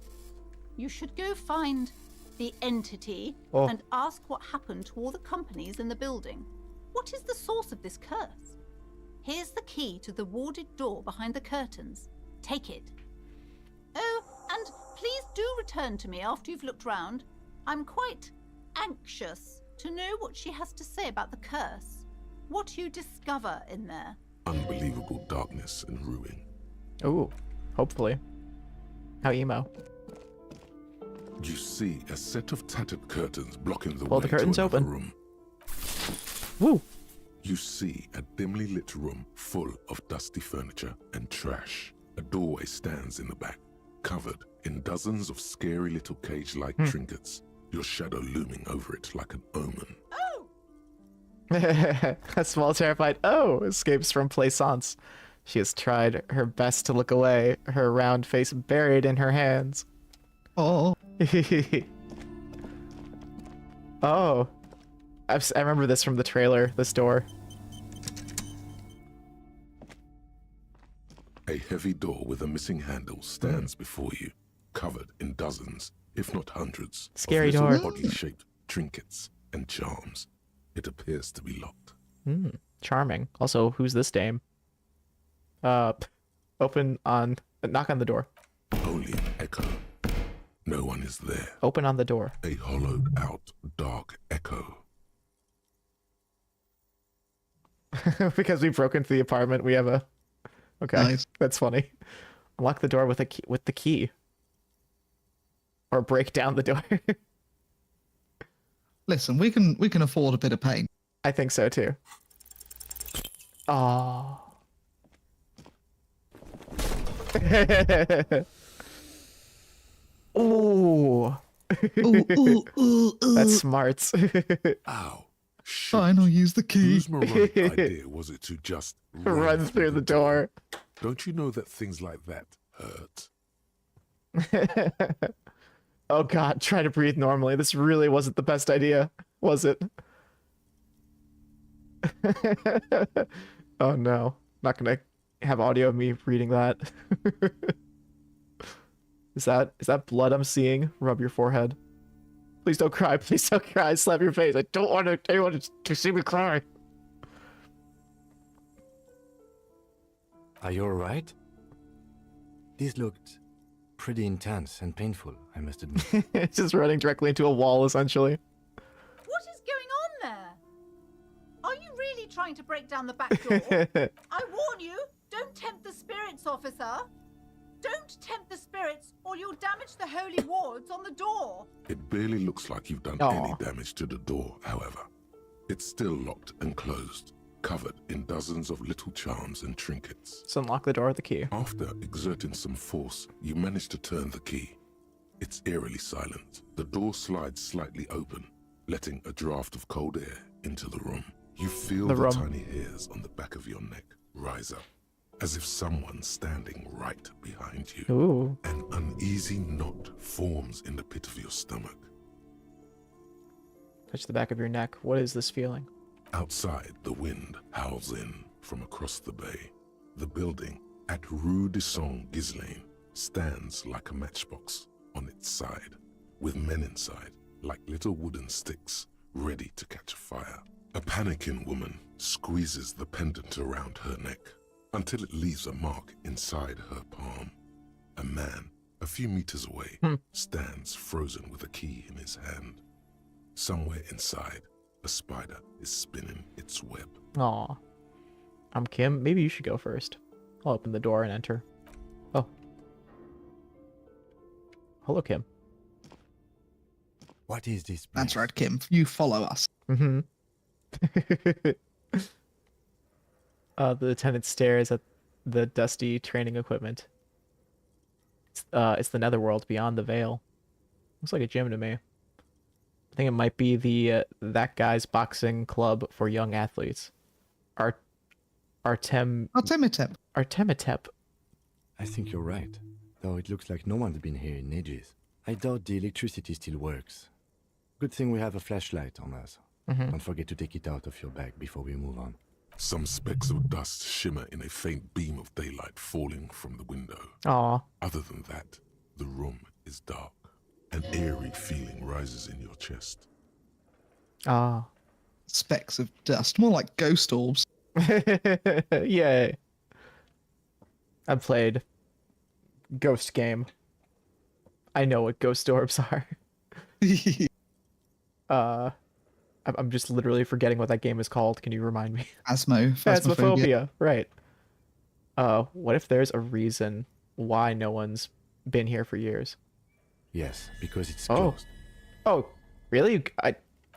You should go find the entity and ask what happened to all the companies in the building. What is the source of this curse? Here's the key to the warded door behind the curtains. Take it. Oh, and please do return to me after you've looked round. I'm quite anxious to know what she has to say about the curse. What you discover in there. Unbelievable darkness and ruin. Ooh, hopefully. How emo. You see a set of tattered curtains blocking the Pull way the curtains to another open. room. Woo! You see a dimly lit room full of dusty furniture and trash. A doorway stands in the back, covered in dozens of scary little cage-like trinkets, your shadow looming over it like an omen. A small terrified escapes from Plaisance. She has tried her best to look away, her round face buried in her hands. Oh. Oh. I remember this from the trailer, this door. A heavy door with a missing handle stands before you, covered in dozens, if not hundreds, Scary of little door. oddly shaped trinkets and charms. It appears to be locked. Charming. Also, who's this dame? Knock on the door. Only an echo. No one is there. Open on the door. A hollowed out, dark echo. Because we broke into the apartment, we have a... Okay, Nice. That's funny. Unlock the door with the key. Or break down the door. Listen, we can afford a bit of pain. I think so too. Oh. Ooh. That's smarts. Ow. Fine, I'll use the key. Whose moronic idea was it to just Run through the door. Don't you know that things like that hurt? Oh god, try to breathe normally. This really wasn't the best idea, was it? Oh no. Not gonna have audio of me reading that. Is that blood I'm seeing? Rub your forehead. Please don't cry. Please don't cry. Slap your face. I don't want anyone to see me cry. Are you alright? These looked pretty intense and painful, I must admit. It's just running directly into a wall, essentially. What is going on there? Are you really trying to break down the back door? I warn you, don't tempt the spirits, officer. Don't tempt the spirits, or you'll damage the holy wards on the door. It barely looks like you've done any damage to the door, however. It's still locked and closed, covered in dozens of little charms and trinkets. So unlock the door with the key. After exerting some force, you manage to turn the key. It's eerily silent. The door slides slightly open, letting a draft of cold air into the room. You feel the tiny hairs on the back of your neck rise up, as if someone's standing right behind you. Ooh. An uneasy knot forms in the pit of your stomach. Touch the back of your neck. What is this feeling? Outside, the wind howls in from across the bay. The building at Rue de Saint-Ghislain stands like a matchbox on its side, with men inside like little wooden sticks ready to catch fire. A panicking woman squeezes the pendant around her neck until it leaves a mark inside her palm. A man, a few meters away, stands frozen with a key in his hand. Somewhere inside, a spider is spinning its web. Aw. I'm Kim. Maybe you should go first. I'll open the door and enter. Oh. Hello, Kim. What is this place? That's right, Kim. You follow us. Mm-hmm. The lieutenant stares at the dusty training equipment. It's the netherworld beyond the veil. Looks like a gym to me. I think it might be the that guy's boxing club for young athletes. Artemitep. I think you're right, though it looks like no one's been here in ages. I doubt the electricity still works. Good thing we have a flashlight on us. Don't forget to take it out of your bag before we move on. Some specks of dust shimmer in a faint beam of daylight falling from the window. Aw. Other than that, the room is dark. An eerie feeling rises in your chest. Ah. Specks of dust. More like ghost orbs. Yay. I played Ghost Game. I know what ghost orbs are. I'm just literally forgetting what that game is called. Can you remind me? Phasmophobia. Right. What if there's a reason why no one's been here for years? Yes, because it's Oh. closed. Oh, really?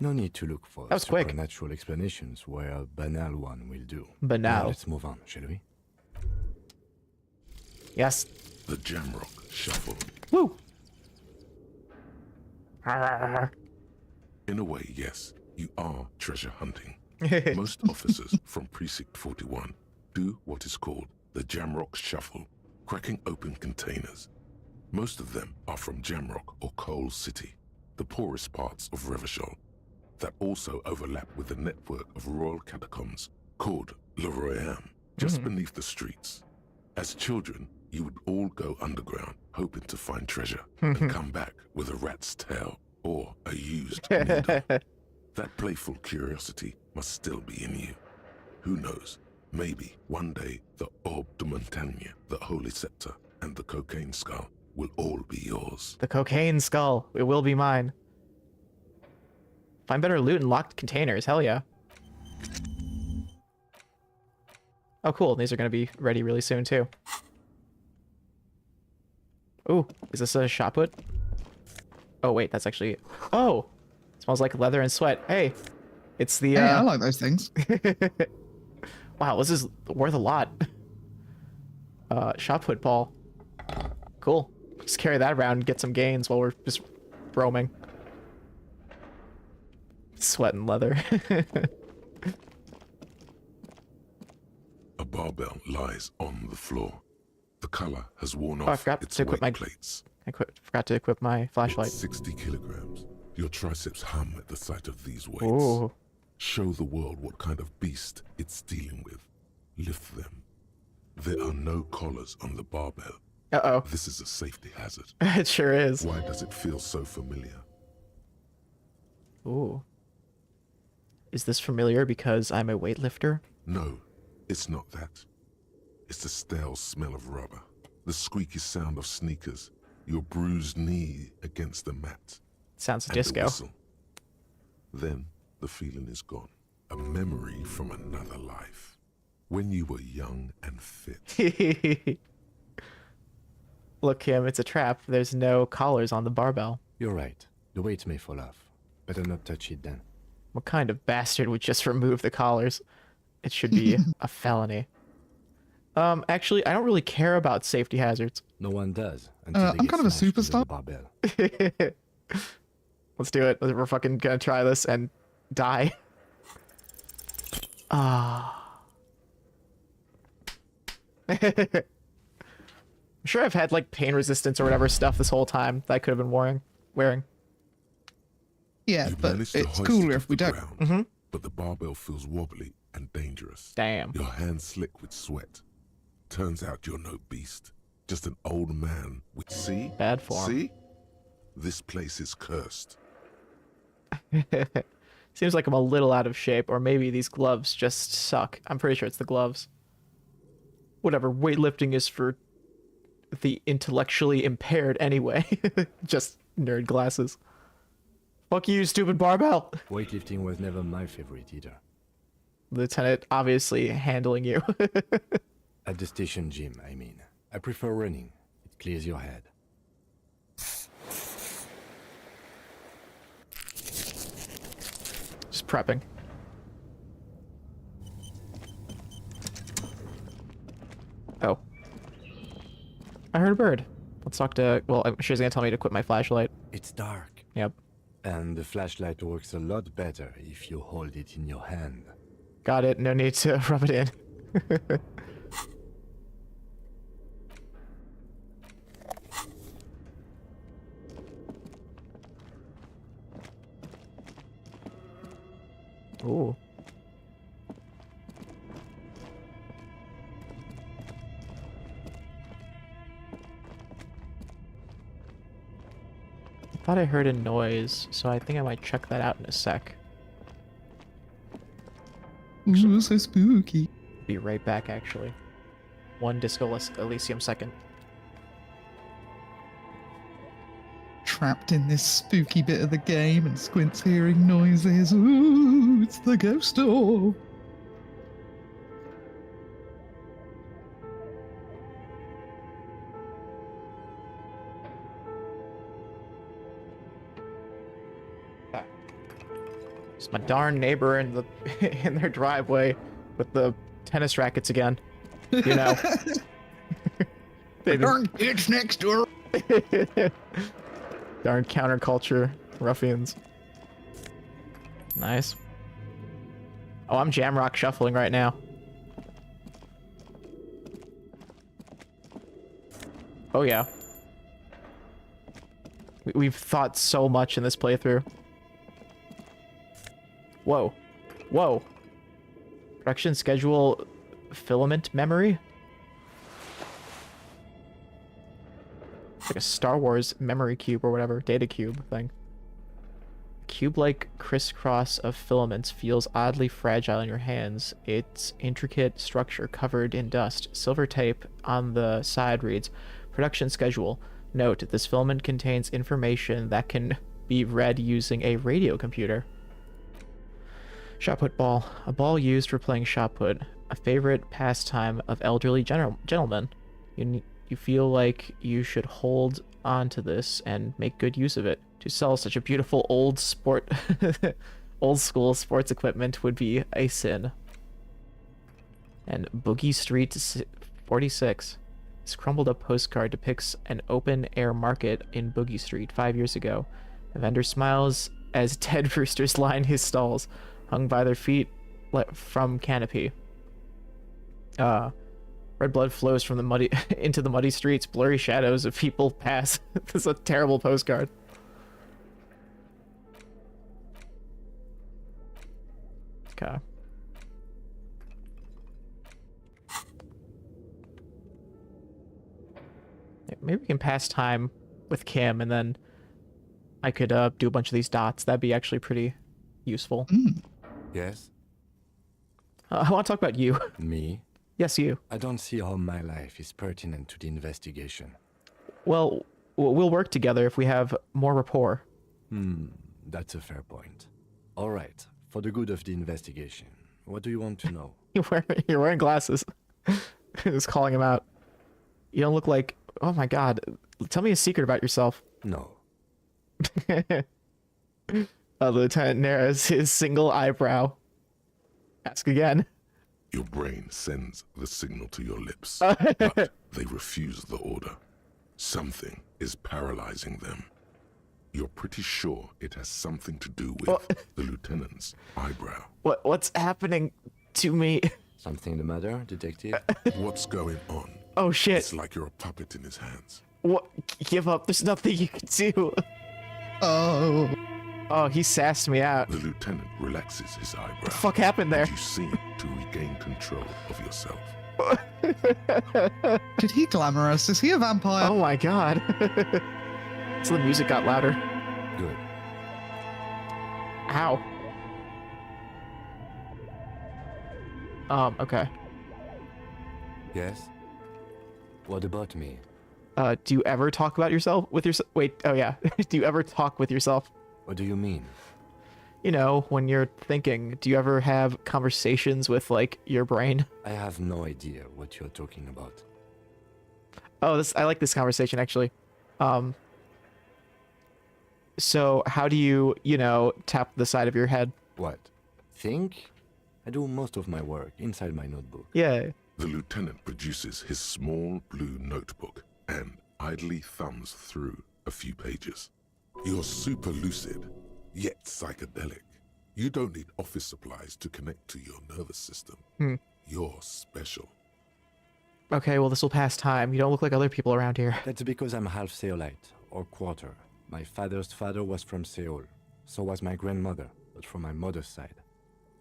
No need to look for That was quick. supernatural explanations where a banal one will do. Banal. Now let's move on, shall we? Yes. The Jamrock Shuffle. Woo! In a way, yes, you are treasure hunting. Most officers from Precinct 41 do what is called the Jamrock Shuffle, cracking open containers. Most of them are from Jamrock or Coal City, the poorest parts of Revachol, that also overlap with the network of royal catacombs called Le Royaume, just beneath the streets. As children, you would all go underground, hoping to find treasure, and come back with a rat's tail or a used needle. That playful curiosity must still be in you. Who knows, maybe one day the Orbe de Montagne, the Holy Scepter, and the Cocaine Skull will all be yours. The cocaine skull. It will be mine. Find better loot in locked containers. Hell yeah. Oh, cool. These are going to be ready really soon, too. Ooh, is this a shot put? Oh, wait, that's actually... Oh! Smells like leather and sweat. Hey, it's the... Hey, I like those things. Wow, this is worth a lot. Shot put ball. Cool. Just carry that around and get some gains while we're just roaming. Sweat and leather. A barbell lies on the floor. The color has worn Oh, I off forgot its to equip weight my... plates. forgot to equip my flashlight. It's 60 kilograms. Your triceps hum at the sight of these weights. Ooh. Show the world what kind of beast it's dealing with. Lift them. There are no collars on the barbell. Uh-oh. This is a safety hazard. It sure is. Why does it feel so familiar? Ooh. Is this familiar because I'm a weightlifter? No, it's not that. It's the stale smell of rubber, the squeaky sound of sneakers, your bruised knee against the mat. Sounds and disco. the whistle. Then the feeling is gone. A memory from another life. When you were young and fit. Look, Kim, it's a trap. There's no collars on the barbell. You're right. The weight may fall off. Better not touch it then. What kind of bastard would just remove the collars? It should be a felony. Actually, I don't really care about safety hazards. No one does. Until they I'm get kind of a smashed into the superstar. barbell. Let's do it. We're fucking gonna try this and die. Ah. I'm sure I've had like pain resistance or whatever stuff this whole time that I could have been wearing. Yeah, You but managed to it's hoist cooler it if off we the don't. ground, But the barbell feels wobbly and dangerous. Damn. Your hands slick with sweat. Turns out you're no beast. Just an old man with... See? Bad form. See? This place is cursed. Seems like I'm a little out of shape, or maybe these gloves just suck. I'm pretty sure it's the gloves. Whatever, weightlifting is for the intellectually impaired anyway. Just nerd glasses. Fuck you, stupid barbell. Weightlifting was never my favorite either. Lieutenant obviously handling you. At the station gym, I mean. I prefer running. It clears your head. Just prepping. Oh. I heard a bird. Let's talk to... Well, I'm sure he's gonna tell me to quit my flashlight. It's dark. Yep. And the flashlight works a lot better if you hold it in your hand. Got it. No need to rub it in. Ooh. I thought I heard a noise, so I think I might check that out in a sec. Ooh, so spooky. Be right back, actually. One Disco Elysium second. Trapped in this spooky bit of the game, and Squint's hearing noises. Ooh, it's the ghost door. It's my darn neighbor in the in their driveway with the tennis rackets again. You know. Darn kids next door. Darn counterculture ruffians. Nice. Oh, I'm jamrock shuffling right now. Oh yeah. We've thought so much in this playthrough. Whoa. Whoa. Production schedule filament memory? It's like a Star Wars memory cube or whatever, data cube thing. Cube-like crisscross of filaments feels oddly fragile in your hands. Its intricate structure covered in dust. Silver tape on the side reads, production schedule. Note, this filament contains information that can be read using a radio computer. Shot put ball. A ball used for playing shot put. A favorite pastime of elderly gentlemen. You feel like you should hold on to this and make good use of it. To sell such a beautiful old school sports equipment would be a sin. And Boogie Street 46. This crumbled up postcard depicts an open air market in Boogie Street 5 years ago. A vendor smiles as dead roosters line his stalls, hung by their feet from canopy. Red blood flows from the muddy into the muddy streets. Blurry shadows of people pass. This is a terrible postcard. Okay. Maybe we can pass time with Kim, and then I could do a bunch of these dots. That'd be actually pretty useful. Yes? I want to talk about you. Me? Yes, you. I don't see how my life is pertinent to the investigation. Well, we'll work together if we have more rapport. That's a fair point. All right, for the good of the investigation, what do you want to know? You're wearing glasses. Just calling him out. You don't look like... Oh my god. Tell me a secret about yourself. No. Lieutenant narrows his single eyebrow. Ask again. Your brain sends the signal to your lips, but they refuse the order. Something is paralyzing them. You're pretty sure it has something to do with the lieutenant's eyebrow. What's happening to me? Something the matter, detective? What's going on? Oh shit. It's like you're a puppet in his hands. What? Give up. There's nothing you can do. Oh, he sassed me out. The lieutenant relaxes his eyebrow. What the fuck happened there? You seem to regain control of yourself. Did he glamour us? Is he a vampire? Oh my god. So the music got louder. Good. Ow. Okay. Yes? What about me? Do you ever talk about yourself with yourself? Wait, oh yeah. Do you ever talk with yourself? What do you mean? You know, when you're thinking, do you ever have conversations with, like, your brain? I have no idea what you're talking about. Oh, I like this conversation, actually. So how do you, tap the side of your head? What? Think? I do most of my work inside my notebook. Yeah. The lieutenant produces his small blue notebook and idly thumbs through a few pages. You're super lucid, yet psychedelic. You don't need office supplies to connect to your nervous system. You're special. Okay, well, this will pass time. You don't look like other people around here. That's because I'm half Seolite, or quarter. My father's father was from Seoul. So was my grandmother, but from my mother's side.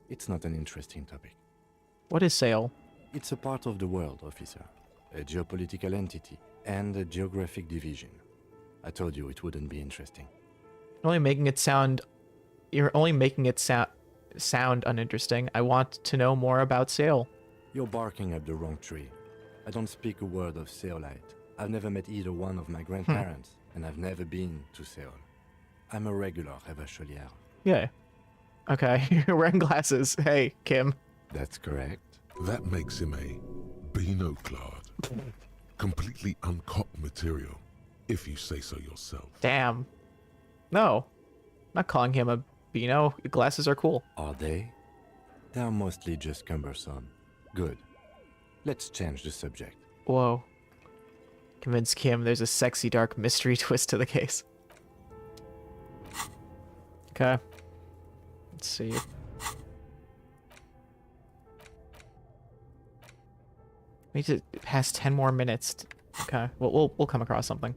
It's not an interesting topic. What is Seoul? It's a part of the world, officer. A geopolitical entity and a geographic division. I told you it wouldn't be interesting. You're only making it sound uninteresting. I want to know more about Seoul. You're barking up the wrong tree. I don't speak a word of Seolite. I've never met either one of my grandparents, and I've never been to Seoul. I'm a regular Revacholière. Yeah. Okay, you're wearing glasses. Hey, Kim. That's correct. That makes him a binoclard. Completely uncopped material, if you say so yourself. Damn. No. I'm not calling him a But you know, glasses are cool. Are they? They're mostly just cumbersome. Good. Let's change the subject. Whoa. Convince Kim there's a sexy dark mystery twist to the case. Okay. Let's see. We need to pass 10 more minutes. Okay. We'll come across something.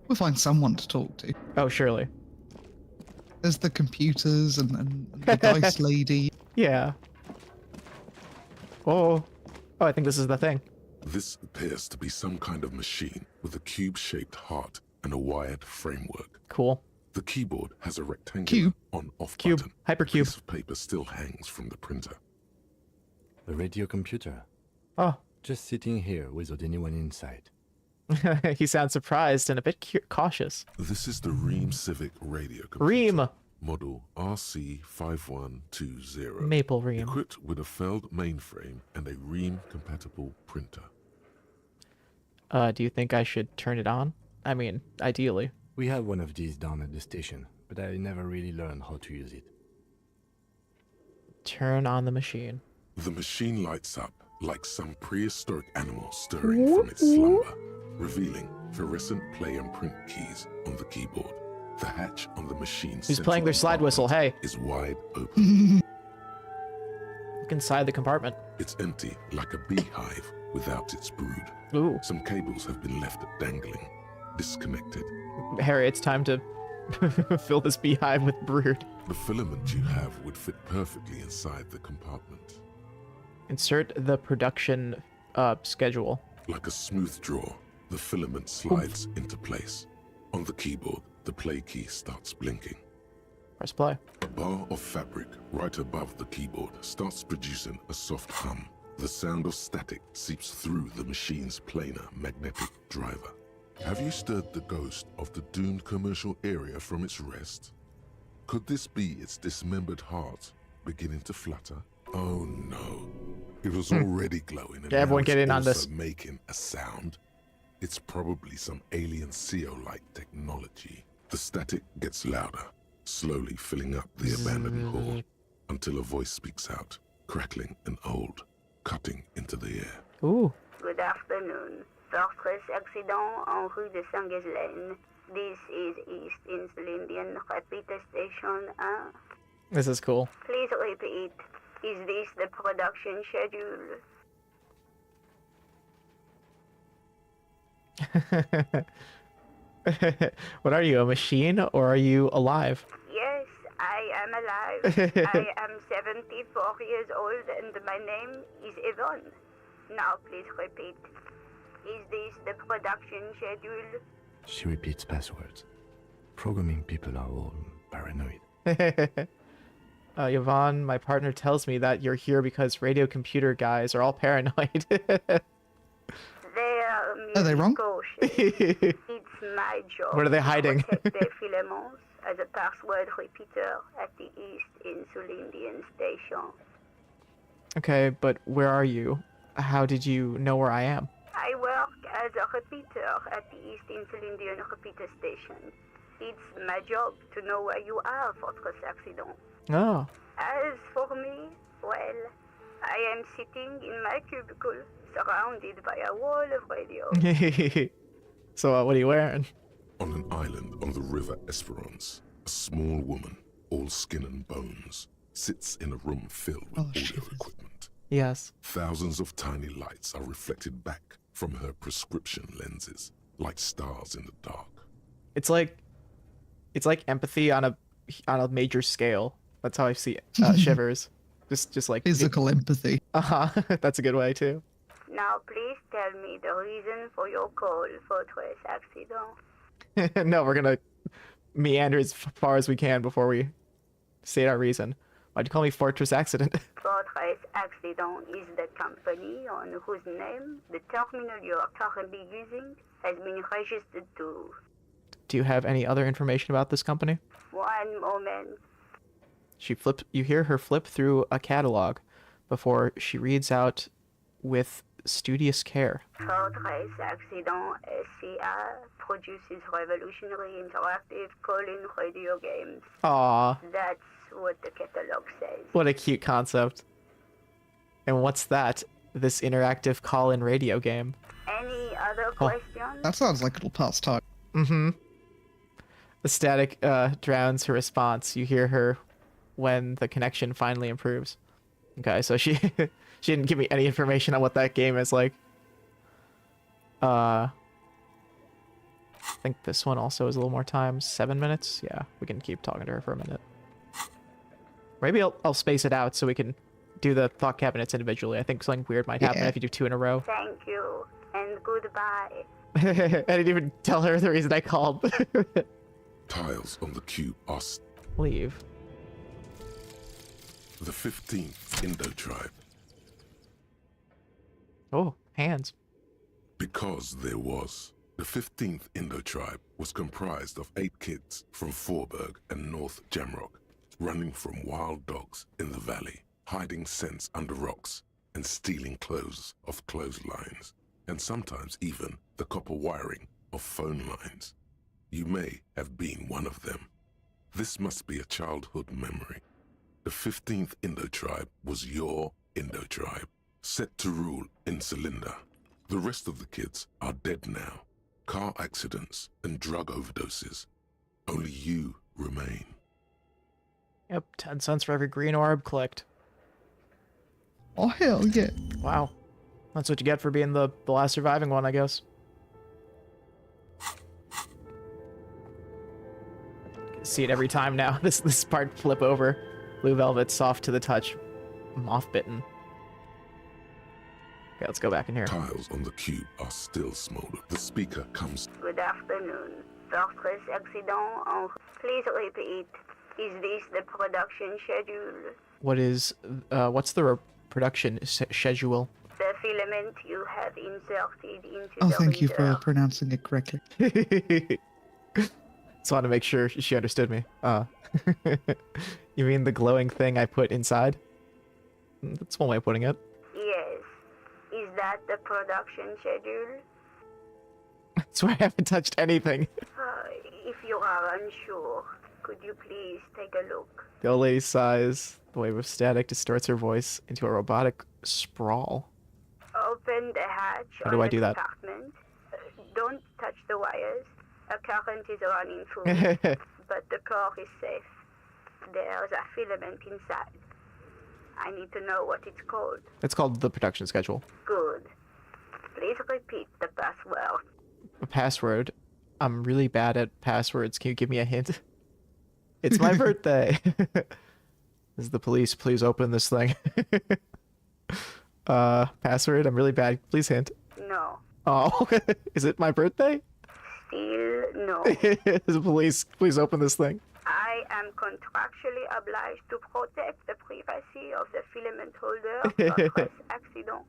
We'll find someone to talk to. Oh, surely. There's the computers and the dice lady. Yeah. Oh, I think this is the thing. This appears to be some kind of machine with a cube-shaped heart and a wired framework. Cool. The keyboard has a rectangular on-off button. Hypercube. A piece of paper still hangs from the printer. A radio computer. Oh. Just sitting here without anyone inside. He sounds surprised and a bit cautious. This is the Ream Civic radio computer. Ream! Model RC5120. Maple Ream. Equipped with a Feld mainframe and a Ream-compatible printer. Do you think I should turn it on? I mean, ideally. We have one of these down at the station, but I never really learned how to use it. Turn on the machine. The machine lights up like some prehistoric animal stirring from its slumber, revealing fluorescent play and print keys on the keyboard. The hatch on the machine's Who's playing their slide whistle? Hey. Is wide open. Look inside the compartment. It's empty, like a beehive without its brood. Ooh. Some cables have been left dangling, disconnected. Harry, it's time to fill this beehive with brood. The filament you have would fit perfectly inside the compartment. Insert the production schedule. Like a smooth draw, the filament slides into place. On the keyboard, the play key starts blinking. Press play. A bar of fabric right above the keyboard starts producing a soft hum. The sound of static seeps through the machine's planar magnetic driver. Have you stirred the ghost of the doomed commercial area from its rest? Could this be its dismembered heart beginning to flutter? Oh no. It was already glowing and everyone get in on also this. Making a sound. It's probably some alien CO-like technology. The static gets louder, slowly filling up the abandoned hall, until a voice speaks out, crackling and old, cutting into the air. Ooh. Good afternoon. Fortress accident en rue de Saint-Ghislaine. This is East Insulindian Repeater Station 1. This is cool. Please repeat. Is this the production schedule? What are you, a machine, or are you alive? Yes, I am alive. I am 74 years old and my name is Yvonne. Now please repeat. Is this the production schedule? She repeats passwords. Programming people are all paranoid. Yvonne, my partner tells me that you're here because radio computer guys are all paranoid. Are they wrong? It's my job. What are they hiding? To protect their filaments as a password repeater at the East Insulindian Station. Okay, but where are you? How did you know where I am? I work as a repeater at the East Insulindian Repeater Station. It's my job to know where you are, Fortress Accident. Oh. As for me, well, I am sitting in my cubicle, surrounded by a wall of radio. So, what are you wearing? On an island on the river Esperance, a small woman, all skin and bones, sits in a room filled with audio equipment. Yes. Thousands of tiny lights are reflected back from her prescription lenses, like stars in the dark. It's like empathy on a major scale. That's how I see Shivers. Just like physical empathy. That's a good way too. Now please tell me the reason for your call, Fortress Accident. No, we're gonna meander as far as we can before we state our reason. Why'd you call me Fortress Accident? Fortress Accident is the company on whose name the terminal you are currently using has been registered to. Do you have any other information about this company? One moment. You hear her flip through a catalog before she reads out with studious care. Fortress Accident SCA produces revolutionary interactive call-in radio games. Aw, That's what the catalog says. what a cute concept. And what's that? This interactive call-in radio game. Any other questions? That sounds like it'll pass time. Mm-hmm. The static drowns her response. You hear her when the connection finally improves. Okay, so she she didn't give me any information on what that game is like. I think this one also is a little more time. 7 minutes? Yeah, we can keep talking to her for a minute. Maybe I'll space it out so we can do the thought cabinets individually. I think something weird might happen if you do 2 in a row. Thank you, and goodbye. I didn't even tell her the reason I called. Tiles on the cube are Leave. the 15th Indo tribe. Oh, hands. Because there was. The 15th Indo tribe was comprised of 8 kids from Forberg and North Jamrock, running from wild dogs in the valley, hiding scents under rocks, and stealing clothes off clotheslines, and sometimes even the copper wiring of phone lines. You may have been one of them. This must be a childhood memory. The 15th Indo tribe was your Indo tribe, set to rule in Cylinder. The rest of the kids are dead now. Car accidents and drug overdoses. Only you remain. Yep, 10 cents for every green orb clicked. Oh, hell yeah. Wow. That's what you get for being the last surviving one, I guess. See it every time now. This part flip over. Blue velvet, soft to the touch. Moth bitten. Okay, let's go back in here. Tiles on the cube are still smoldered. The speaker comes. Good afternoon. Fortress Accident. Please repeat. Is this the production schedule? What's the production schedule? The filament you have inserted into Oh, the thank you for reader. pronouncing it correctly. Just want to make sure she understood me. You mean the glowing thing I put inside? That's one way of putting it. Yes. Is that the production schedule? I swear I haven't touched anything. If you are unsure, could you please take a look? The old lady sighs. The wave of static distorts her voice into a robotic sprawl. Open the hatch How on do I the do that? compartment. Don't touch the wires. A current is running through it, but the core is safe. There's a filament inside. I need to know what it's called. It's called the production schedule. Good. Please repeat the password. A password. I'm really bad at passwords. Can you give me a hint? It's my birthday. Is the police? Please open this thing. Password. I'm really bad. Please hint. No. Oh, is it my birthday? Still no. Is the police? Please open this thing. I am contractually obliged to protect the privacy of the filament holder for accident.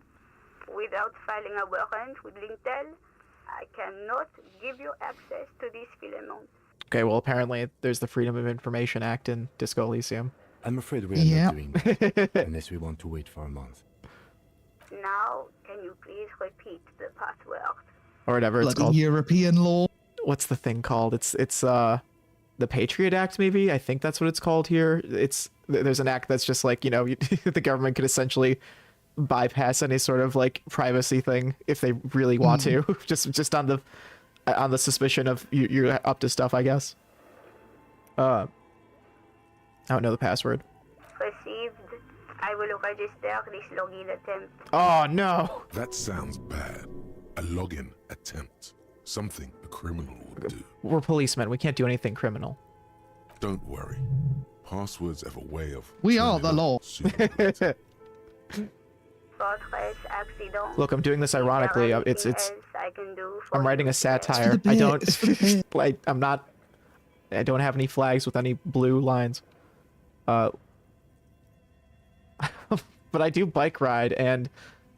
Without filing a warrant with Lintel, I cannot give you access to this filament. Okay, well, apparently there's the Freedom of Information Act in Disco Elysium. I'm afraid we are not doing that, unless we want to wait for a month. Now, can you please repeat the password? Or whatever it's Bloody called. European law. What's the thing called? It's the Patriot Act, maybe? I think that's what it's called here. There's an act that's just like, you know, the government could essentially bypass any sort of like privacy thing if they really want to, just on the suspicion of you're up to stuff, I guess. I don't know the password. Received. I will register this login attempt. Oh no! That sounds bad. A login attempt. Something a criminal would do. We're policemen. We can't do anything criminal. Don't worry. Passwords have a way of... We are the law. Fortress Accident. Look, I'm doing this ironically. It's Else I can do for I'm writing a satire. I don't like I don't have any flags with any blue lines. But I do bike ride, and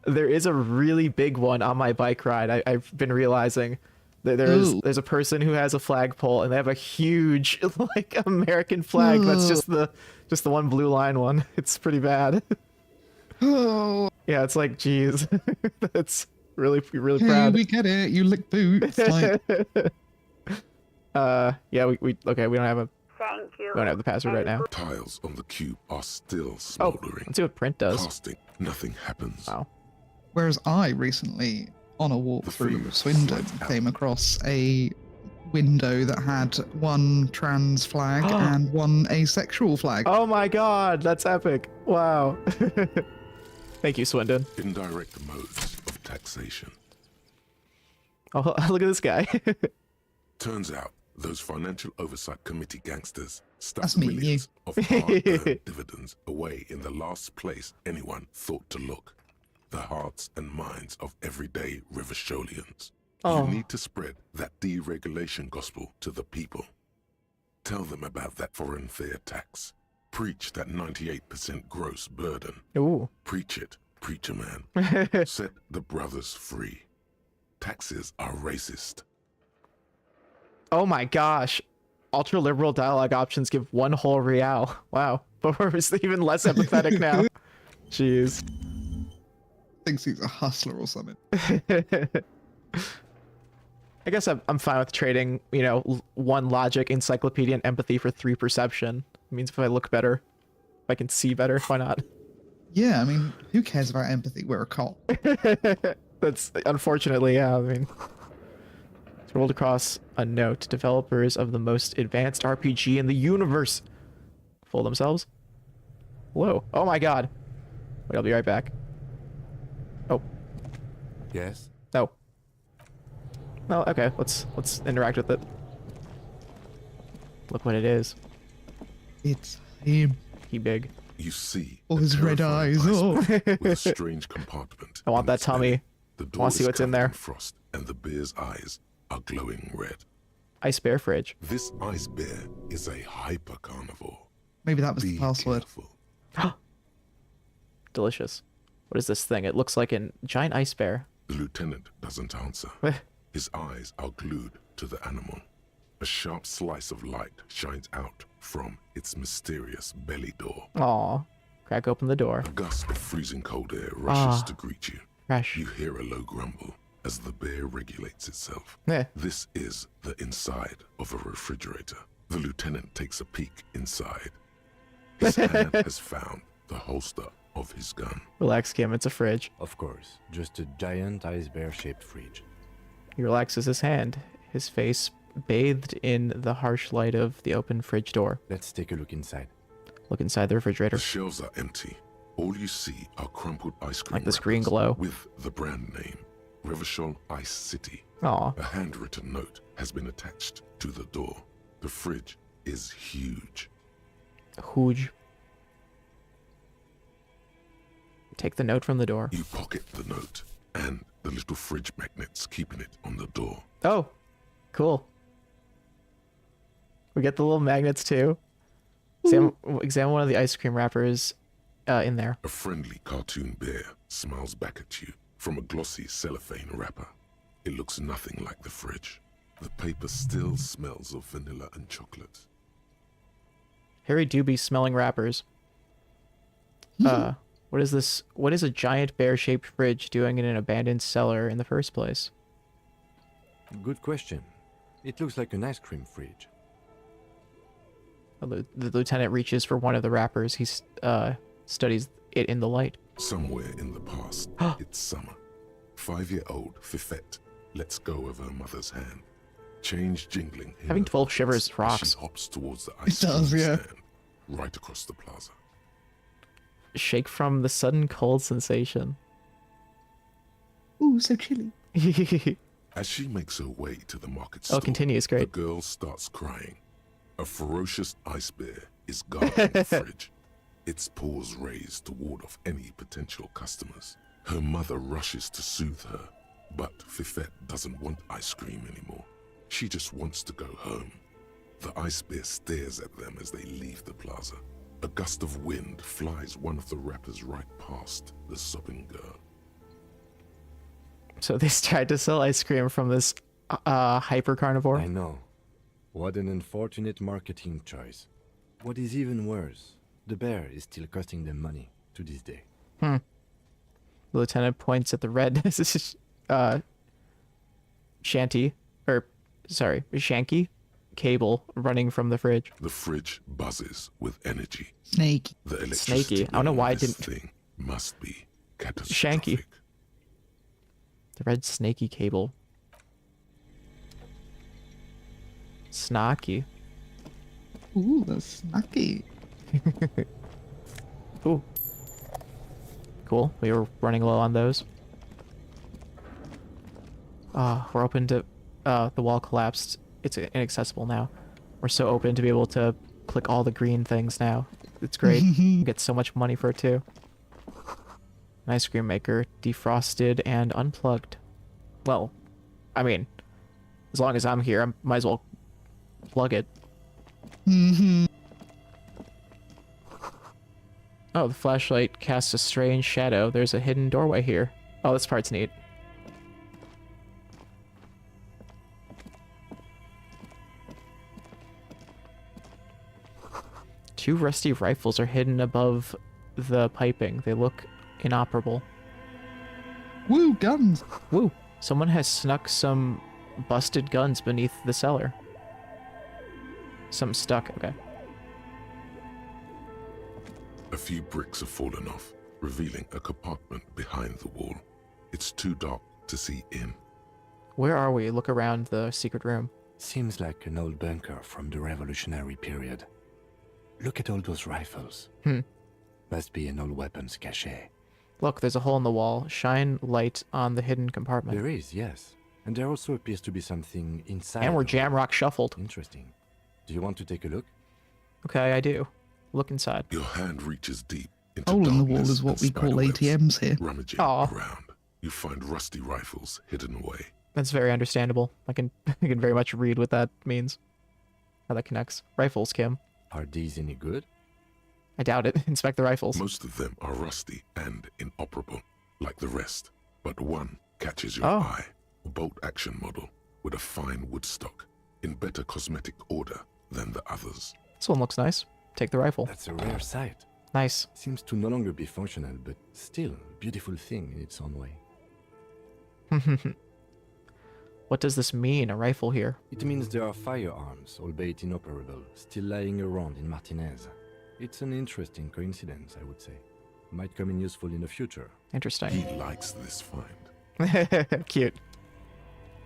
there is a really big one on my bike ride. I've been realizing that there's a person who has a flagpole, and they have a huge like American flag that's just the one blue line one. It's pretty bad. Yeah, it's like, geez, that's really Hey, proud. we get it. You lick boots. Like, yeah, we okay. We don't have a. Thank you. We don't have the password right now. Tiles on the cube are still Oh, smoldering. let's see what print does. Casting, nothing happens. Wow. whereas I recently, on a walk through Swindon, came across a window that had one trans flag and one asexual flag. Oh my god, that's epic. Wow. Thank you, Swindon. Indirect modes of taxation. Oh, look at this guy. Turns out those financial oversight committee gangsters That's stuffed me, millions of hard-earned dividends away in the last place anyone thought to look. The hearts and minds of everyday Riversholians. Oh. You need to spread that deregulation gospel to the people. Tell them about that foreign fare tax. Preach that 98% gross burden. Ooh. Preach it, preacher man. Set the brothers free. Taxes are racist. Oh my gosh. Ultra liberal dialogue options give 1 whole real. Wow. But we're even less empathetic now. Jeez. Thinks he's a hustler or something. I guess I'm fine with trading, you know, 1 logic, encyclopedia, and empathy for 3 perception. It means if I look better, if I can see better, why not? Yeah, I mean, who cares about empathy? We're a cult. That's unfortunately, yeah. I mean, rolled across a note. Developers of the most advanced RPG in the universe. Fool themselves. Whoa. Oh my god. Wait, I'll be right back. Oh. Yes? No. No, okay. Let's interact with it. Look what it is. It's him. He big. You see, Oh, his red eyes. Oh. with a strange compartment. I want that tummy. The I door want to see is what's in covered there. Frost, and the bear's eyes are glowing red. Ice bear fridge. This ice bear is a hyper carnivore. Maybe that was the Be password. careful. Delicious. What is this thing? It looks like a giant ice bear. The lieutenant doesn't answer. His eyes are glued to the animal. A sharp slice of light shines out from its mysterious belly door. Aw. Crack open the door. A gust of freezing cold air rushes to greet you. Fresh. You hear a low grumble as the bear regulates itself. This is the inside of a refrigerator. The lieutenant takes a peek inside. His hand has found the holster of his gun. Relax, Kim. It's a fridge. Of course. Just a giant ice bear-shaped fridge. He relaxes his hand, his face bathed in the harsh light of the open fridge door. Let's take a look inside. Look inside the refrigerator. The shelves are empty. All you see are crumpled ice cream Like this green wrappers glow. with the brand name, Rivershol Ice City. Aw. A handwritten note has been attached to the door. The fridge is huge. Huge. Take the note from the door. You pocket the note and the little fridge magnets keeping it on the door. Oh, cool. We get the little magnets too. Examine one of the ice cream wrappers in there. A friendly cartoon bear smiles back at you from a glossy cellophane wrapper. It looks nothing like the fridge. The paper still smells of vanilla and chocolate. Harry Doobie smelling wrappers. What is this? What is a giant bear-shaped fridge doing in an abandoned cellar in the first place? Good question. It looks like an ice cream fridge. The lieutenant reaches for one of the wrappers. He studies it in the light. Somewhere in the past, it's summer. 5-year-old Fifette lets go of her mother's hand. Change jingling. in Having her 12 pockets shivers as rocks. She hops towards the It ice cream does, yeah. stand right across the plaza. Shake from the sudden cold sensation. Ooh, so chilly. As she makes her way to the market Oh, store, continues, great. the girl starts crying. A ferocious ice bear is guarding the fridge, its paws raised to ward off any potential customers. Her mother rushes to soothe her, but Fifette doesn't want ice cream anymore. She just wants to go home. The ice bear stares at them as they leave the plaza. A gust of wind flies one of the wrappers right past the sobbing girl. So they tried to sell ice cream from this hyper carnivore. I know. What an unfortunate marketing choice. What is even worse, the bear is still costing them money to this day. The lieutenant points at the red shanky cable running from the fridge. The fridge buzzes with energy. Snaky. The electricity Snaky. I don't know why I this didn't. thing must be catastrophic. Shanky. The red snaky cable. Snacky. Ooh, that's snacky. Ooh. Cool. We were running low on those. We're open to... the wall collapsed. It's inaccessible now. We're so open to be able to click all the green things now. It's great. We get so much money for it too. An ice cream maker, defrosted and unplugged. Well, I mean, as long as I'm here, I might as well plug it. Oh, the flashlight casts a strange shadow. There's a hidden doorway here. Oh, this part's neat. Two rusty rifles are hidden above the piping. They look inoperable. Woo, guns! Woo! Someone has snuck some busted guns beneath the cellar. Some stuck, okay. A few bricks have fallen off, revealing a compartment behind the wall. It's too dark to see in. Where are we? Look around the secret room. Seems like an old bunker from the revolutionary period. Look at all those rifles. Must be an old weapons cache. Look, there's a hole in the wall. Shine light on the hidden compartment. There is, yes. And there also appears to be something inside. And we're jamrock shuffled. Interesting. Do you want to take a look? Okay, I do. Look inside. Your hand reaches deep into Hole in the wall darkness is what and we call spiderwebs. ATMs here. Rummaging Aw. around, you find rusty rifles hidden away. That's very understandable. I can very much read what that means. How that connects. Rifles, Kim. Are these any good? I doubt it. Inspect the rifles. Most of them are rusty and inoperable, like the rest. But one catches your Oh. eye. A bolt-action model with a fine wood stock, in better cosmetic order than the others. This one looks nice. Take the rifle. That's a rare sight. Nice. Seems to no longer be functional, but still a beautiful thing in its own way. What does this mean, a rifle here? It means there are firearms, albeit inoperable, still lying around in Martinez. It's an interesting coincidence, I would say. Might come in useful in the future. Interesting. He likes this find. Cute.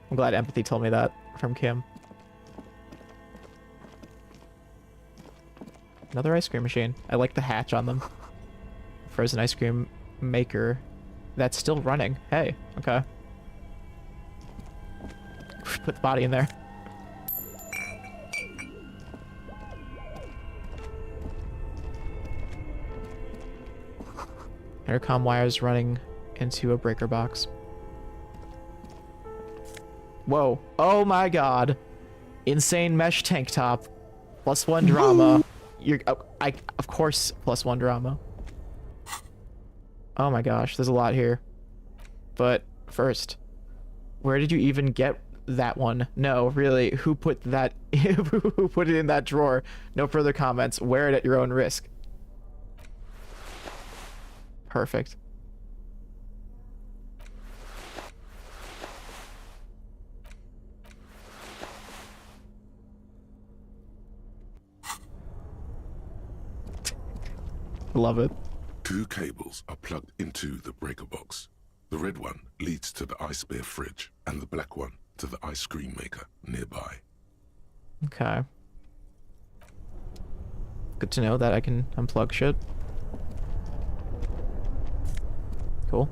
I'm glad Empathy told me that from Kim. Another ice cream machine. I like the hatch on them. Frozen ice cream maker. That's still running. Hey, okay. Put the body in there. Intercom wires running into a breaker box. Whoa. Oh my god. Insane mesh tank top. +1 drama. You're of course +1 drama. Oh my gosh, there's a lot here. But first, where did you even get that one? No, really, who put that who put it in that drawer? No further comments. Wear it at your own risk. Perfect. Love it. Two cables are plugged into the breaker box. The red one leads to the ice bear fridge, and the black one to the ice cream maker nearby. Okay. Good to know that I can unplug shit. Cool.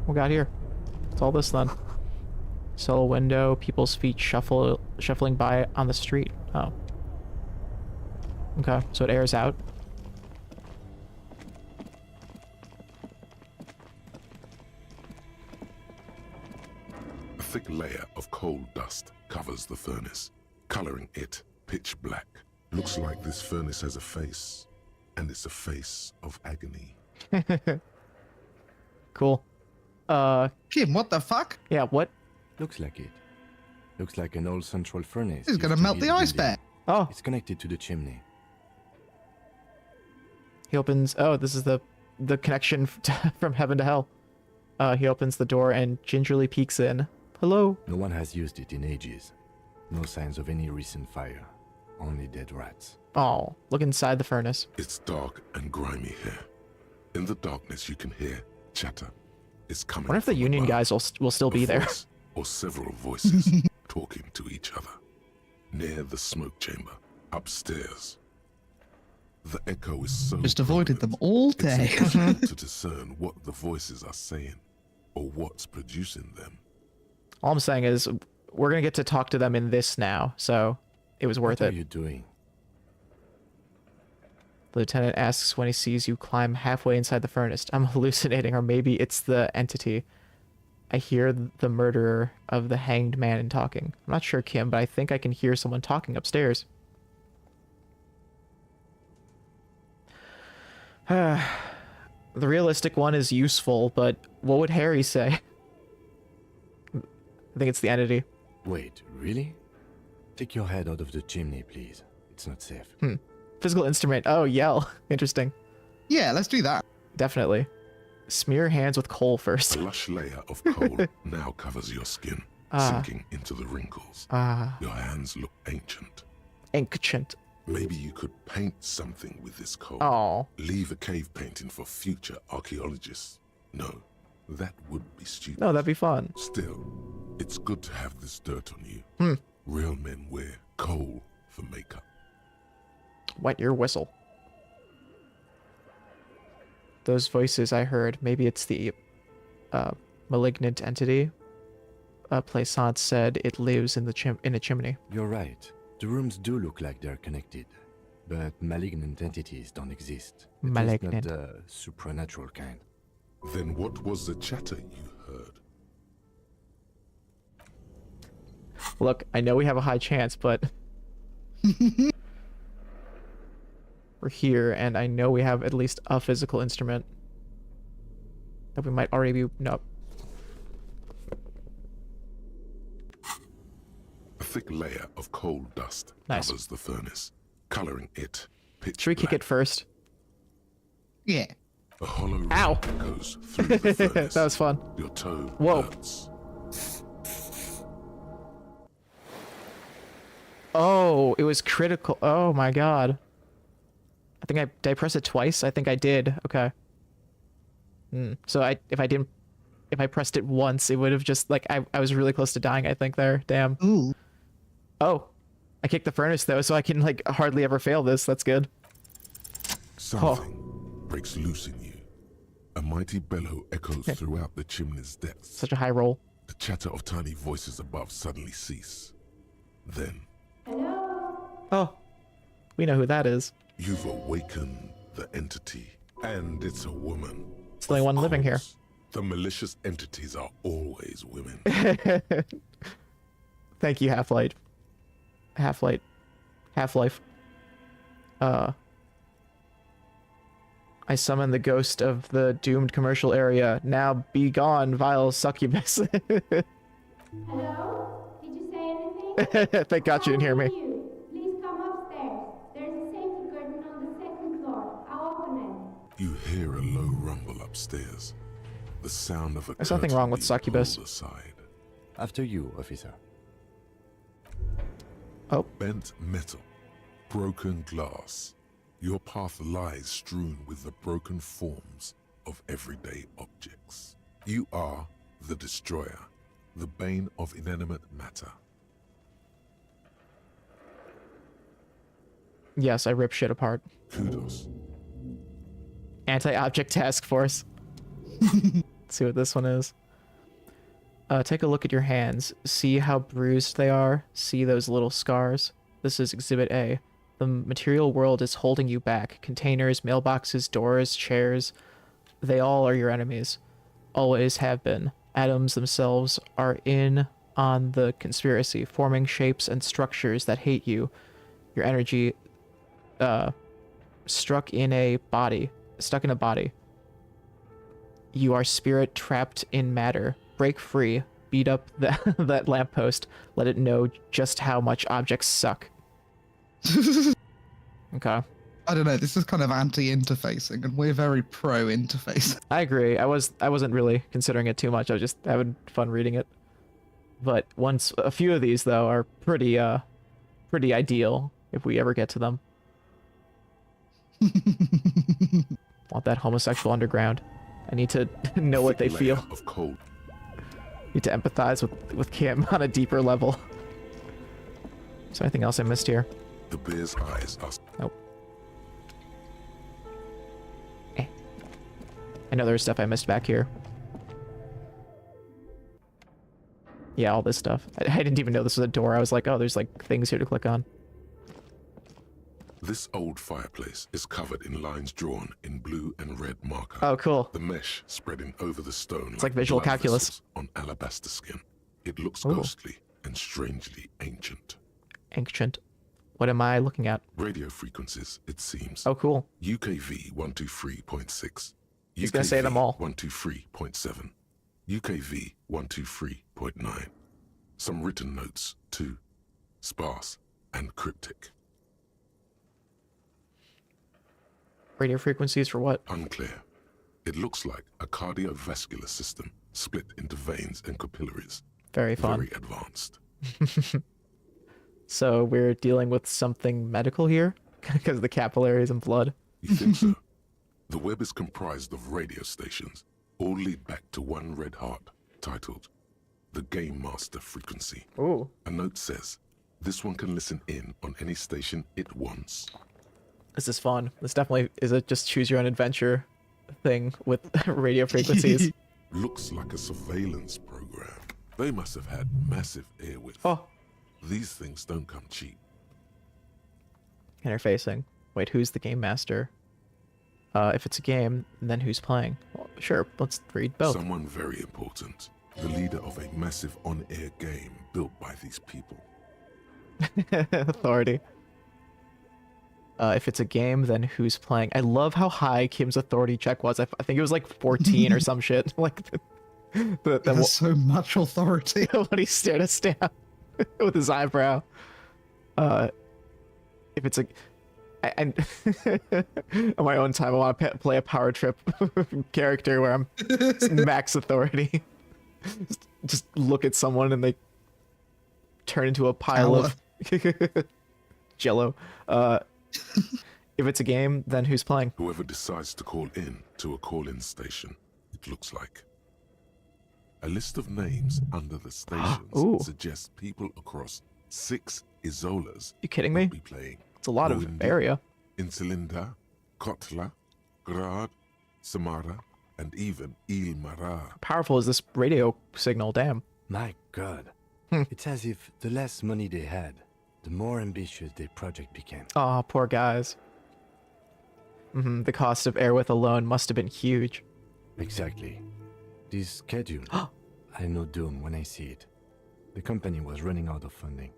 What we got here? What's all this then? Solo window, people's feet shuffling by on the street. Oh. Okay, so it airs out. A thick layer of coal dust covers the furnace, coloring it pitch black. Looks like this furnace has a face, and it's a face of agony. Cool. Jim, what the fuck? Yeah, what? Looks like it. Looks like an old central furnace. It's gonna used to melt heat the ice building. bear. Oh. It's connected to the chimney. He opens... Oh, this is the the connection from heaven to hell. He opens the door and gingerly peeks in. Hello? No one has used it in ages. No signs of any recent fire. Only dead rats. Oh, look inside the furnace. It's dark and grimy here. In the darkness, you can hear chatter. It's coming. I wonder if the from Union above. guys will still be A there. voice or several voices talking to each other. Near the smoke chamber, upstairs. The echo is so Just avoided them all day. It's impossible to discern what the voices are saying or what's producing them. All I'm saying is we're going to get to talk to them in this now, so it was worth What it. are you doing? The lieutenant asks when he sees you climb halfway inside the furnace. I'm hallucinating, or maybe it's the entity. I hear the murderer of the hanged man talking. I'm not sure, Kim, but I think I can hear someone talking upstairs. The realistic one is useful, but what would Harry say? I think it's the entity. Wait, really? Take your head out of the chimney, please. It's not safe. Physical instrument. Oh, yell. Interesting. Yeah, let's do that. Definitely. Smear your hands with coal first. A lush layer of coal now covers your skin, sinking into the wrinkles. Your hands look ancient. Ancient. Maybe you could paint something with this coal. Oh. Leave a cave painting for future archaeologists. No, that would be stupid. No, that'd be fun. Still, it's good to have this dirt on you. Real men wear coal for makeup. Wet your whistle. Those voices I heard, maybe it's the malignant entity. Plaisance said it lives in a chimney. You're right. The rooms do look like they're connected, but malignant entities don't exist. At least Malignant. not the supernatural kind. Then what was the chatter you heard? Look, I know we have a high chance, but we're here, and I know we have at least a physical instrument that we might already be. Nope. A thick layer of coal dust Nice. covers the furnace, coloring it pitch Should we kick black. it first? Yeah. A hollow ring Ow. goes through the furnace. That was fun. Your toe Whoa. hurts. Oh, it was critical. Oh my god. Did I press it twice? I think I did. Okay. So if I pressed it once, it would have just like I was really close to dying, I think there. Damn. Ooh. Oh. I kicked the furnace though, so I can like hardly ever fail this. That's good. Something breaks loose in you. A mighty bellow echoes throughout the chimney's depths. Such a high roll. The chatter of tiny voices above suddenly cease. Then Oh. We know who that is. you've awakened the entity, and it's a woman. It's the only one living here. The malicious entities are always women. Thank you, Half-Life. Half-Life. I summon the ghost of the doomed commercial area. Now be gone, vile succubus. Hello? Did you say anything? Thank God you didn't hear me. Please come upstairs. There's a safety curtain on the second floor. I'll open it. You hear a low rumble upstairs. The sound of a There's nothing wrong with succubus. aside. After you, officer. Oh. Bent metal, broken glass. Your path lies strewn with the broken forms of everyday objects. You are the destroyer, the bane of inanimate matter. Yes, I rip shit apart. Kudos. Anti-object task force. Let's see what this one is. Take a look at your hands. See how bruised they are? See those little scars? This is Exhibit A. The material world is holding you back. Containers, mailboxes, doors, chairs. They all are your enemies. Always have been. Atoms themselves are in on the conspiracy, forming shapes and structures that hate you. Your energy, stuck in a body. You are spirit trapped in matter. Break free. Beat up that lamppost. Let it know just how much objects suck. Okay. I don't know. This is kind of anti-interfacing, and we're very pro-interface. I agree. I wasn't really considering it too much. I was just having fun reading it. But a few of these though are pretty ideal if we ever get to them. Want that homosexual underground. I need to know what they feel. Of cold. Need to empathize with Kim on a deeper level. Is there anything else I missed here? The bear's eyes are... Nope. I know there's stuff I missed back here. Yeah, all this stuff. I didn't even know this was a door. I was like, oh, there's like things here to click on. This old fireplace is covered in lines drawn in blue and red marker. Oh, cool. The mesh spreading over the stone. It's like visual blood calculus. vessels on alabaster skin. It looks Ooh. ghostly and strangely ancient. Ancient. What am I looking at? Radio frequencies, it seems. Oh, cool. UKV 123.6. He's gonna say them all. 123.7. UKV 123.9. Some written notes, too. Sparse and cryptic. Radio frequencies for what? Unclear. It looks like a cardiovascular system split into veins and capillaries. Very fun. Very advanced. So we're dealing with something medical here? Because of the capillaries and blood? You think so? The web is comprised of radio stations, all lead back to one red heart, titled the Game Master Frequency. Ooh. A note says, this one can listen in on any station it wants. This is fun. This definitely is a just choose your own adventure thing with radio frequencies. Looks like a surveillance program. They must have had massive airwidth. Oh. These things don't come cheap. Interfacing. Wait, who's the game master? If it's a game, then who's playing? Well, sure, let's read both. Someone very important. The leader of a massive on-air game built by these people. Authority. If it's a game, then who's playing? I love how high Kim's authority check was. I think it was like 14 or some shit. Like, There's so much authority. When he stared us down with his eyebrow. If it's a... on my own time, I want to play a power trip character where I'm max authority. Just look at someone and they turn into a pile of jello. If it's a game, then who's playing? Whoever decides to call in to a call-in station, it looks like. A list of names under the stations suggests people across 6 Isolas. You kidding me? Be playing. It's a lot of area. Insulinda, Kotla, Grad, Samara, and even Il-Mara. How powerful is this radio signal? Damn. My God. It's as if the less money they had, the more ambitious their project became. Oh, poor guys. The cost of airwidth alone must have been huge. Exactly. This schedule, I know doom when I see it. The company was running out of funding.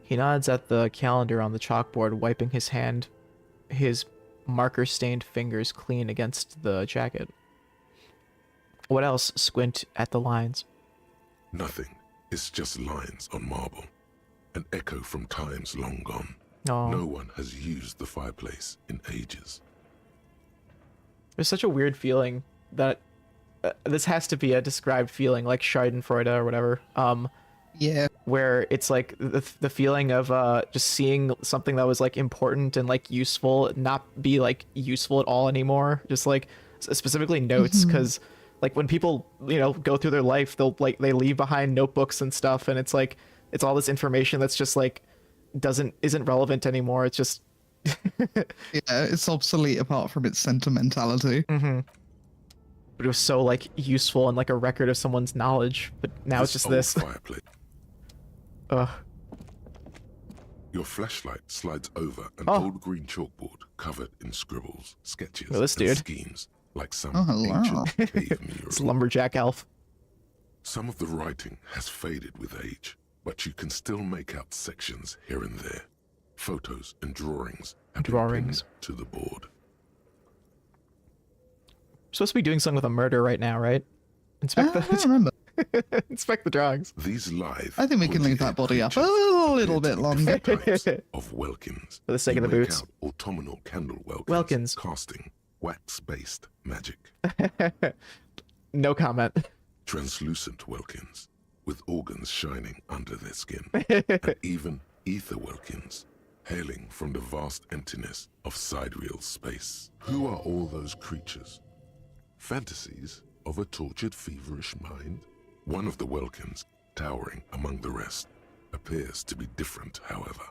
He nods at the calendar on the chalkboard, wiping his hand, his marker-stained fingers clean against the jacket. What else? Squint at the lines. Nothing. It's just lines on marble. An echo from times long gone. Oh. No one has used the fireplace in ages. There's such a weird feeling that this has to be a described feeling, like Schadenfreude or whatever. Yeah. Where it's like the feeling of just seeing something that was like important and like useful not be like useful at all anymore. Just like specifically notes, because like when people go through their life, they leave behind notebooks and stuff, and it's like it's all this information that's just like isn't relevant anymore. It's just yeah, it's obsolete apart from its sentimentality. But it was so like useful and like a record of someone's knowledge. But now it's just this. Fireplace. Ugh. Your flashlight slides over an old green chalkboard covered in scribbles, sketches, and schemes, like some ancient cave mural. It's lumberjack elf. Some of the writing has faded with age, but you can still make out sections here and there. Photos and drawings have been pinned to the board. We're supposed to be doing something with a murder right now, right? I don't remember. Inspect the drawings. These lithe, I think we can leave that body up a little bit longer. types of welkins. For the sake You of the make boots. out autumnal candle Welkins. casting wax-based magic. No comment. Translucent welkins with organs shining under their skin. And even ether welkins hailing from the vast emptiness of sidereal space. Who are all those creatures? Fantasies of a tortured, feverish mind? One of the welkins, towering among the rest, appears to be different, however.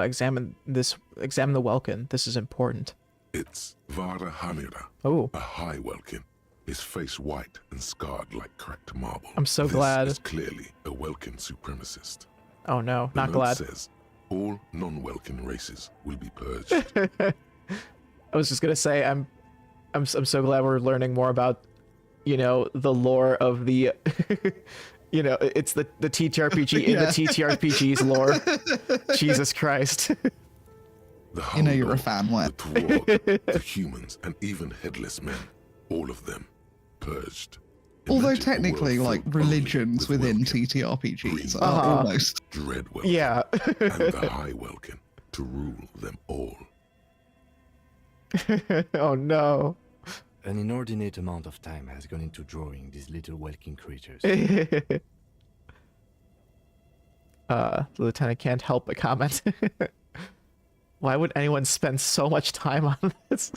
Examine the welkin. This is important. It's Vara Hamira, a high welkin, his face white and scarred like cracked marble. I'm so this glad. Is clearly a welkin supremacist. Oh no, The not note glad. says all non-welkin races will be purged. I was just gonna say I'm so glad we're learning more about, you know, the lore of the you know, it's the TTRPG in the TTRPG's lore. Jesus Christ. You know you're a fan, what? The Twarg, the humans, and even headless men, all of them purged. Although Imagine a technically, world like, filled only religions with within welkin, TTRPGs are almost... dread welkin, Yeah. and the high welkin to rule them all. Oh no. An inordinate amount of time has gone into drawing these little welkin creatures. The lieutenant can't help but comment. Why would anyone spend so much time on this?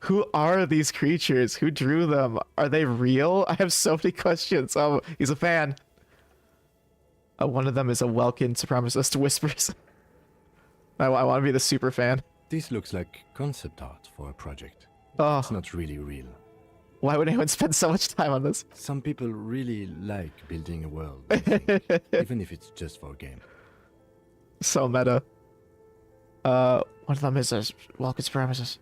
Who are these creatures? Who drew them? Are they real? I have so many questions. Oh, he's a fan. One of them is a welkin supremacist whispers. I want to be the super fan. This looks like concept art for a project. Oh. It's not really real. Why would anyone spend so much time on this? Some people really like building a world, I think, even if it's just for a game. So meta. One of them is a welkin supremacist.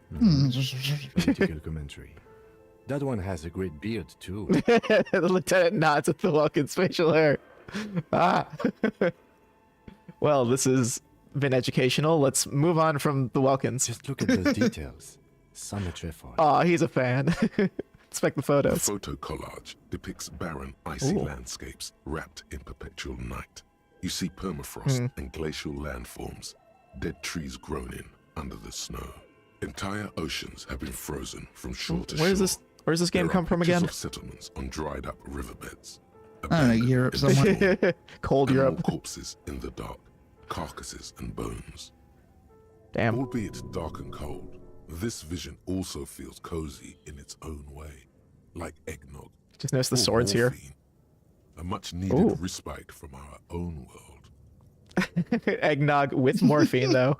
Political commentary. That one has a great beard, too. The lieutenant nods at the welkin's facial hair. Ah. Well, this has been educational. Let's move on from the welkins. Just look at those details. So much effort. Oh, he's a fan. Inspect the The photos. photo collage depicts barren, icy Ooh. landscapes wrapped in perpetual night. You see permafrost and glacial landforms, dead trees grown in under the snow. Entire oceans have been frozen from shore to Where's shore. this game There come are from pictures again? of settlements on dried up riverbeds. I don't know, Europe somewhere. Cold Animal Europe. corpses in the dark, carcasses and bones. Damn. Albeit dark and cold, this vision also feels cozy in its own way, like eggnog. Just notice the or swords here. morphine, a much needed Ooh. respite from our own world. Eggnog with morphine, though.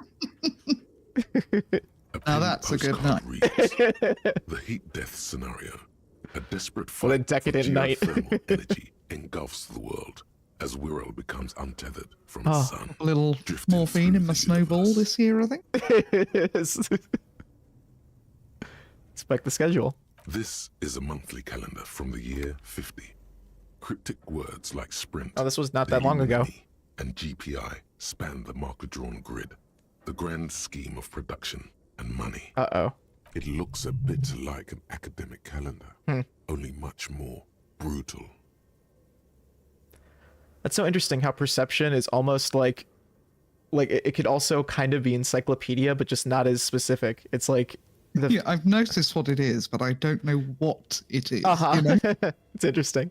Now that's a good Postcard night. reads, the heat death scenario. A desperate fight What a decadent for night. geothermal energy engulfs the world as Wirral becomes untethered from the Oh, sun. a little drifting morphine through in my the snowball universe. this year, I think. Inspect the schedule. This is a monthly calendar from the year 50. Cryptic words like sprint, Oh, this was not that daily long ago. mini, and GPI span the marker-drawn grid, the grand scheme of production and money. Uh-oh. It looks a bit like an academic calendar, only much more brutal. That's so interesting how perception is almost like it could also kind of be encyclopedia, but just not as specific. It's like Yeah, I've noticed what it is, but I don't know what it is. Uh-huh. You know? It's interesting.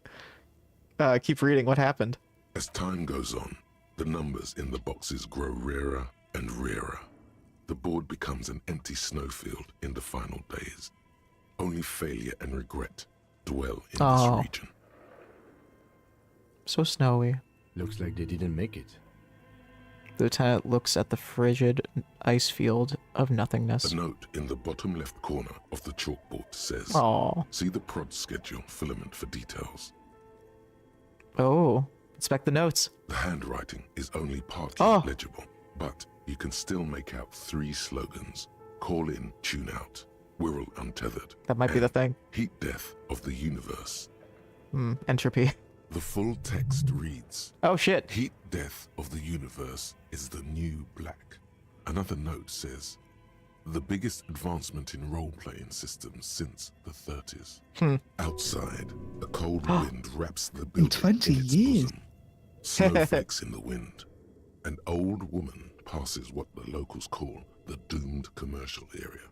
Keep reading. What happened? As time goes on, the numbers in the boxes grow rarer and rarer. The board becomes an empty snowfield in the final days. Only failure and regret dwell in Oh. this region. So snowy. Looks like they didn't make it. The lieutenant looks at the frigid ice field of nothingness. A note in the bottom left corner of the chalkboard says, Aw. see the prod schedule filament for details. Oh, inspect the notes. The handwriting is only partly legible, but you can still make out 3 slogans. Call in, tune out, Wirral untethered. That might be the and thing. Heat death of the universe. Entropy. The full text reads, Oh shit. Heat death of the universe is the new black. Another note says, the biggest advancement in role-playing systems since the 30s. Outside, a cold wind wraps the building In 20 in its years. bosom. Snowflakes in the wind. An old woman passes what the locals call the doomed commercial area.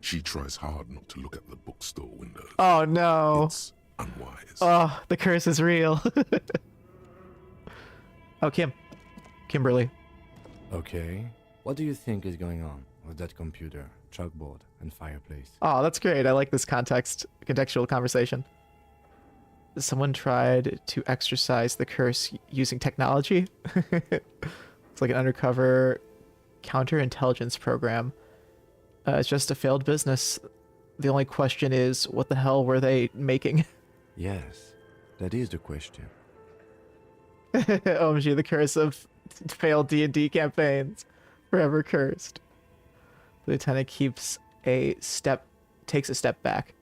She tries hard not to look at the bookstore windows. Oh no. It's unwise. Oh, the curse is real. Oh, Kimberly. Okay. What do you think is going on with that computer, chalkboard, and fireplace? Oh, that's great. I like this contextual conversation. Someone tried to exorcise the curse using technology. It's like an undercover counterintelligence program. It's just a failed business. The only question is, what the hell were they making? Yes, that is the question. OMG, the curse of failed D&D campaigns. Forever cursed. The lieutenant takes a step back.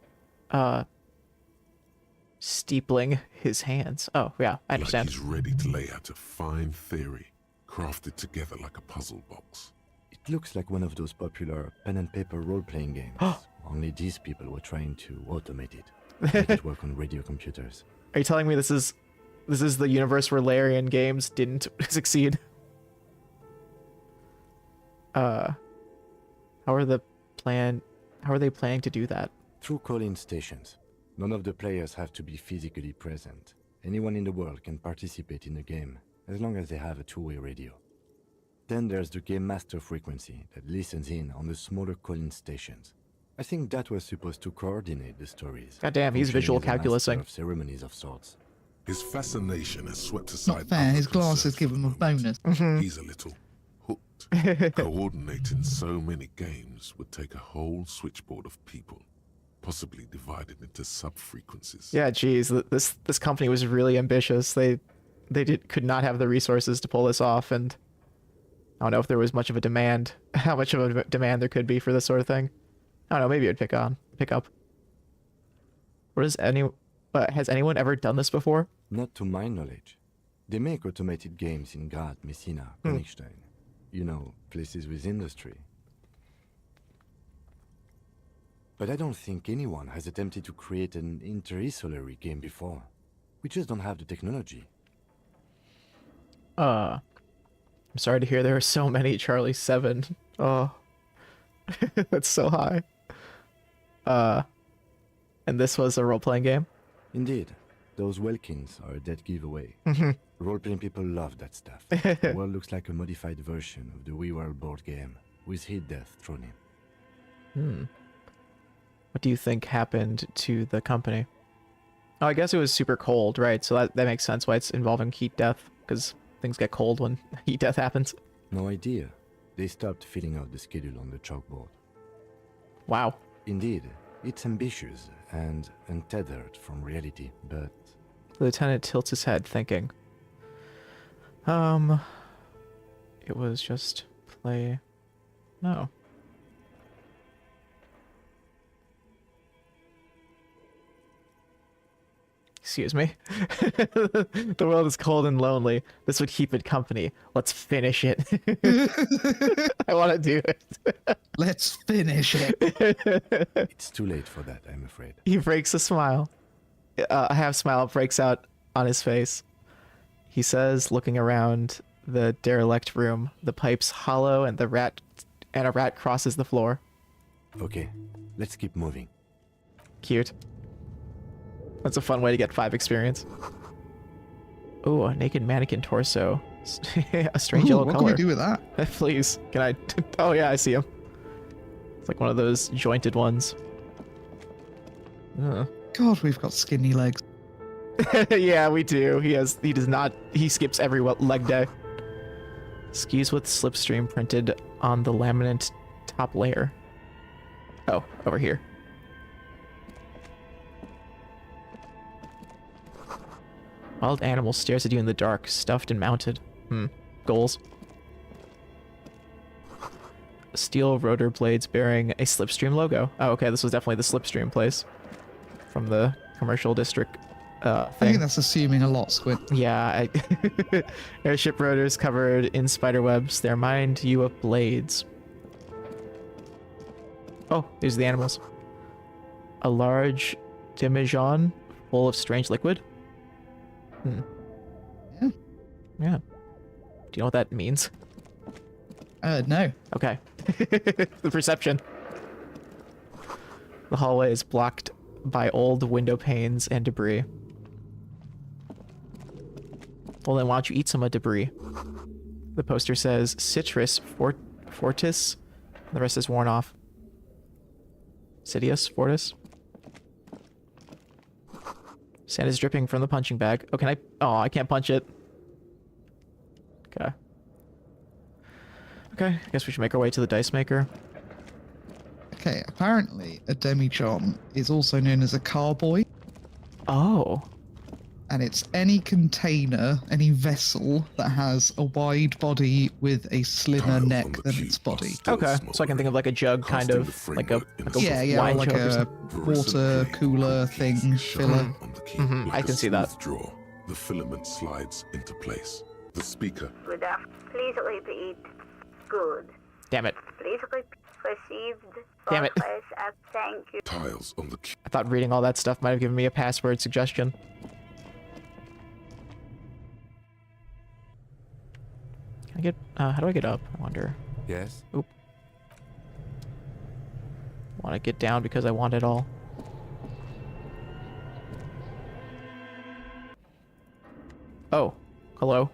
Steepling his hands. Oh, yeah, I understand. Like he's ready to lay out a fine theory, crafted together like a puzzle box. It looks like one of those popular pen and paper role-playing games. Only these people were trying to automate it. Make it work on radio computers. Are you telling me this is the universe where Larian games didn't succeed? How are they planning to do that? Through call-in stations. None of the players have to be physically present. Anyone in the world can participate in the game, as long as they have a two-way radio. Then there's the game master frequency that listens in on the smaller call-in stations. I think that was supposed to coordinate the stories. Goddamn, he's visual calculusing. Of ceremonies of sorts. His fascination has swept aside. Not fair. His glasses give him a bonus. He's a little hooked. Coordinating so many games would take a whole switchboard of people, possibly divided into sub-frequencies. Yeah, geez, this company was really ambitious. They could not have the resources to pull this off, and I don't know if there was much of a demand, how much of a demand there could be for this sort of thing. I don't know, maybe it'd pick up. Has anyone ever done this before? Not to my knowledge. They make automated games in Grad, Messina, Königstein. You know, places with industry. But I don't think anyone has attempted to create an inter-isolary game before. We just don't have the technology. I'm sorry to hear there are so many Charlie 7. Oh, that's so high. And this was a role-playing game? Indeed. Those Welkins are a dead giveaway. Role-playing people love that stuff. The world looks like a modified version of the WeWorld board game, with hit death thrown in. What do you think happened to the company? Oh, I guess it was super cold, right? So that makes sense why it's involving heat death, because things get cold when heat death happens. No idea. They stopped filling out the schedule on the chalkboard. Wow. Indeed. It's ambitious and untethered from reality, but... The lieutenant tilts his head, thinking. It was just play... No. Excuse me. The world is cold and lonely. This would keep it company. Let's finish it. I want to do it. Let's finish it. It's too late for that, I'm afraid. He breaks a smile. A half smile breaks out on his face. He says, looking around the derelict room, the pipe's hollow and a rat crosses the floor. Okay, let's keep moving. Cute. That's a fun way to get 5 experience. Oh, a naked mannequin torso. A strange yellow what color. What can we do with that? Please, can I... Oh yeah, I see him. It's like one of those jointed ones. God, we've got skinny legs. Yeah, we do. He skips every leg day. Skis with slipstream printed on the laminate top layer. Oh, over here. Wild animal stares at you in the dark, stuffed and mounted. Goals. Steel rotor blades bearing a Slipstream logo. Oh, okay, this was definitely the Slipstream place from the commercial district thing. I think that's assuming a lot, Squint. Yeah, airship rotors covered in spider webs. They remind you of blades. Oh, these are the animals. A large demijohn full of strange liquid. Yeah. Yeah. Do you know what that means? No. Okay. The perception. The hallway is blocked by old window panes and debris. Well, then why don't you eat some of debris? The poster says citrus fortis. The rest is worn off. Sidious fortis. Sand is dripping from the punching bag. Oh, can I? Oh, I can't punch it. Okay. Okay, I guess we should make our way to the dice maker. Okay, apparently a demijohn is also known as a carboy. Oh. And it's any container, any vessel that has a wide body with a slimmer neck than its body. Okay, so I can think of like a jug, kind of like a yeah, wine like jug or a something. water cooler thing, filler. I can see that. Withdraw, the filament slides into place. The speaker. Good afternoon. Please repeat. Good. Damn it. Please repeat. Received. Damn it. Progress. Thank you. Tiles on the I thought reading all that stuff might have given me a password suggestion. Can I get, how do I get up? I wonder. Yes? Oop. Want to get down because I want it all. Oh, hello.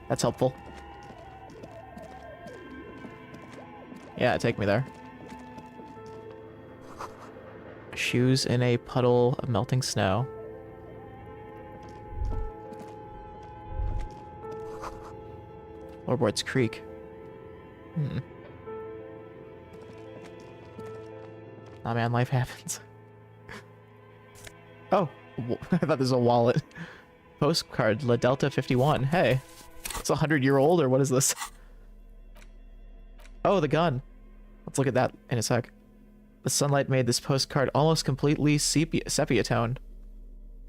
That's helpful. Yeah, take me there. Shoes in a puddle of melting snow. Floorboards creak. Nah, man, life happens. Oh, I thought this was a wallet. Postcard, La Delta 51. Hey, it's 100-year-old, or what is this? Oh, the gun. Let's look at that in a sec. The sunlight made this postcard almost completely sepia toned.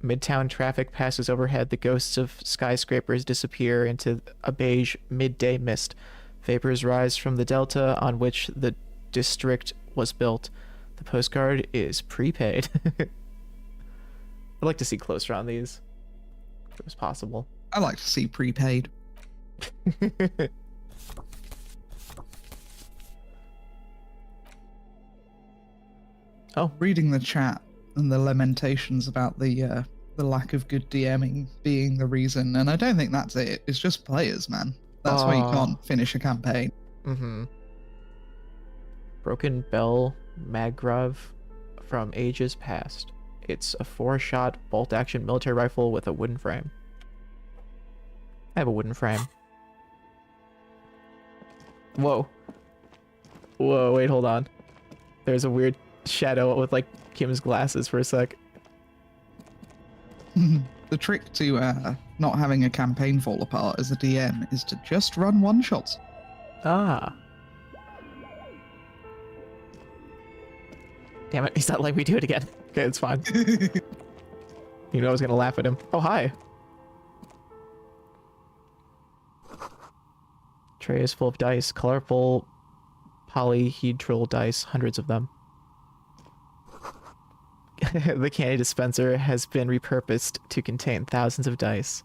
Midtown traffic passes overhead. The ghosts of skyscrapers disappear into a beige midday mist. Vapors rise from the delta on which the district was built. The postcard is prepaid. I'd like to see closer on these, if it was possible. I like to see prepaid. Oh, reading the chat and the lamentations about the lack of good DMing being the reason, and I don't think that's it. It's just players, man. That's why you can't finish a campaign. Broken Bell Maggrav from ages past. It's a 4-shot bolt-action military rifle with a wooden frame. I have a wooden frame. Whoa. Whoa, wait, hold on. There's a weird shadow with, like, Kim's glasses for a sec. The trick to not having a campaign fall apart as a DM is to just run one-shots. Ah. Damn it, he's not letting me do it again. Okay, it's fine. You know I was gonna laugh at him. Oh, hi. Tray is full of dice. Colorful polyhedral dice. Hundreds of them. The candy dispenser has been repurposed to contain thousands of dice.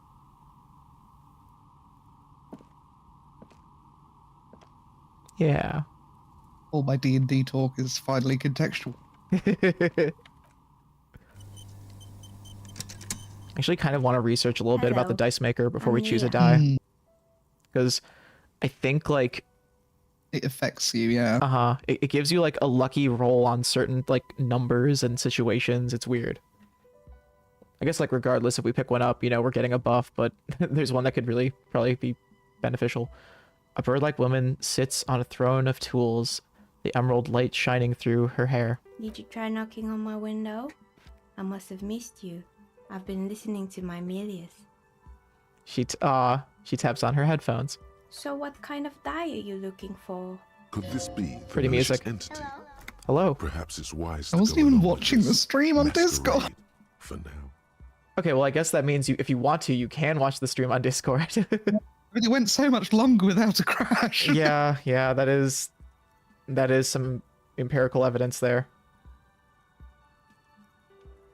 Yeah. All my D&D talk is finally contextual. Actually kind of want to research a little bit about the dice maker before we choose a die. Because I think, like... It affects you, yeah. It gives you, like, a lucky roll on certain, like, numbers and situations. It's weird. I guess, like, regardless if we pick one up, you know, we're getting a buff, but there's one that could really probably be beneficial. A bird-like woman sits on a throne of tools, the emerald light shining through her hair. Did you try knocking on my window? I must have missed you. I've been listening to my Melius. She taps on her headphones. So what kind of die are you looking for? Could this be the Pretty music. entity? Hello. Perhaps it's wise I wasn't even watching the stream on Discord. For now. Okay, well, I guess that means if you want to, you can watch the stream on Discord. But it went so much longer without a crash. yeah, that is That is some empirical evidence there.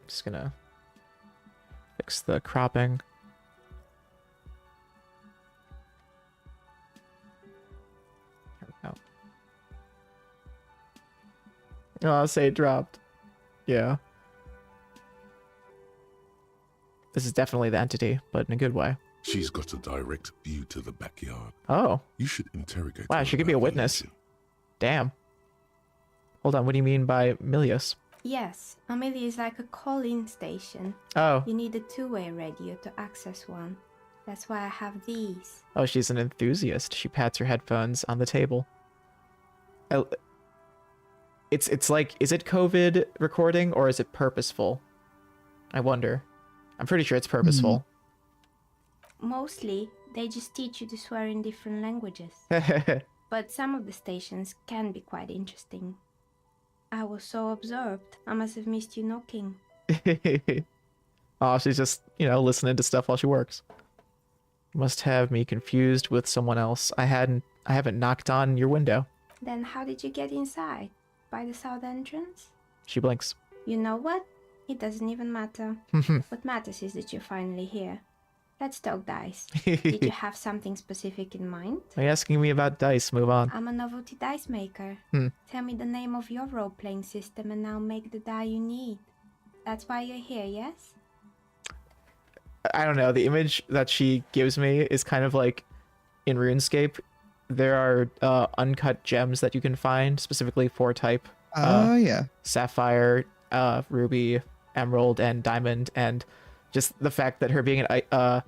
Just gonna fix the cropping. There we go. Oh, I'll say it dropped. Yeah. This is definitely the entity, but in a good way. She's got a direct view to the backyard. Oh. You should interrogate Wow, her she could be a about the witness. legend. Damn. Hold on, what do you mean by Milius? Yes, Amelia is like a call-in station. Oh. You need a two-way radio to access one. That's why I have these. Oh, she's an enthusiast. She pats her headphones on the table. It's like, is it COVID recording or is it purposeful? I wonder. I'm pretty sure it's purposeful. Mostly, they just teach you to swear in different languages. But some of the stations can be quite interesting. I was so absorbed, I must have missed you knocking. Oh, she's just, listening to stuff while she works. Must have me confused with someone else. I haven't knocked on your window. Then how did you get inside? By the south entrance? She blinks. You know what? It doesn't even matter. What matters is that you're finally here. Let's talk dice. Did you have something specific in mind? Are you asking me about dice? Move on. I'm a novelty dice maker. Tell me the name of your role-playing system and I'll make the die you need. That's why you're here, yes? I don't know. The image that she gives me is kind of like in RuneScape. There are uncut gems that you can find specifically for type. Yeah. Sapphire, ruby, emerald, and diamond, and just the fact that her being a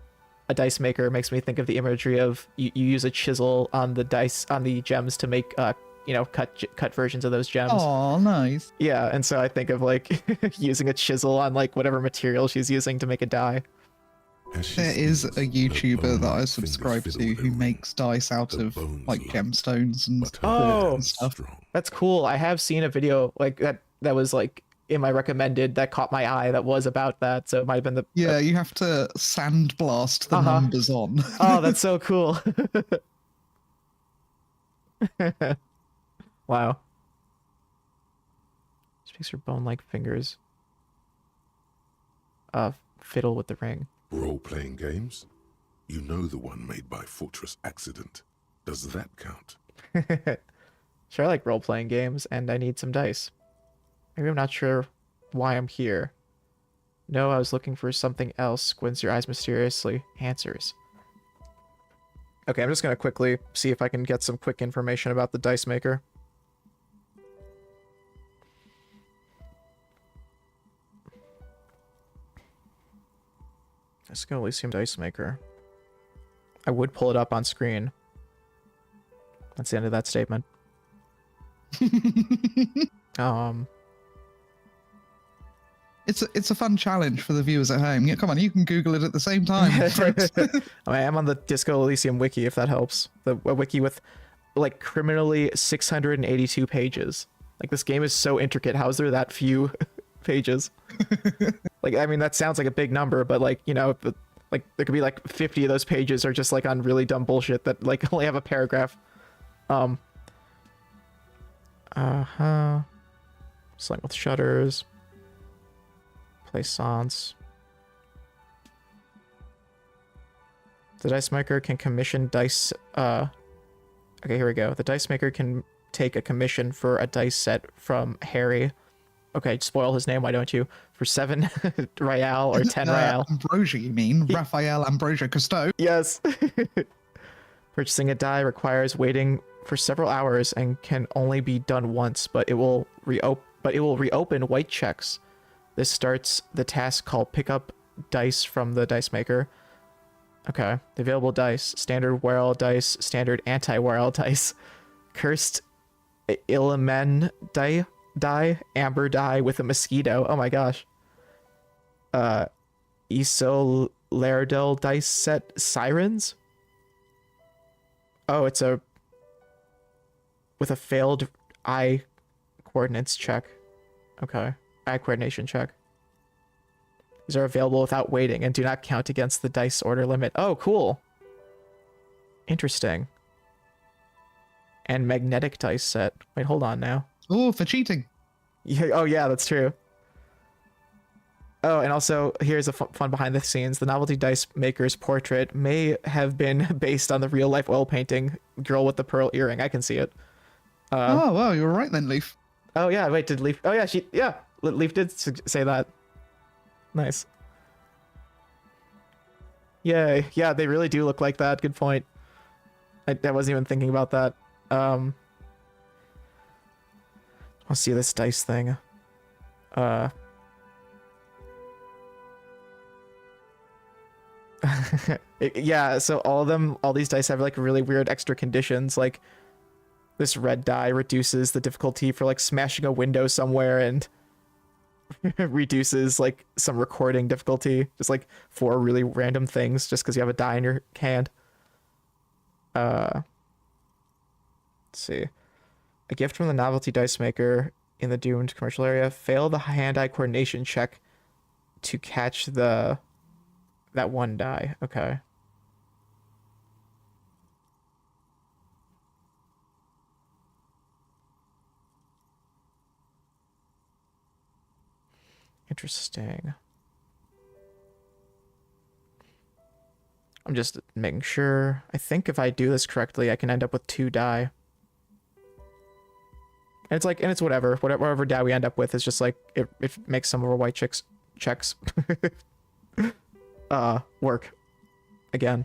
dice maker makes me think of the imagery of you use a chisel on the dice on the gems to make cut versions of those gems. Oh, nice. Yeah, and so I think of like using a chisel on like whatever material she's using to make a die. There is a YouTuber that I subscribe to who makes dice out of like gemstones and stuff. That's cool. I have seen a video like that was like in my recommended that caught my eye that was about that, so it might have been the you have to sandblast the numbers on. Oh, that's so cool. Wow. Speaks her bone-like fingers. Fiddle with the ring. Role-playing games? You know the one made by Fortress Accident. Does that count? Sure, I like role-playing games, and I need some dice. Maybe I'm not sure why I'm here. No, I was looking for something else. Squints your eyes mysteriously. Answers. Okay, I'm just gonna quickly see if I can get some quick information about the dice maker. Disco Elysium dice maker. I would pull it up on screen. That's the end of that statement. It's a fun challenge for the viewers at home. Yeah, come on, you can Google it at the same time. I am on the Disco Elysium wiki, if that helps. A wiki with like criminally 682 pages. Like, this game is so intricate. How is there that few pages? Like, I mean, that sounds like a big number, but like, like there could be like 50 of those pages are just like on really dumb bullshit that like only have a paragraph. Sling with shutters. Plaisance. The dice maker can commission dice. Okay, here we go. The dice maker can take a commission for a dice set from Harry. Okay, spoil his name, why don't you? For 7 Real or 10 Real. Ambrosia, you mean? Raphael Ambrosia Cousteau. Yes. Purchasing a die requires waiting for several hours and can only be done once, but it will reopen white checks. This starts the task called pick up dice from the dice maker. Okay, the available dice: standard Werel dice, standard anti-Werel dice, cursed Illimen die, amber die with a mosquito. Oh my gosh. Isolairdel dice set, sirens. Oh, it's with a failed eye coordinates check. Okay. Eye coordination check. These are available without waiting and do not count against the dice order limit. Oh, cool. Interesting. and magnetic dice set. Wait, hold on now. Oh, for cheating. Yeah, oh yeah, that's true. Oh, and also, here's a fun behind the scenes. The novelty dice maker's portrait may have been based on the real-life oil painting Girl with the Pearl Earring. I can see it. Oh, wow, you were right then, Leaf. Oh, yeah, wait, did Leaf... Oh, yeah, Leaf did say that. Nice. Yay. Yeah, they really do look like that. Good point. I wasn't even thinking about that. I'll see this dice thing. Yeah, so all these dice have like really weird extra conditions. Like this red die reduces the difficulty for like smashing a window somewhere and reduces like some recording difficulty. Just like 4 really random things just because you have a die in your hand. Let's see. A gift from the novelty dice maker in the doomed commercial area. Fail the hand-eye coordination check to catch that one die. Okay. Interesting. I'm just making sure. I think if I do this correctly, I can end up with 2 die. And it's like, and it's whatever die we end up with is just like, it makes some of our white checks work again.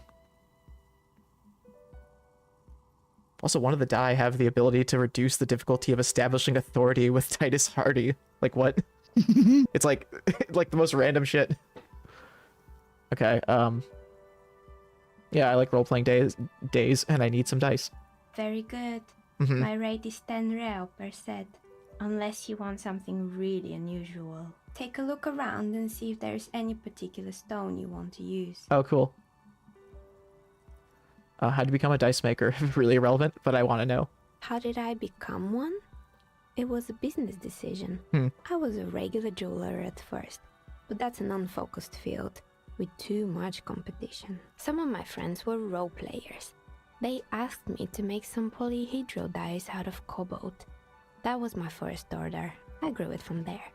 Also, one of the die have the ability to reduce the difficulty of establishing authority with Titus Hardy. Like what? It's like the most random shit. Okay, yeah, I like role-playing days, and I need some dice. Very good. Mhm. My rate is 10 real per set, unless you want something really unusual. Take a look around and see if there's any particular stone you want to use. Oh, cool. How to become a dice maker? Really irrelevant, but I want to know. How did I become one? It was a business decision. I was a regular jeweler at first, but that's an unfocused field with too much competition. Some of my friends were role players. They asked me to make some polyhedral dice out of cobalt. That was my first order. I grew it from there.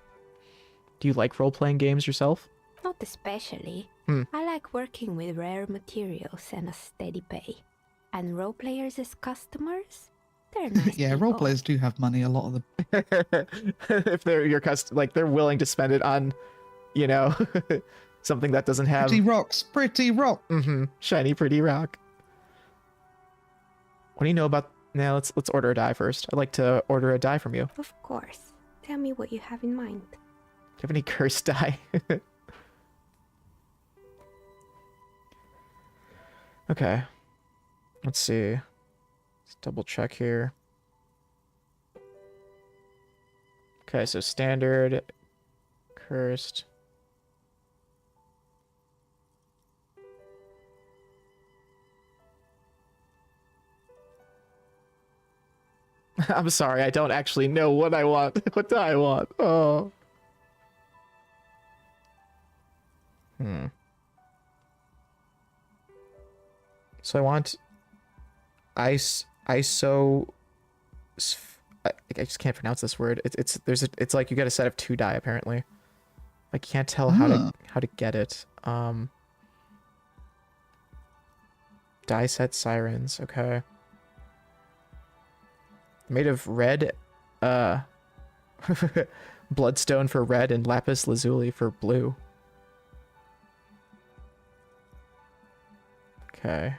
Do you like role-playing games yourself? Not especially. Hmm. I like working with rare materials and a steady pay. And role players as customers? They're nice Yeah, people. role players do have money, a lot of them. If they're your like they're willing to spend it on, you know, something that doesn't have Pretty rocks, pretty rock. Shiny pretty rock. What do you know about? Now let's order a die first. I'd like to order a die from you. Of course. Tell me what you have in mind. Do you have any cursed die? Okay. Let's see. Let's double check here. Okay, so standard, cursed. I'm sorry, I don't actually know what I want. What do I want? Oh. So I want ISO. I just can't pronounce this word. It's like you get a set of 2 die apparently. I can't tell how to get it. Die set sirens. Okay. Made of red. Bloodstone for red and lapis lazuli for blue. Okay.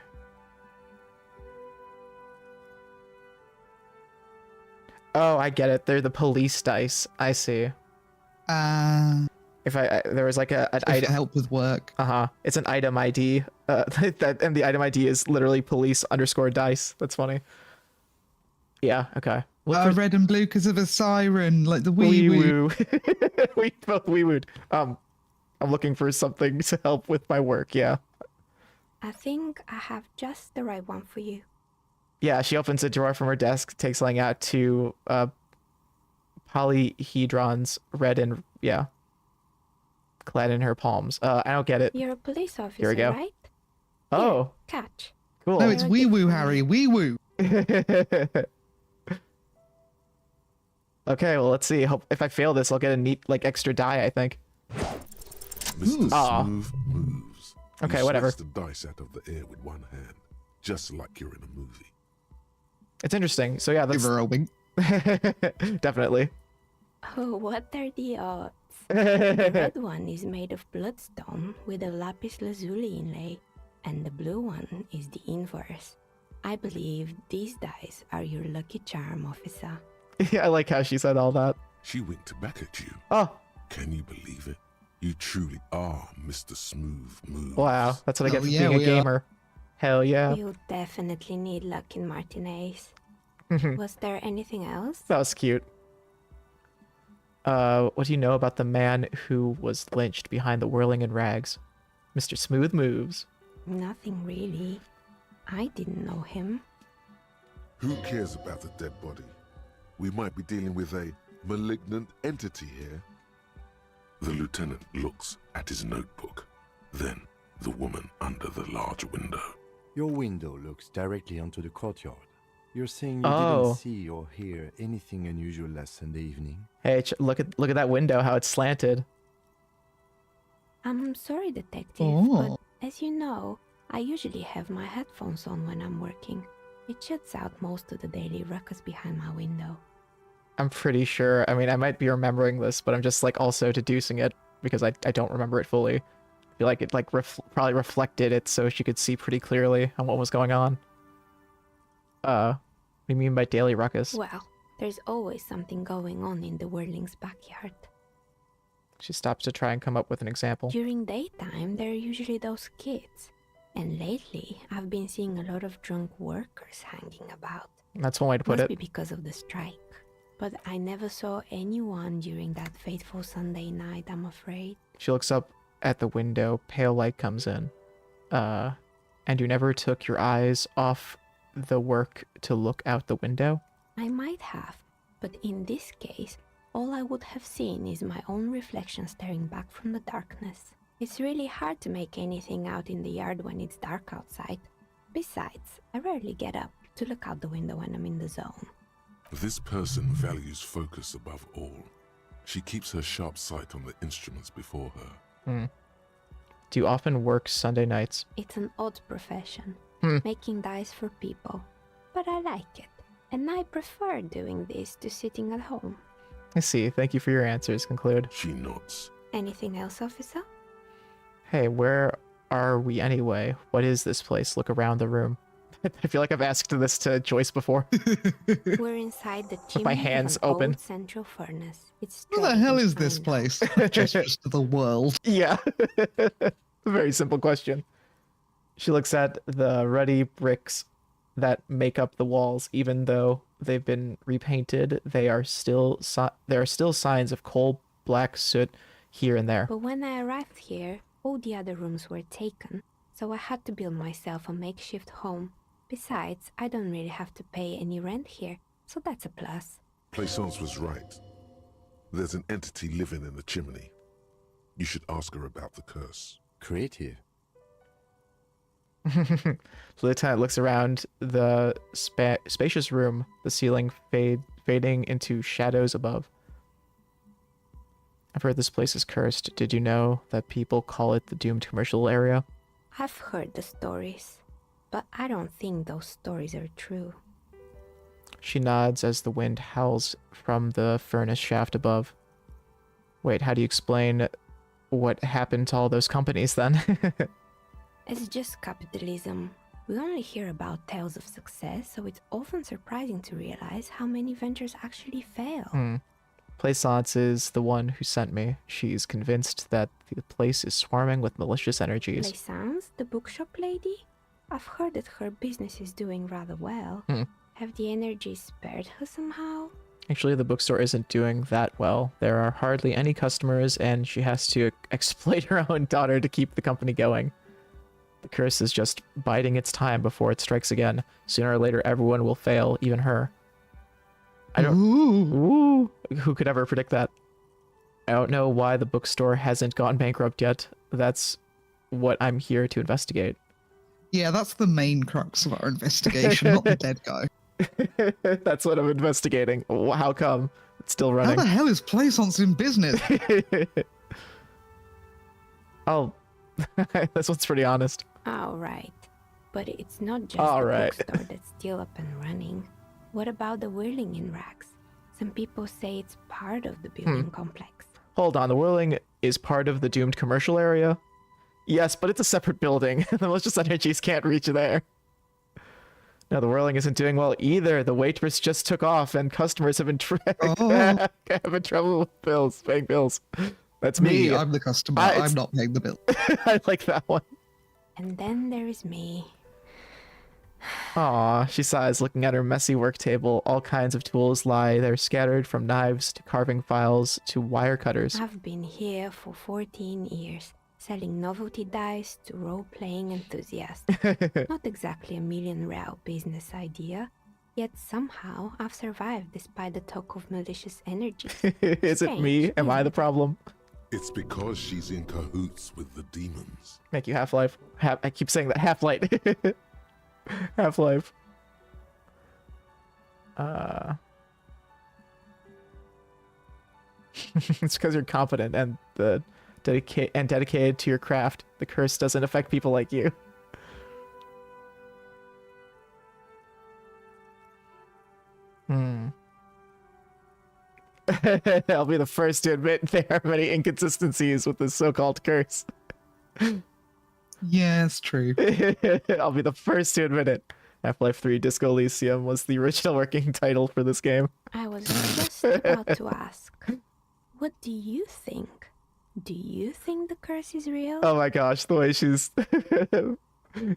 Oh, I get it. They're the police dice. I see. If there was like an item help with work. It's an item ID. And the item ID is literally police_dice. That's funny. Yeah. Okay. Red and blue because of a siren, like the wee woo. We both wee wooed. I'm looking for something to help with my work. Yeah. I think I have just the right one for you. Yeah, she opens a drawer from her desk, takes something out, 2 polyhedrons, red and, yeah, clad in her palms. I don't get it. You're a police officer, Here we go. right? Oh. Catch. Cool. No, it's wee woo, Harry. Wee woo. Okay, well, let's see. Hope if I fail this, I'll get a neat, like, extra die, I think. Mr. Aw. Smooth moves. Okay, You whatever. slice the dice out of the air with one hand, just like you're in a movie. It's interesting. So yeah, that's... Give her a wink. Definitely. Oh, what are the odds? The red one is made of bloodstone with a lapis lazuli inlay, and the blue one is the inverse. I believe these dice are your lucky charm, officer. Yeah, I like how she said all that. She winked back at you. Oh. Can you believe it? You truly are Mr. Smooth Moves. Wow, that's what I get for yeah, being a we are. gamer. Hell yeah. You definitely need luck in Martinez. Was there anything else? That was cute. What do you know about the man who was lynched behind the whirling in rags? Mr. Smooth Moves. Nothing really. I didn't know him. Who cares about the dead body? We might be dealing with a malignant entity here. The lieutenant looks at his notebook, then the woman under the large window. Your window looks directly onto the courtyard. You're saying you Oh. didn't see or hear anything unusual last Sunday evening? Hey, look at that window, how it's slanted. I'm sorry, detective, Oh. but as you know, I usually have my headphones on when I'm working. It shuts out most of the daily ruckus behind my window. I'm pretty sure. I mean, I might be remembering this, but I'm just like also deducing it because I don't remember it fully. I feel like it like probably reflected it so she could see pretty clearly on what was going on. What do you mean by daily ruckus? Well, there's always something going on in the Whirling's backyard. She stops to try and come up with an example. During daytime, there are usually those kids. And lately, I've been seeing a lot of drunk workers hanging about. That's one way to put Must it. be because of the strike. But I never saw anyone during that fateful Sunday night, I'm afraid. She looks up at the window, pale light comes in. And you never took your eyes off the work to look out the window? I might have, but in this case, all I would have seen is my own reflection staring back from the darkness. It's really hard to make anything out in the yard when it's dark outside. Besides, I rarely get up to look out the window when I'm in the zone. This person values focus above all. She keeps her sharp sight on the instruments before her. Do you often work Sunday nights? It's an odd profession, making dice for people. But I like it, and I prefer doing this to sitting at home. I see. Thank you for your answers. Conclude. She nods. Anything else, officer? Hey, where are we anyway? What is this place? Look around the room. I feel like I've asked this to Joyce before. We're inside the With chimney my hands of an open. old central furnace. It's What the hell strange, is this I know. place? Gestures to the world. Yeah. Very simple question. She looks at the ruddy bricks that make up the walls. Even though they've been repainted, there are still signs of coal black soot here and there. But when I arrived here, all the other rooms were taken, so I had to build myself a makeshift home. Besides, I don't really have to pay any rent here, so that's a plus. Plaisance was right. There's an entity living in the chimney. You should ask her about the curse. Creative. The lieutenant looks around the spacious room, the ceiling fading into shadows above. I've heard this place is cursed. Did you know that people call it the doomed commercial area? I've heard the stories, but I don't think those stories are true. She nods as the wind howls from the furnace shaft above. Wait, how do you explain what happened to all those companies then? It's just capitalism. We only hear about tales of success, so it's often surprising to realize how many ventures actually fail. Plaisance is the one who sent me. She's convinced that the place is swarming with malicious energies. Plaisance, the bookshop lady? I've heard that her business is doing rather well. Have the energies spared her somehow? Actually, the bookstore isn't doing that well. There are hardly any customers, and she has to exploit her own daughter to keep the company going. The curse is just biding its time before it strikes again. Sooner or later, everyone will fail, even her. I don't... Ooh. Who could ever predict that? I don't know why the bookstore hasn't gone bankrupt yet. That's what I'm here to investigate. Yeah, that's the main crux of our investigation, not the dead guy. That's what I'm investigating. How come? It's still How running. the hell is Plaisance in business? Oh, this one's pretty honest. All right. But it's not just All the right. bookstore that's still up and running. What about the whirling in racks? Some people say it's part of the building complex. Hold on, the whirling is part of the doomed commercial area? Yes, but it's a separate building. The malicious energies can't reach there. No, the whirling isn't doing well either. The waitress just took off and customers have been having trouble with bills, paying bills. That's me. I'm the customer. I'm not paying the bill. I like that one. And then there is me. Aw, she sighs, looking at her messy work table. All kinds of tools lie there, scattered from knives to carving files to wire cutters. I've been here for 14 years, selling novelty dice to role-playing enthusiasts. Not exactly a million-real business idea, yet somehow I've survived despite the talk of malicious energy. Is it me? Am I the problem? It's because she's in cahoots with the demons. Thank you, Half-Life. I keep saying that. Half-Light. Half-Life. It's because you're competent and dedicated to your craft. The curse doesn't affect people like you. I'll be the first to admit there are many inconsistencies with this so-called curse. Yeah, it's true. I'll be the first to admit it. Half-Life 3 Disco Elysium was the original working title for this game. I was just about to ask, what do you think? Do you think the curse is real? Oh my gosh, the way she's...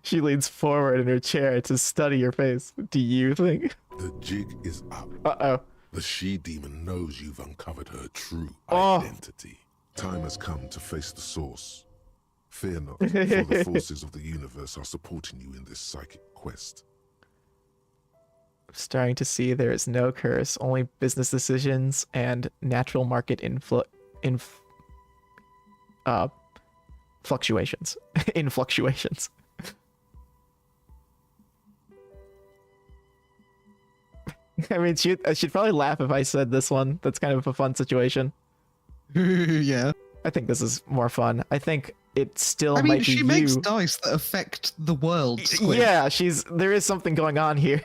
She leans forward in her chair to study your face. Do you think? The jig is up. Uh-oh. The she-demon knows you've uncovered her true identity. Time has come to face the source. Fear not, for the forces of the universe are supporting you in this psychic quest. Starting to see there is no curse, only business decisions and natural market fluctuations. Influctuations. I mean, she'd probably laugh if I said this one. That's kind of a fun situation. Yeah. I think this is more fun. I think it still I mean, might be she you. makes dice that affect the world. Squid. Yeah, there is something going on here.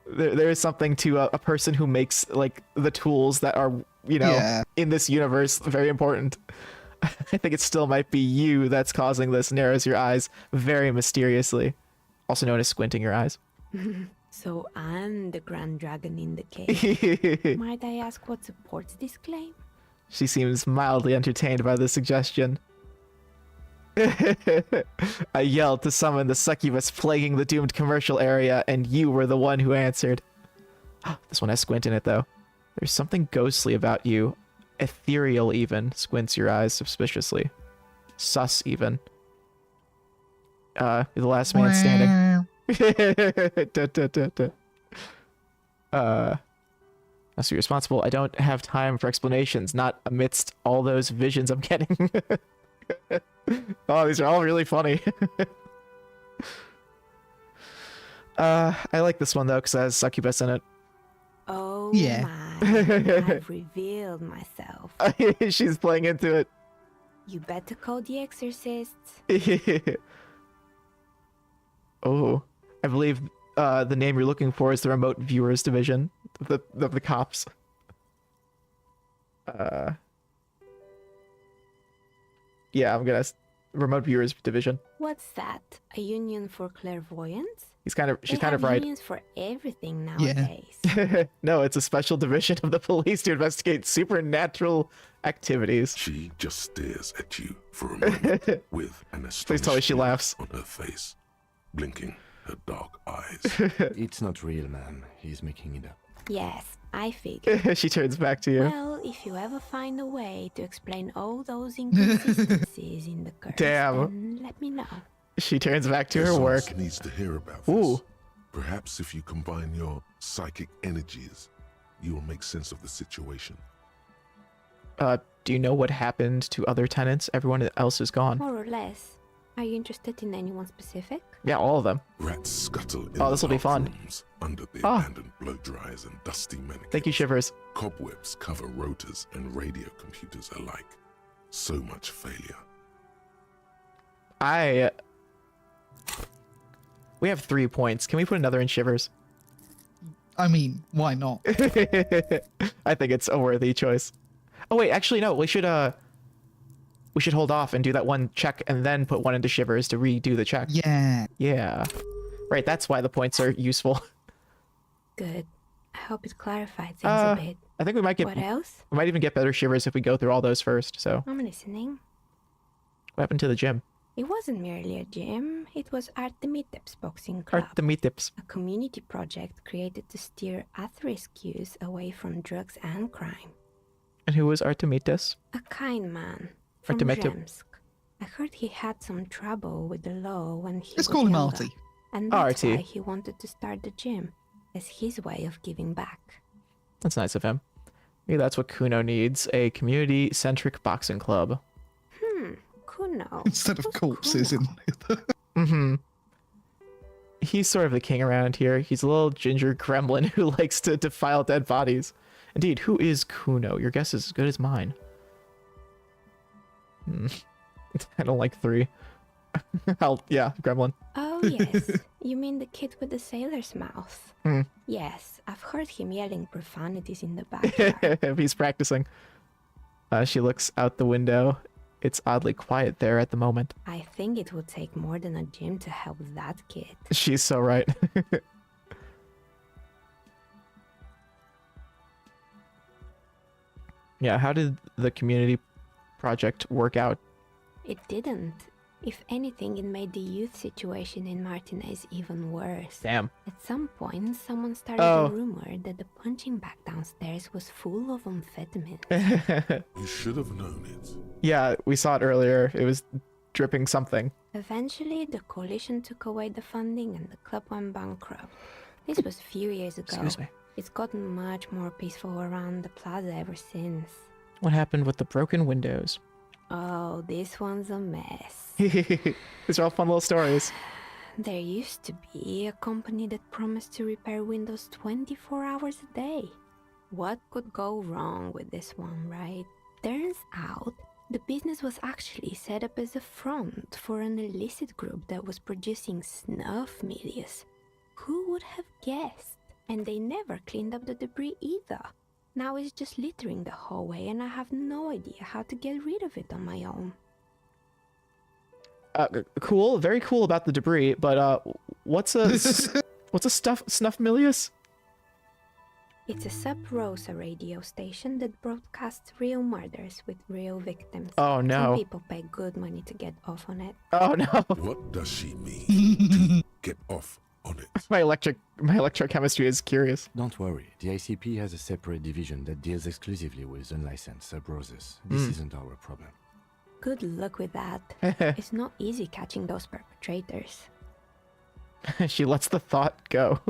there is something to a person who makes like the tools that are, in this universe very important. I think it still might be you that's causing this. Narrows your eyes very mysteriously, also known as squinting your eyes. So I'm the grand dragon in the cave. Might I ask what supports this claim? She seems mildly entertained by the suggestion. I yelled to summon the succubus plaguing the doomed commercial area, and you were the one who answered. This one has squint in it, though. There's something ghostly about you. Ethereal, even. Squints your eyes suspiciously. Sus, even. You're the last man standing. Must be responsible. I don't have time for explanations, not amidst all those visions I'm getting. Oh, these are all really funny. I like this one though, because it has succubus in it. Oh yeah. My, I've revealed myself. She's playing into it. You better call the exorcists. Oh, I believe the name you're looking for is the remote viewers division of the cops. Yeah, I'm gonna remote viewers division. What's that? A union for clairvoyance? She's kind of right. Unions for everything nowadays. Yeah. No, it's a special division of the police to investigate supernatural activities. She just stares at you for a moment with an Please tell me she laughs on her face, blinking her dark eyes. It's not real, ma'am. He's making it up. Yes, I figured. She turns back to you. Well, if you ever find a way to explain all those inconsistencies in the curse, then let me know. She turns back to her work. Needs to hear about this. Perhaps if you combine your psychic energies, you will make sense of the situation. Do you know what happened to other tenants? Everyone else is gone. More or less. Are you interested in anyone specific? Yeah, all of them. Rats scuttle in Oh, this will be fun. rooms, under the Ah. abandoned blow dryers and dusty mannequins. Thank you, Shivers. Cobwebs cover rotors and radio computers alike. So much failure. We have 3 points. Can we put another in Shivers? I mean, why not? I think it's a worthy choice. Oh wait, actually no. We should hold off and do that one check and then put one into Shivers to redo the check. Yeah. Yeah. Right, that's why the points are useful. Good. I hope it clarified things a bit. I think we might get. What else? We might even get better Shivers if we go through all those first. So. I'm listening. What happened to the gym? It wasn't merely a gym, it was Artemiteps Boxing Club. Artemiteps. A community project created to steer at-risk youth away from drugs and crime. And who was Artemites? A kind man from Remsk. I heard he had some trouble with the law when he Let's was call him younger, Artie. and that's Artie. why he wanted to start the gym as his way of giving back. That's nice of him. Maybe that's what Kuno needs, a community-centric boxing club. Kuno. Instead of corpses in Mm-hmm. He's sort of the king around here. He's a little ginger gremlin who likes to defile dead bodies. Indeed, who is Kuno? Your guess is as good as mine. I don't like 3. Yeah, gremlin. Oh yes, you mean the kid with the sailor's mouth? Hmm. Yes, I've heard him yelling profanities in the backyard. He's practicing. She looks out the window. It's oddly quiet there at the moment. I think it would take more than a gym to help that kid. She's so right. Yeah, how did the community project work out? It didn't. If anything, it made the youth situation in Martinez even worse. Damn. At some point, someone started Oh. a rumor that the punching bag downstairs was full of amphetamine. You should have known it. Yeah, we saw it earlier. It was dripping something. Eventually, the coalition took away the funding and the club went bankrupt. This was a few years ago. Excuse me. It's gotten much more peaceful around the plaza ever since. What happened with the broken windows? Oh, this one's a mess. These are all fun little stories. There used to be a company that promised to repair windows 24 hours a day. What could go wrong with this one, right? Turns out, the business was actually set up as a front for an illicit group that was producing snuff milias. Who would have guessed? And they never cleaned up the debris either. Now it's just littering the hallway and I have no idea how to get rid of it on my own. Cool, very cool about the debris, but what's a snuff milius? It's a Sub Rosa radio station that broadcasts real murders with real victims. Oh no. Some people pay good money to get off on it. Oh no. What does she mean? Get off on it. My electrochemistry is curious. Don't worry, the ICP has a separate division that deals exclusively with unlicensed sub-roses. This isn't our problem. Good luck with that. It's not easy catching those perpetrators. She lets the thought go.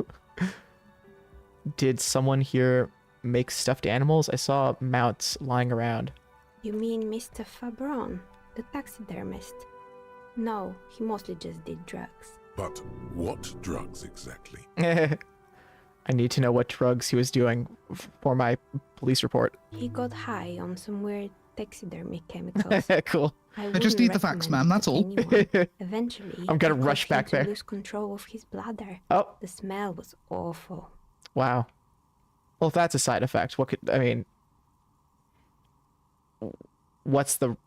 Did someone here make stuffed animals? I saw mounts lying around. You mean Mr. Fabron, the taxidermist? No, he mostly just did drugs. But what drugs exactly? I need to know what drugs he was doing for my police report. He got high on some weird taxidermy chemicals. Cool. I just need the facts, ma'am, that's all. Eventually, I'm gonna it rush caused him back to there. lose control of his bladder. Oh. The smell was awful. Wow. Well, if that's a side effect, what could, I mean, what's the...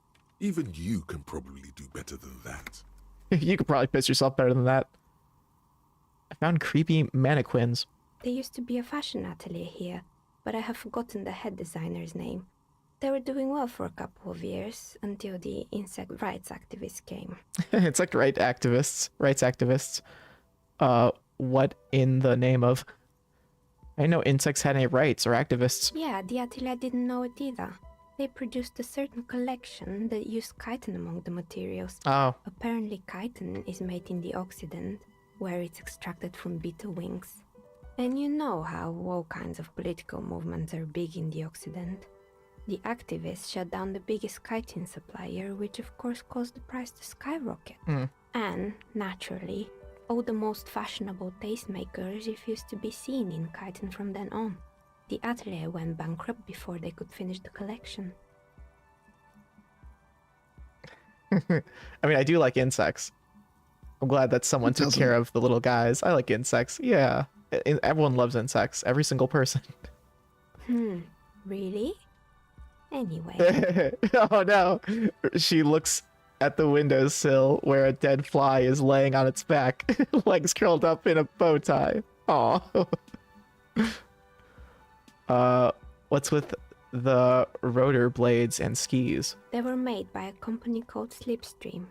Even you can probably do better than that. You could probably piss yourself better than that. I found creepy mannequins. There used to be a fashion atelier here, but I have forgotten the head designer's name. They were doing well for a couple of years until the insect rights activists came. It's like rights activists. What in the name of? I didn't know insects had any rights or activists. Yeah, the atelier didn't know it either. They produced a certain collection that used chitin among the materials. Oh. Apparently chitin is made in the Occident, where it's extracted from beetle wings. And you know how all kinds of political movements are big in the Occident. The activists shut down the biggest chitin supplier, which of course caused the price to skyrocket. And, naturally, all the most fashionable tastemakers refused to be seen in chitin from then on. The atelier went bankrupt before they could finish the collection. I mean, I do like insects. I'm glad that someone took care of the little guys. I like insects. Yeah. Everyone loves insects. Every single person. Really? Anyway. Oh no. She looks at the windowsill where a dead fly is laying on its back, legs curled up in a bow tie. Aw. What's with the rotor blades and skis? They were made by a company called Slipstream.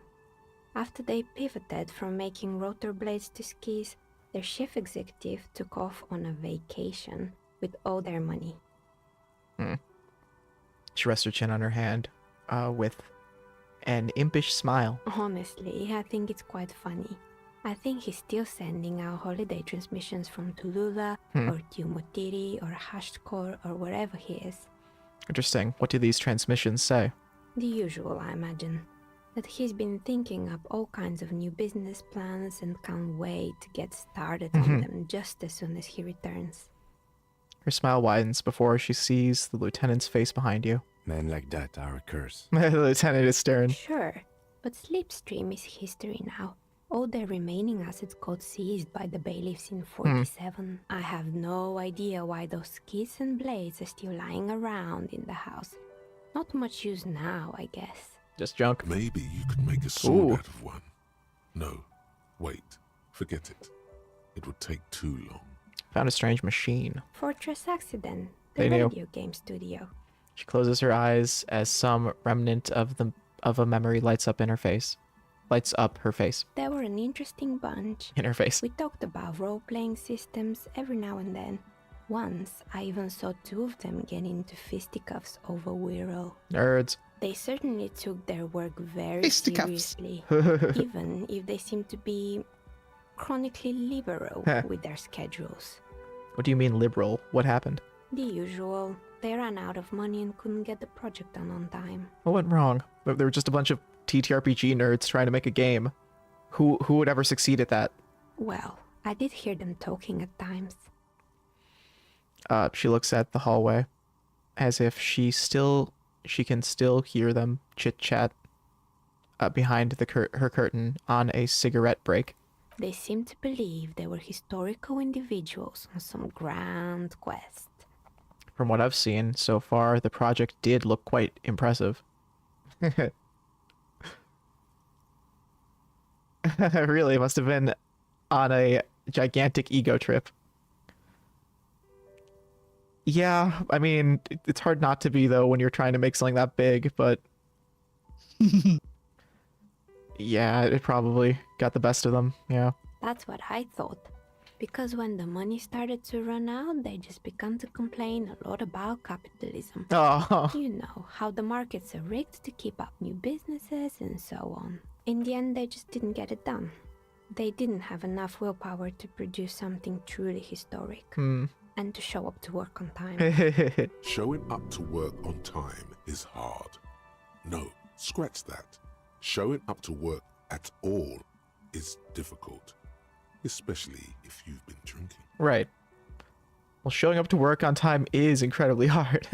After they pivoted from making rotor blades to skis, their chief executive took off on a vacation with all their money. She rests her chin on her hand, with an impish smile. Honestly, I think it's quite funny. I think he's still sending out holiday transmissions from Tulula or Tiumotiri or Hashtkor or wherever he is. Interesting. What do these transmissions say? The usual, I imagine. That he's been thinking up all kinds of new business plans and can't wait to get started on them just as soon as he returns. Her smile widens before she sees the lieutenant's face behind you. Men like that are a curse. The lieutenant is stern. Sure, but Slipstream is history now. All their remaining assets got seized by the bailiffs in 47. I have no idea why those skis and blades are still lying around in the house. Not much use now, I guess. Just junk. Maybe you could make a sword out of one. No, wait. Forget it. It would take too long. Found a strange machine. Fortress Accident, the They knew. radio game studio. She closes her eyes as some remnant of a memory lights up her face. They were an interesting bunch. In her face. We talked about role-playing systems every now and then. Once, I even saw two of them get into fisticuffs over Wirral. Nerds. They certainly took their work very Fisticuffs. seriously, even if they seemed to be chronically liberal with their schedules. What do you mean liberal? What happened? The usual. They ran out of money and couldn't get the project done on time. What went wrong? There were just a bunch of TTRPG nerds trying to make a game. Who would ever succeed at that? Well, I did hear them talking at times. She looks at the hallway, as if she can still hear them chit-chat behind her curtain on a cigarette break. They seemed to believe they were historical individuals on some grand quest. From what I've seen so far, the project did look quite impressive. Really, must have been on a gigantic ego trip. Yeah, I mean, it's hard not to be, though, when you're trying to make something that big, but... yeah, it probably got the best of them, yeah. That's what I thought. Because when the money started to run out, they just began to complain a lot about capitalism. Oh. You know, how the markets are rigged to keep up new businesses and so on. In the end, they just didn't get it done. They didn't have enough willpower to produce something truly historic. And to show up to work on time. Showing up to work on time is hard. No, scratch that. Showing up to work at all is difficult. Especially if you've been drinking. Right. Well, showing up to work on time is incredibly hard.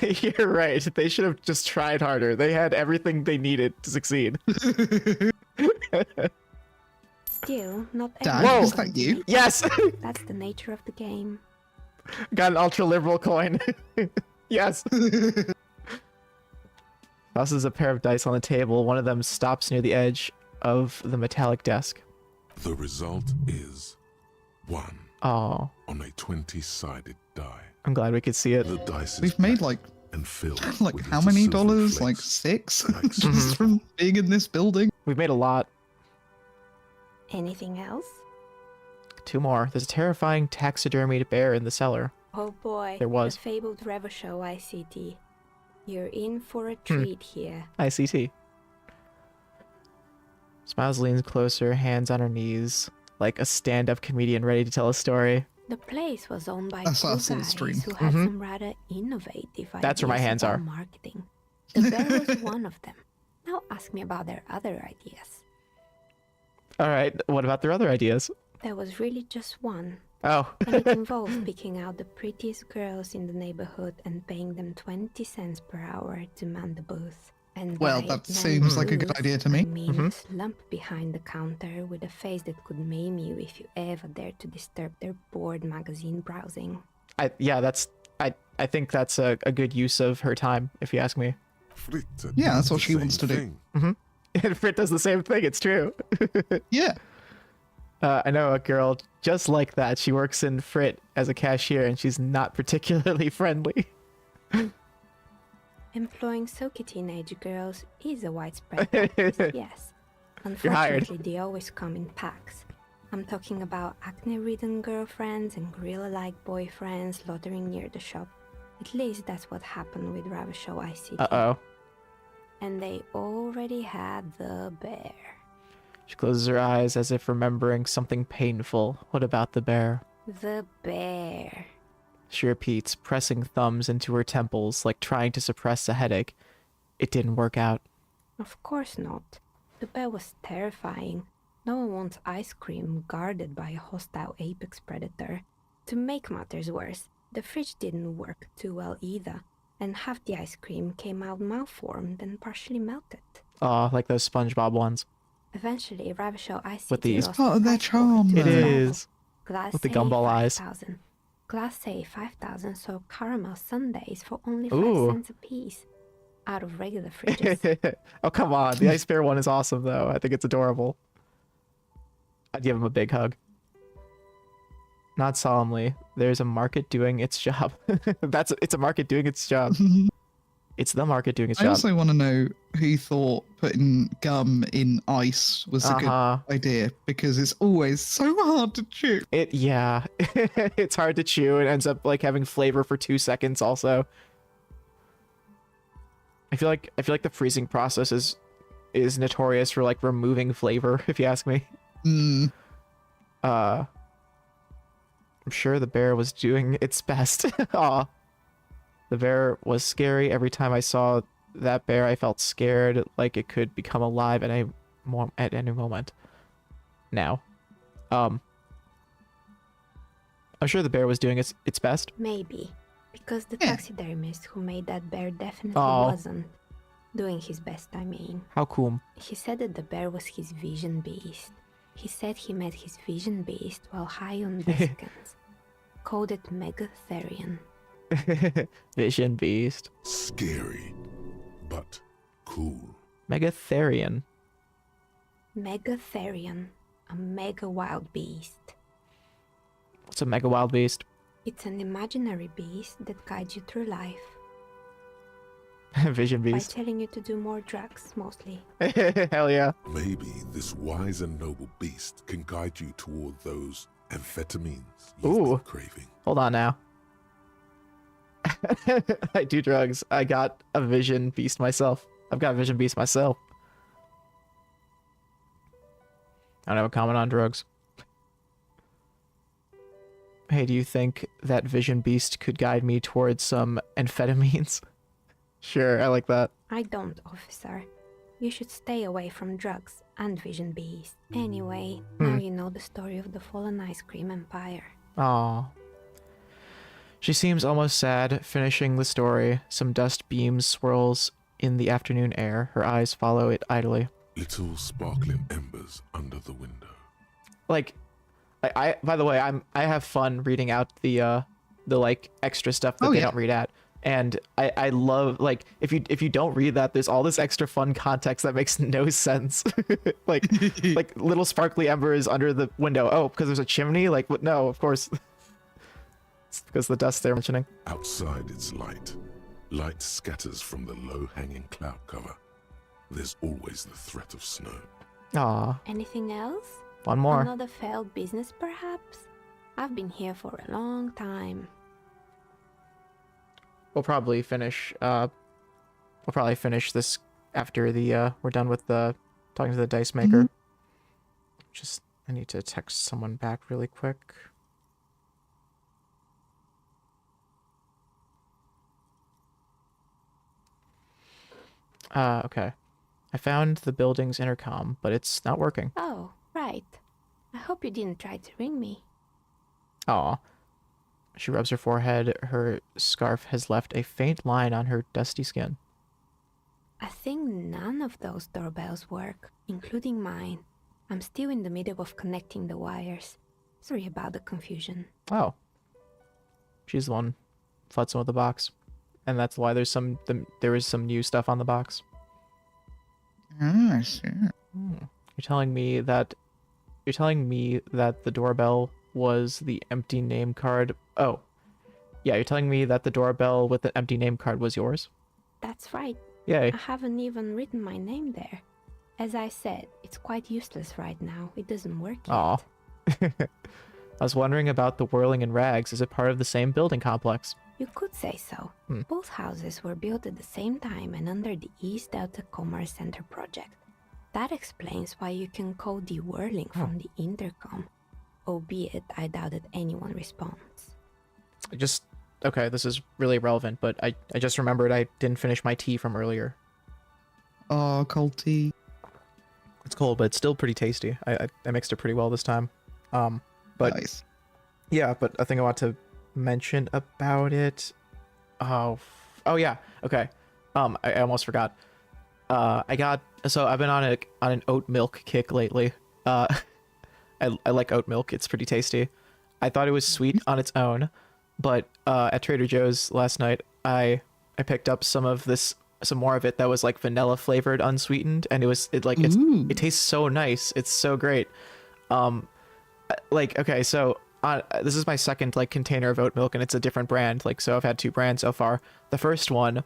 You're right. They should have just tried harder. They had everything they needed to succeed. Still, not Dad, everyone. is that you? Yes! That's the nature of the game. Got an ultra-liberal coin. Yes! Tosses a pair of dice on the table. One of them stops near the edge of the metallic desk. The result is 1 Oh. on a 20-sided die. I'm glad we could see it. The dice is We've made like and filled like with how little many silver dollars? flakes. Like 6? Just from being in this building. We've made a lot. Anything else? 2 more. There's a terrifying taxidermied bear in the cellar. Oh boy. There was. The fabled Revo Show ICT. You're in for a treat here. ICT. Smiles leans closer, hands on her knees, like a stand-up comedian ready to tell a story. The place was owned by That's two us on guys stream. who had Mhm. some rather innovative That's where my ideas hands about are. marketing. The bear was one of them. Now ask me about their other ideas. All right, what about their other ideas? There was really just one. Oh. And it involved picking out the prettiest girls in the neighborhood and paying them 20 cents per hour to man the booth. And Well, by that man seems the like a good booth, idea to me. I mean Mhm. a slump behind the counter with a face that could maim you if you ever dared to disturb their bored magazine browsing. I think that's a good use of her time, if you ask me. Yeah, that's what she wants to do. Mm-hmm. And Frit does the same thing, it's true. Yeah. I know a girl just like that. She works in Frit as a cashier, and she's not particularly friendly. Employing silky teenage girls is a widespread practice, yes. You're hired. Unfortunately, they always come in packs. I'm talking about acne-ridden girlfriends and gorilla-like boyfriends loitering near the shop. At least that's what happened with Ravishau ICT. Uh-oh. And they already had the bear. She closes her eyes as if remembering something painful. What about the bear? The bear. She repeats, pressing thumbs into her temples like trying to suppress a headache. It didn't work out. Of course not. The bear was terrifying. No one wants ice cream guarded by a hostile apex predator. To make matters worse, the fridge didn't work too well either, and half the ice cream came out malformed and partially melted. Aw, like those SpongeBob ones. Eventually, Ravishau ICT With these. lost Part of their price charm, over It to though. is. Glass With the A, gumball eyes. 5,000. Glass A 5,000 sold caramel sundaes for only 5 Ooh. cents a piece. Out of regular fridges. Oh, come on. The ice bear one is awesome, though. I think it's adorable. I'd give him a big hug. Not solemnly. There's a market doing its job. It's a market doing its job. It's the market doing its I job. also want to know who thought putting gum in ice was a Uh-huh. good idea, because it's always so hard to chew. Yeah. It's hard to chew and ends up like having flavor for 2 seconds also. I feel like the freezing process is notorious for like removing flavor, if you ask me. Mm. I'm sure the bear was doing its best. Aw. The bear was scary. Every time I saw that bear, I felt scared, like it could become alive at any moment. Now, I'm sure the bear was doing its best. Maybe. Because the Yeah. taxidermist who made that bear definitely Oh. wasn't. Doing his best, I mean. How cool. He said that the bear was his vision beast. He said he met his vision beast while high on vesicants. Called it Megatherian. Vision beast. Scary, but cool. Megatherian. Megatherian. A mega wild beast. What's a mega wild beast? It's an imaginary beast that guides you through life. Vision By beast. telling you to do more drugs, mostly. Hell yeah. Maybe this wise and noble beast can guide you toward those amphetamines you've Ooh. been craving. Hold on now. I do drugs. I got a vision beast myself. I've got a vision beast myself. I don't have a comment on drugs. Hey, do you think that vision beast could guide me towards some amphetamines? Sure, I like that. I don't, officer. You should stay away from drugs and vision beasts. Anyway, now you know the story of the fallen ice cream empire. Aw. She seems almost sad, finishing the story. Some dust beams swirls in the afternoon air. Her eyes follow it idly. Little sparkling embers under the window. Like, I by the way, I have fun reading out the like extra stuff that they don't read out. And I love, like, if you don't read that, there's all this extra fun context that makes no sense. like little sparkly embers under the window. Oh, because there's a chimney? Like, what? No, of course. It's because the dust they're mentioning. Outside it's light. Light scatters from the low-hanging cloud cover. There's always the threat of snow. Aw. Anything else? One more. Another failed business, perhaps? I've been here for a long time. We'll probably finish this after the we're done with the talking to the dice maker. Mhm. Just I need to text someone back really quick. Okay. I found the building's intercom, but it's not working. Oh, right. I hope you didn't try to ring me. Aw. She rubs her forehead. Her scarf has left a faint line on her dusty skin. I think none of those doorbells work, including mine. I'm still in the middle of connecting the wires. Sorry about the confusion. Oh. She's the one futzing with the box. And that's why there is some new stuff on the box. Oh, I see. You're telling me that the doorbell was the empty name card. Oh. Yeah, you're telling me that the doorbell with the empty name card was yours? That's right. Yay. I haven't even written my name there. As I said, it's quite useless right now. It doesn't work yet. Aw. I was wondering about the whirling in rags. Is it part of the same building complex? You could say so. Both houses were built at the same time and under the East Delta Commerce Center project. That explains why you can call the whirling from the intercom, albeit I doubt that anyone responds. Okay, this is really irrelevant, but I just remembered I didn't finish my tea from earlier. Oh, cold tea. It's cold, but it's still pretty tasty. I mixed it pretty well this time. But nice. Yeah, but I think I want to mention about it. Oh yeah. Okay. I almost forgot. I've been on an oat milk kick lately. I like oat milk. It's pretty tasty. I thought it was sweet on its own, but at Trader Joe's last night, I picked up some more of it that was like vanilla flavored, unsweetened, and it tastes so nice. It's so great. Okay, so this is my second container of oat milk, and it's a different brand. So I've had 2 brands so far. The first one,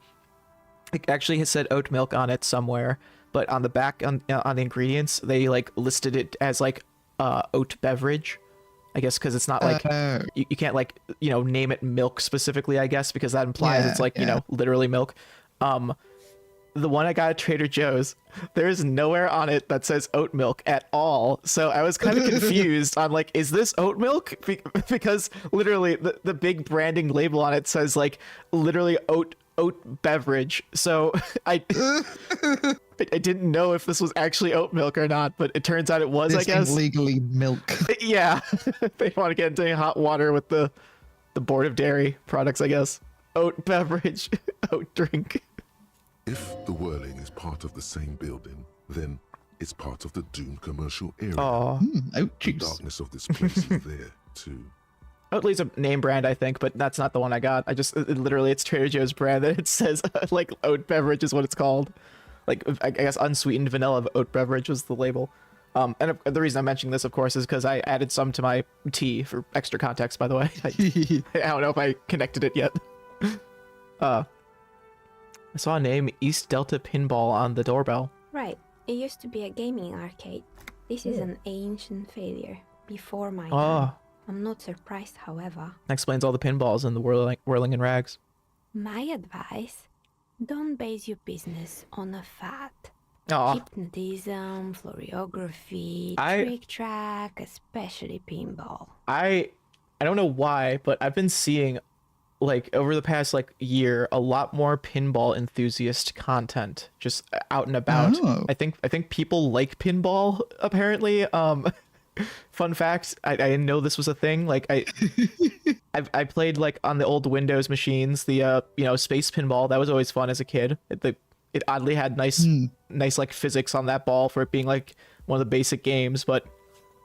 it actually has said oat milk on it somewhere, but on the back on the ingredients, they listed it as oat beverage. I guess because it's not you can't name it milk specifically, I guess, because that implies it's literally milk. The one I got at Trader Joe's, there is nowhere on it that says oat milk at all. So I was kind of confused on is this oat milk? Because literally the big branding label on it says literally oat beverage. So I didn't know if this was actually oat milk or not, but it turns out it was, I guess. Legally milk. Yeah. They want to get into hot water with the Board of Dairy products, I guess. Oat beverage, oat drink. If the whirling is part of the same building, then it's part of the doomed commercial area. Oat juice. The darkness of this place is there too. Oatly's a name brand, I think, but that's not the one I got. Literally, it's Trader Joe's brand, and it says oat beverage is what it's called. I guess unsweetened vanilla oat beverage was the label. And the reason I'm mentioning this, of course, is because I added some to my tea for extra context, by the way. I don't know if I connected it yet. I saw a name, East Delta Pinball, on the doorbell. Right. It used to be a gaming arcade. This is an ancient failure. Before my Oh. time. I'm not surprised, however. That explains all the pinballs and the whirling in rags. My advice, don't base your business on a fad. Aw. Hypnotism, floriography, I- trick track, especially pinball. I don't know why, but I've been seeing over the past year a lot more pinball enthusiast content just out and about. Oh. I think people like pinball apparently. Fun fact, I didn't know this was a thing. I played on the old Windows machines, the space pinball. That was always fun as a kid. It oddly had nice physics on that ball for it being one of the basic games, but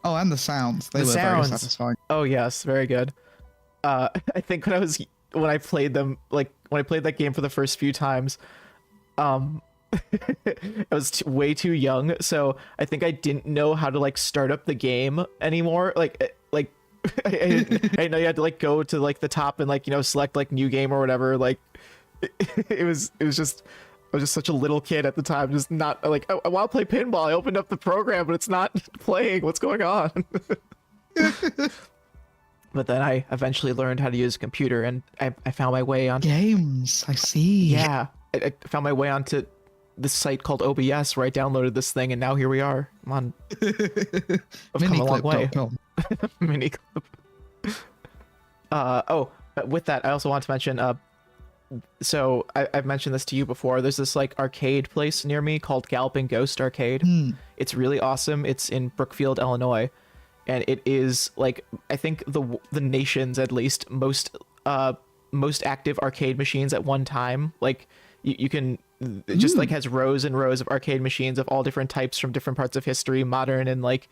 Oh, and the sounds. They the were sounds. very satisfying. Oh yes, very good. I think when I played them, when I played that game for the first few times, I was way too young, so I think I didn't know how to start up the game anymore. I didn't know you had to go to the top and select new game or whatever. I was just such a little kid at the time, just not I want to play pinball. I opened up the program, but it's not playing. What's going on? But then I eventually learned how to use a computer, and I found my way on games. I see. Yeah, I found my way onto this site called OBS, where I downloaded this thing, and now here we are. I'm on. I've come a long way. Miniclip. With that, I also want to mention so I've mentioned this to you before. There's this like arcade place near me called Galloping Ghost Arcade. It's really awesome. It's in Brookfield, Illinois, and it is like I think the nation's at least most active arcade machines at one time. Like you can it just like has rows and rows of arcade machines of all different types from different parts of history, modern and like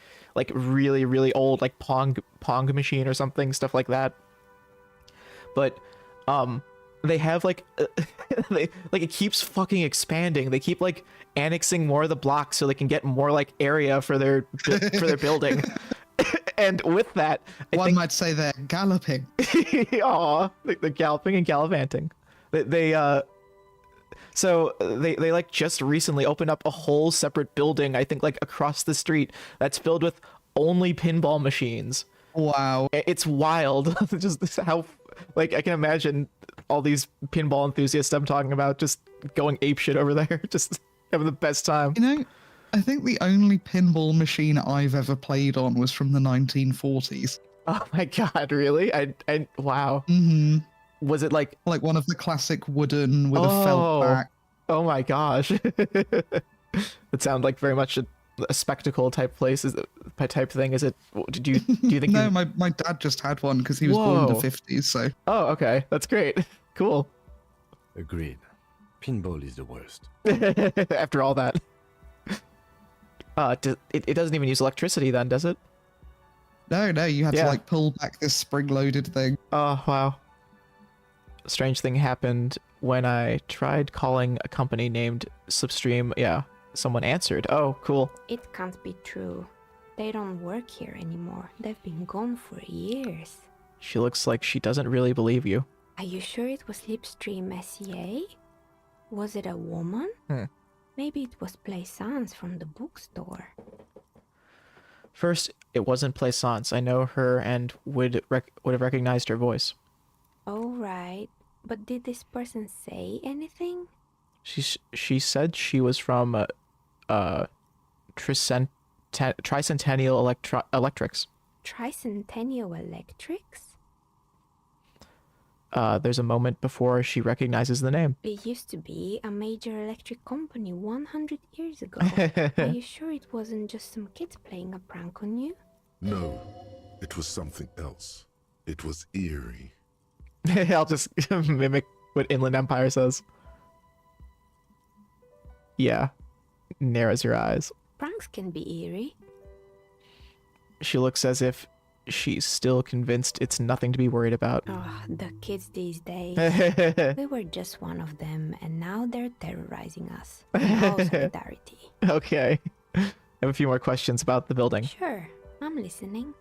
really really old, like Pong machine or something, stuff like that. But they have like it keeps fucking expanding. They keep like annexing more of the blocks so they can get more like area for their building. And with that, one might say they're galloping. Aw, they're galloping and gallivanting. So they like just recently opened up a whole separate building, I think like across the street, that's filled with only pinball machines. Wow. It's wild. Just how, like, I can imagine all these pinball enthusiasts I'm talking about just going apeshit over there, just having the best time. You know, I think the only pinball machine I've ever played on was from the 1940s. Oh my god, really? I wow. Mm-hmm. Was it like one of the classic wooden with a felt back? Oh my gosh. It sounded like very much a spectacle type place, type thing. Is it? Do you think? No, my dad just had one because he was born in the 50s. So. Oh, okay, that's great. Cool. Agreed. Pinball is the worst. After all that. It doesn't even use electricity then, does it? No, you had to like pull back this spring-loaded thing. Oh wow. A strange thing happened when I tried calling a company named Slipstream. Yeah, someone answered. Oh, cool. It can't be true. They don't work here anymore. They've been gone for years. She looks like she doesn't really believe you. Are you sure it was Slipstream SCA? Was it a woman? Maybe it was Plaisance from the bookstore. First, it wasn't Plaisance. I know her and would have recognized her voice. Oh, right. But did this person say anything? She said she was from Tricentennial Electrics. Tricentennial Electrics? There's a moment before she recognizes the name. It used to be a major electric company 100 years ago. Are you sure it wasn't just some kids playing a prank on you? No, it was something else. It was eerie. I'll just mimic what Inland Empire says. Yeah. Narrows your eyes. Pranks can be eerie. She looks as if she's still convinced it's nothing to be worried about. Oh, the kids these days. We were just one of them, and now they're terrorizing us. No solidarity. Okay. I have a few more questions about the building. Sure, I'm listening.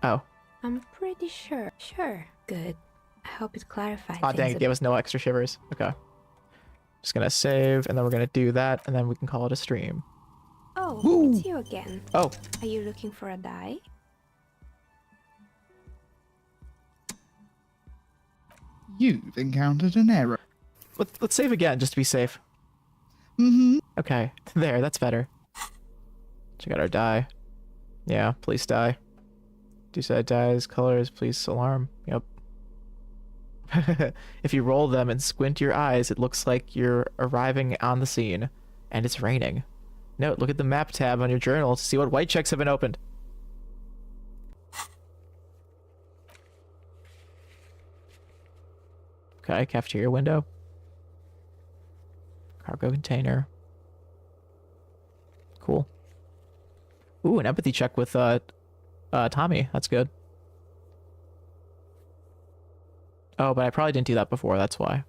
Oh. I'm pretty sure. Sure. Good. I hope it clarifies. Oh, dang, it gave us no extra shivers. Okay. Just gonna save, and then we're gonna do that, and then we can call it a stream. Oh, Woo. It's you again. Oh. Are you looking for a die? You've encountered an error. Let's save again, just to be safe. Mm-hmm. Okay, there, that's better. Check out our die. Yeah, please die. Do side dies, colors, please alarm. Yep. If you roll them and squint your eyes, it looks like you're arriving on the scene, and it's raining. Note, look at the map tab on your journal to see what white checks have been opened. Okay, cafeteria window. Cargo container. Cool. Ooh, an empathy check with Tommy. That's good. Oh, but I probably didn't do that before. That's why.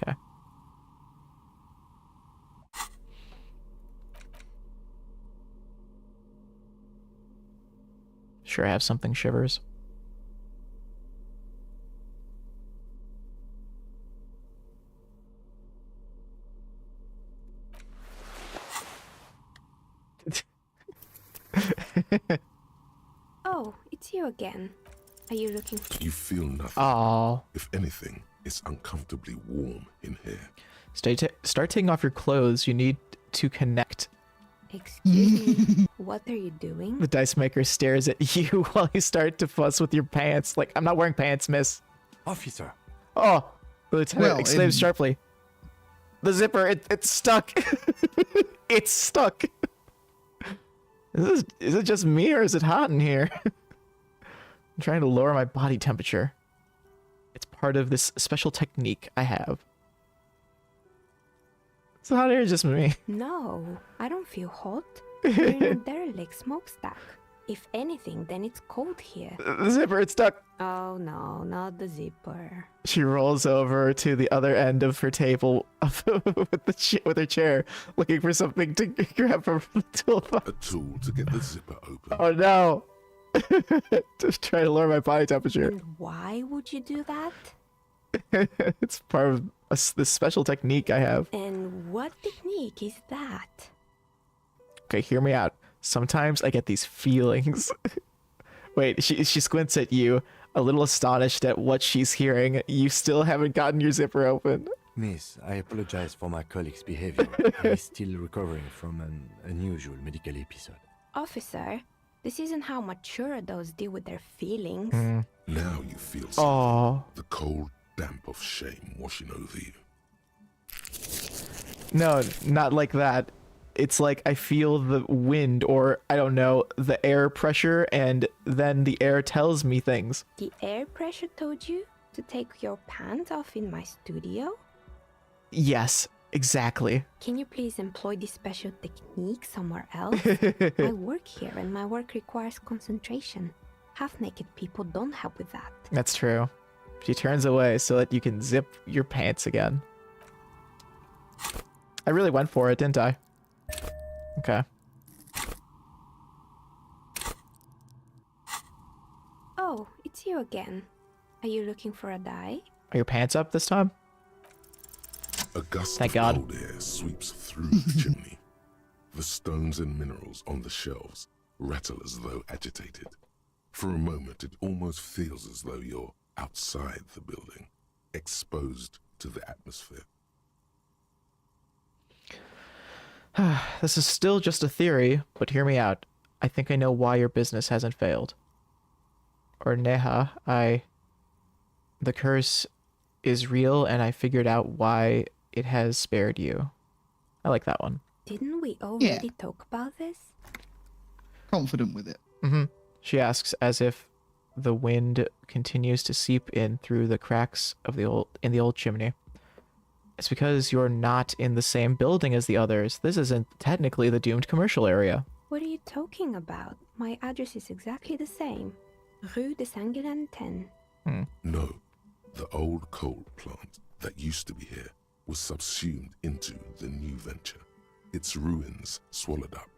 Okay. Sure, I have something shivers. Oh, it's you again. Are you looking for... You feel nothing. Oh. If anything, it's uncomfortably warm in here. Start taking off your clothes. You need to connect. Excuse me, what are you doing? The dice maker stares at you while you start to fuss with your pants. Like, I'm not wearing pants, miss. Officer! Oh! The lieutenant Well, exclaims sharply. The zipper, it's stuck! It's stuck! Is it just me or is it hot in here? I'm trying to lower my body temperature. It's part of this special technique I have. It's hot here, just me. No, I don't feel hot. We're in a derelict smokestack. If anything, then it's cold here. The zipper, it's stuck. Oh no, not the zipper. She rolls over to the other end of her table with her chair, looking for something to grab from the toolbox. A tool to get the zipper open. Oh no! Just trying to lower my body temperature. And why would you do that? It's part of this special technique I have. And what technique is that? Okay, hear me out. Sometimes I get these feelings. Wait, she squints at you, a little astonished at what she's hearing. You still haven't gotten your zipper open. Miss, I apologize for my colleague's behavior. He's still recovering from an unusual medical episode. Officer, this isn't how mature adults deal with their feelings. Now you feel something. Oh. The cold damp of shame washing over you. No, not like that. It's like I feel the wind, or I don't know, the air pressure, and then the air tells me things. The air pressure told you to take your pants off in my studio? Yes, exactly. Can you please employ this special technique somewhere else? I work here and my work requires concentration. Half-naked people don't help with that. That's true. She turns away so that you can zip your pants again. I really went for it, didn't I? Okay. Oh, it's you again. Are you looking for a dye? Are your pants up this time? A gust Thank of God. cold air sweeps through the chimney. The stones and minerals on the shelves rattle as though agitated. For a moment, it almost feels as though you're outside the building, exposed to the atmosphere. This is still just a theory, but hear me out. I think I know why your business hasn't failed. Or Neha, the curse is real and I figured out why it has spared you. I like that one. Didn't we already talk about this? Confident with it. She asks as if the wind continues to seep in through the cracks of the old chimney. It's because you're not in the same building as the others. This isn't technically the doomed commercial area. What are you talking about? My address is exactly the same. Rue de Saint-Guérin 10. No, the old coal plant that used to be here was subsumed into the new venture. Its ruins swallowed up.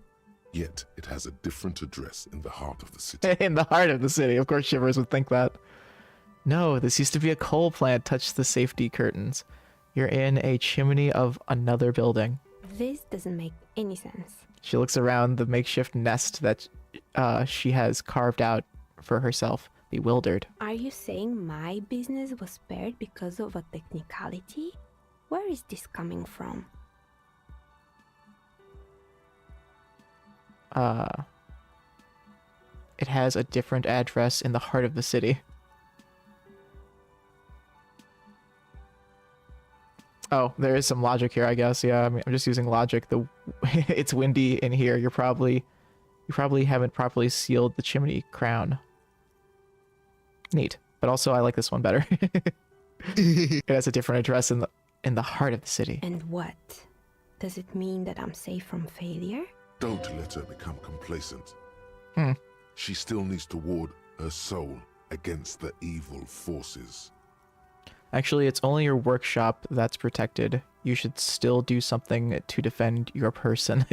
Yet it has a different address in the heart of the city. In the heart of the city. Of course Shivers would think that. No, this used to be a coal plant. Touch the safety curtains. You're in a chimney of another building. This doesn't make any sense. She looks around the makeshift nest that she has carved out for herself, bewildered. Are you saying my business was spared because of a technicality? Where is this coming from? It has a different address in the heart of the city. Oh, there is some logic here, I guess. Yeah, I mean, I'm just using logic. It's windy in here. You probably haven't properly sealed the chimney crown. Neat. But also, I like this one better. It has a different address in the heart of the city. And what? Does it mean that I'm safe from failure? Don't let her become complacent. She still needs to ward her soul against the evil forces. Actually, it's only your workshop that's protected. You should still do something to defend your person.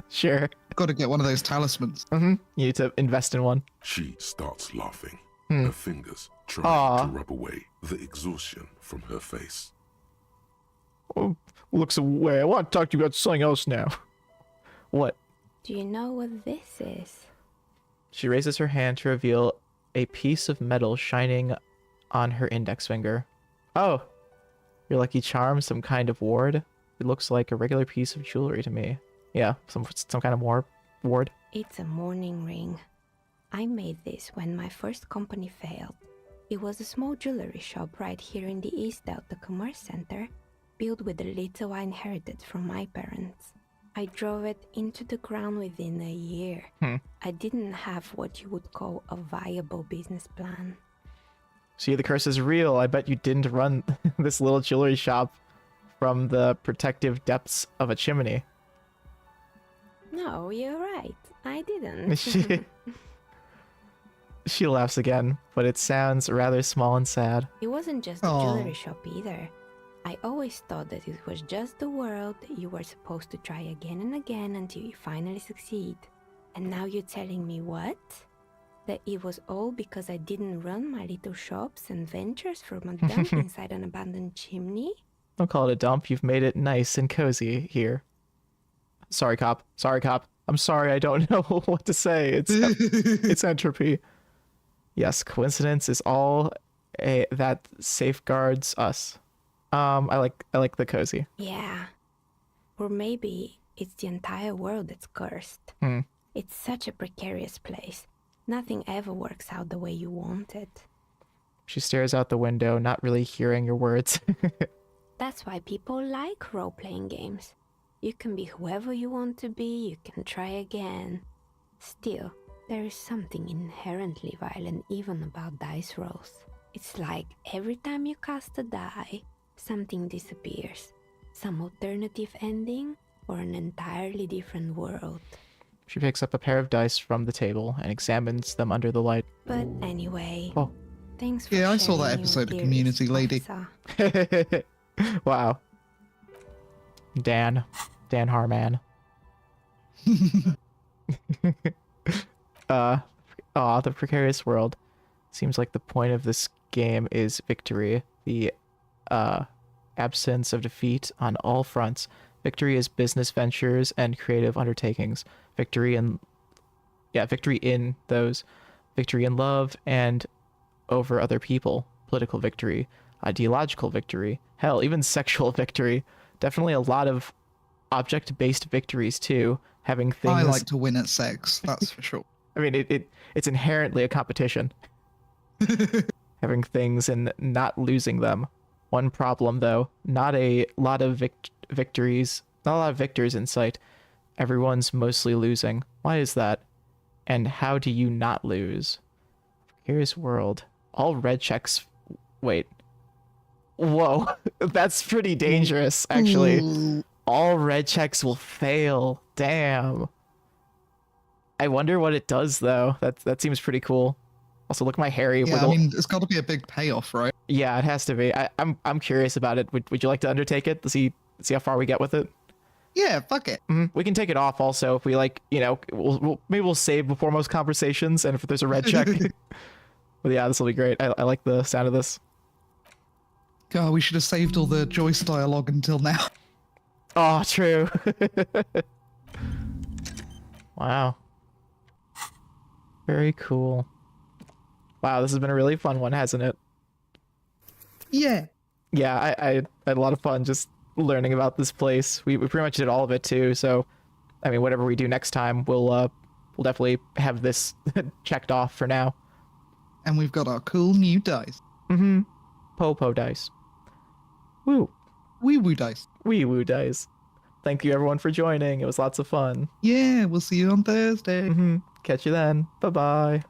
Sure. Got to get one of those talismans. You need to invest in one. She starts laughing, her fingers trying to rub away the exhaustion from her face. Oh, looks away. I want to talk to you about something else now. What? Do you know what this is? She raises her hand to reveal a piece of metal shining on her index finger. Oh, your lucky charm, some kind of ward. It looks like a regular piece of jewelry to me. Yeah, some kind of ward. It's a mourning ring. I made this when my first company failed. It was a small jewelry shop right here in the East Delta Commerce Center, built with the little I inherited from my parents. I drove it into the ground within a year. I didn't have what you would call a viable business plan. See, the curse is real. I bet you didn't run this little jewelry shop from the protective depths of a chimney. No, you're right. I didn't. She laughs again, but it sounds rather small and sad. It wasn't just a jewelry shop either. I always thought that it was just the world that you were supposed to try again and again until you finally succeed. And now you're telling me what? That it was all because I didn't run my little shops and ventures from a dump inside an abandoned chimney? Don't call it a dump. You've made it nice and cozy here. Sorry, cop. Sorry, cop. I'm sorry. I don't know what to say. It's entropy. Yes, coincidence is all that safeguards us. I like the cozy. Yeah. Or maybe it's the entire world that's cursed. It's such a precarious place. Nothing ever works out the way you want it. She stares out the window, not really hearing your words. That's why people like role-playing games. You can be whoever you want to be, you can try again. Still, there is something inherently violent even about dice rolls. It's like every time you cast a die, something disappears. Some alternative ending, or an entirely different world. She picks up a pair of dice from the table and examines them under the light. But anyway, thanks for I sharing saw that your episode of theories, Community, lady. officer. Wow. Dan Harman. The precarious world. Seems like the point of this game is victory. The absence of defeat on all fronts. Victory is business ventures and creative undertakings. Victory in those. Victory in love and over other people. Political victory. Ideological victory. Hell, even sexual victory. Definitely a lot of object-based victories too. Having things. I like to win at sex, that's for sure. I mean, it's inherently a competition. Having things and not losing them. One problem, though, not a lot of victories, not a lot of victors in sight. Everyone's mostly losing. Why is that? And how do you not lose? Here's world. All red checks. Wait. Whoa. That's pretty dangerous, actually. Ooh. All red checks will fail. Damn. I wonder what it does, though. That seems pretty cool. Also, look at my Harry. Yeah, I mean, it's got to be a big payoff, right? Yeah, it has to be. I'm curious about it. Would you like to undertake it to see how far we get with it? Yeah, fuck it. We can take it off also if we maybe we'll save before most conversations, and if there's a red check. But yeah, this will be great. I like the sound of this. God, we should have saved all the Joyce dialogue until now. Oh, true. Wow. Very cool. Wow, this has been a really fun one, hasn't it? Yeah. Yeah, I had a lot of fun just learning about this place. We pretty much did all of it too, so I mean, whatever we do next time, we'll definitely have this checked off for now. And we've got our cool new dice. Popo dice. Woo. Wee woo dice. Wee woo dice. Thank you everyone for joining. It was lots of fun. Yeah, we'll see you on Thursday. Catch you then. Bye-bye.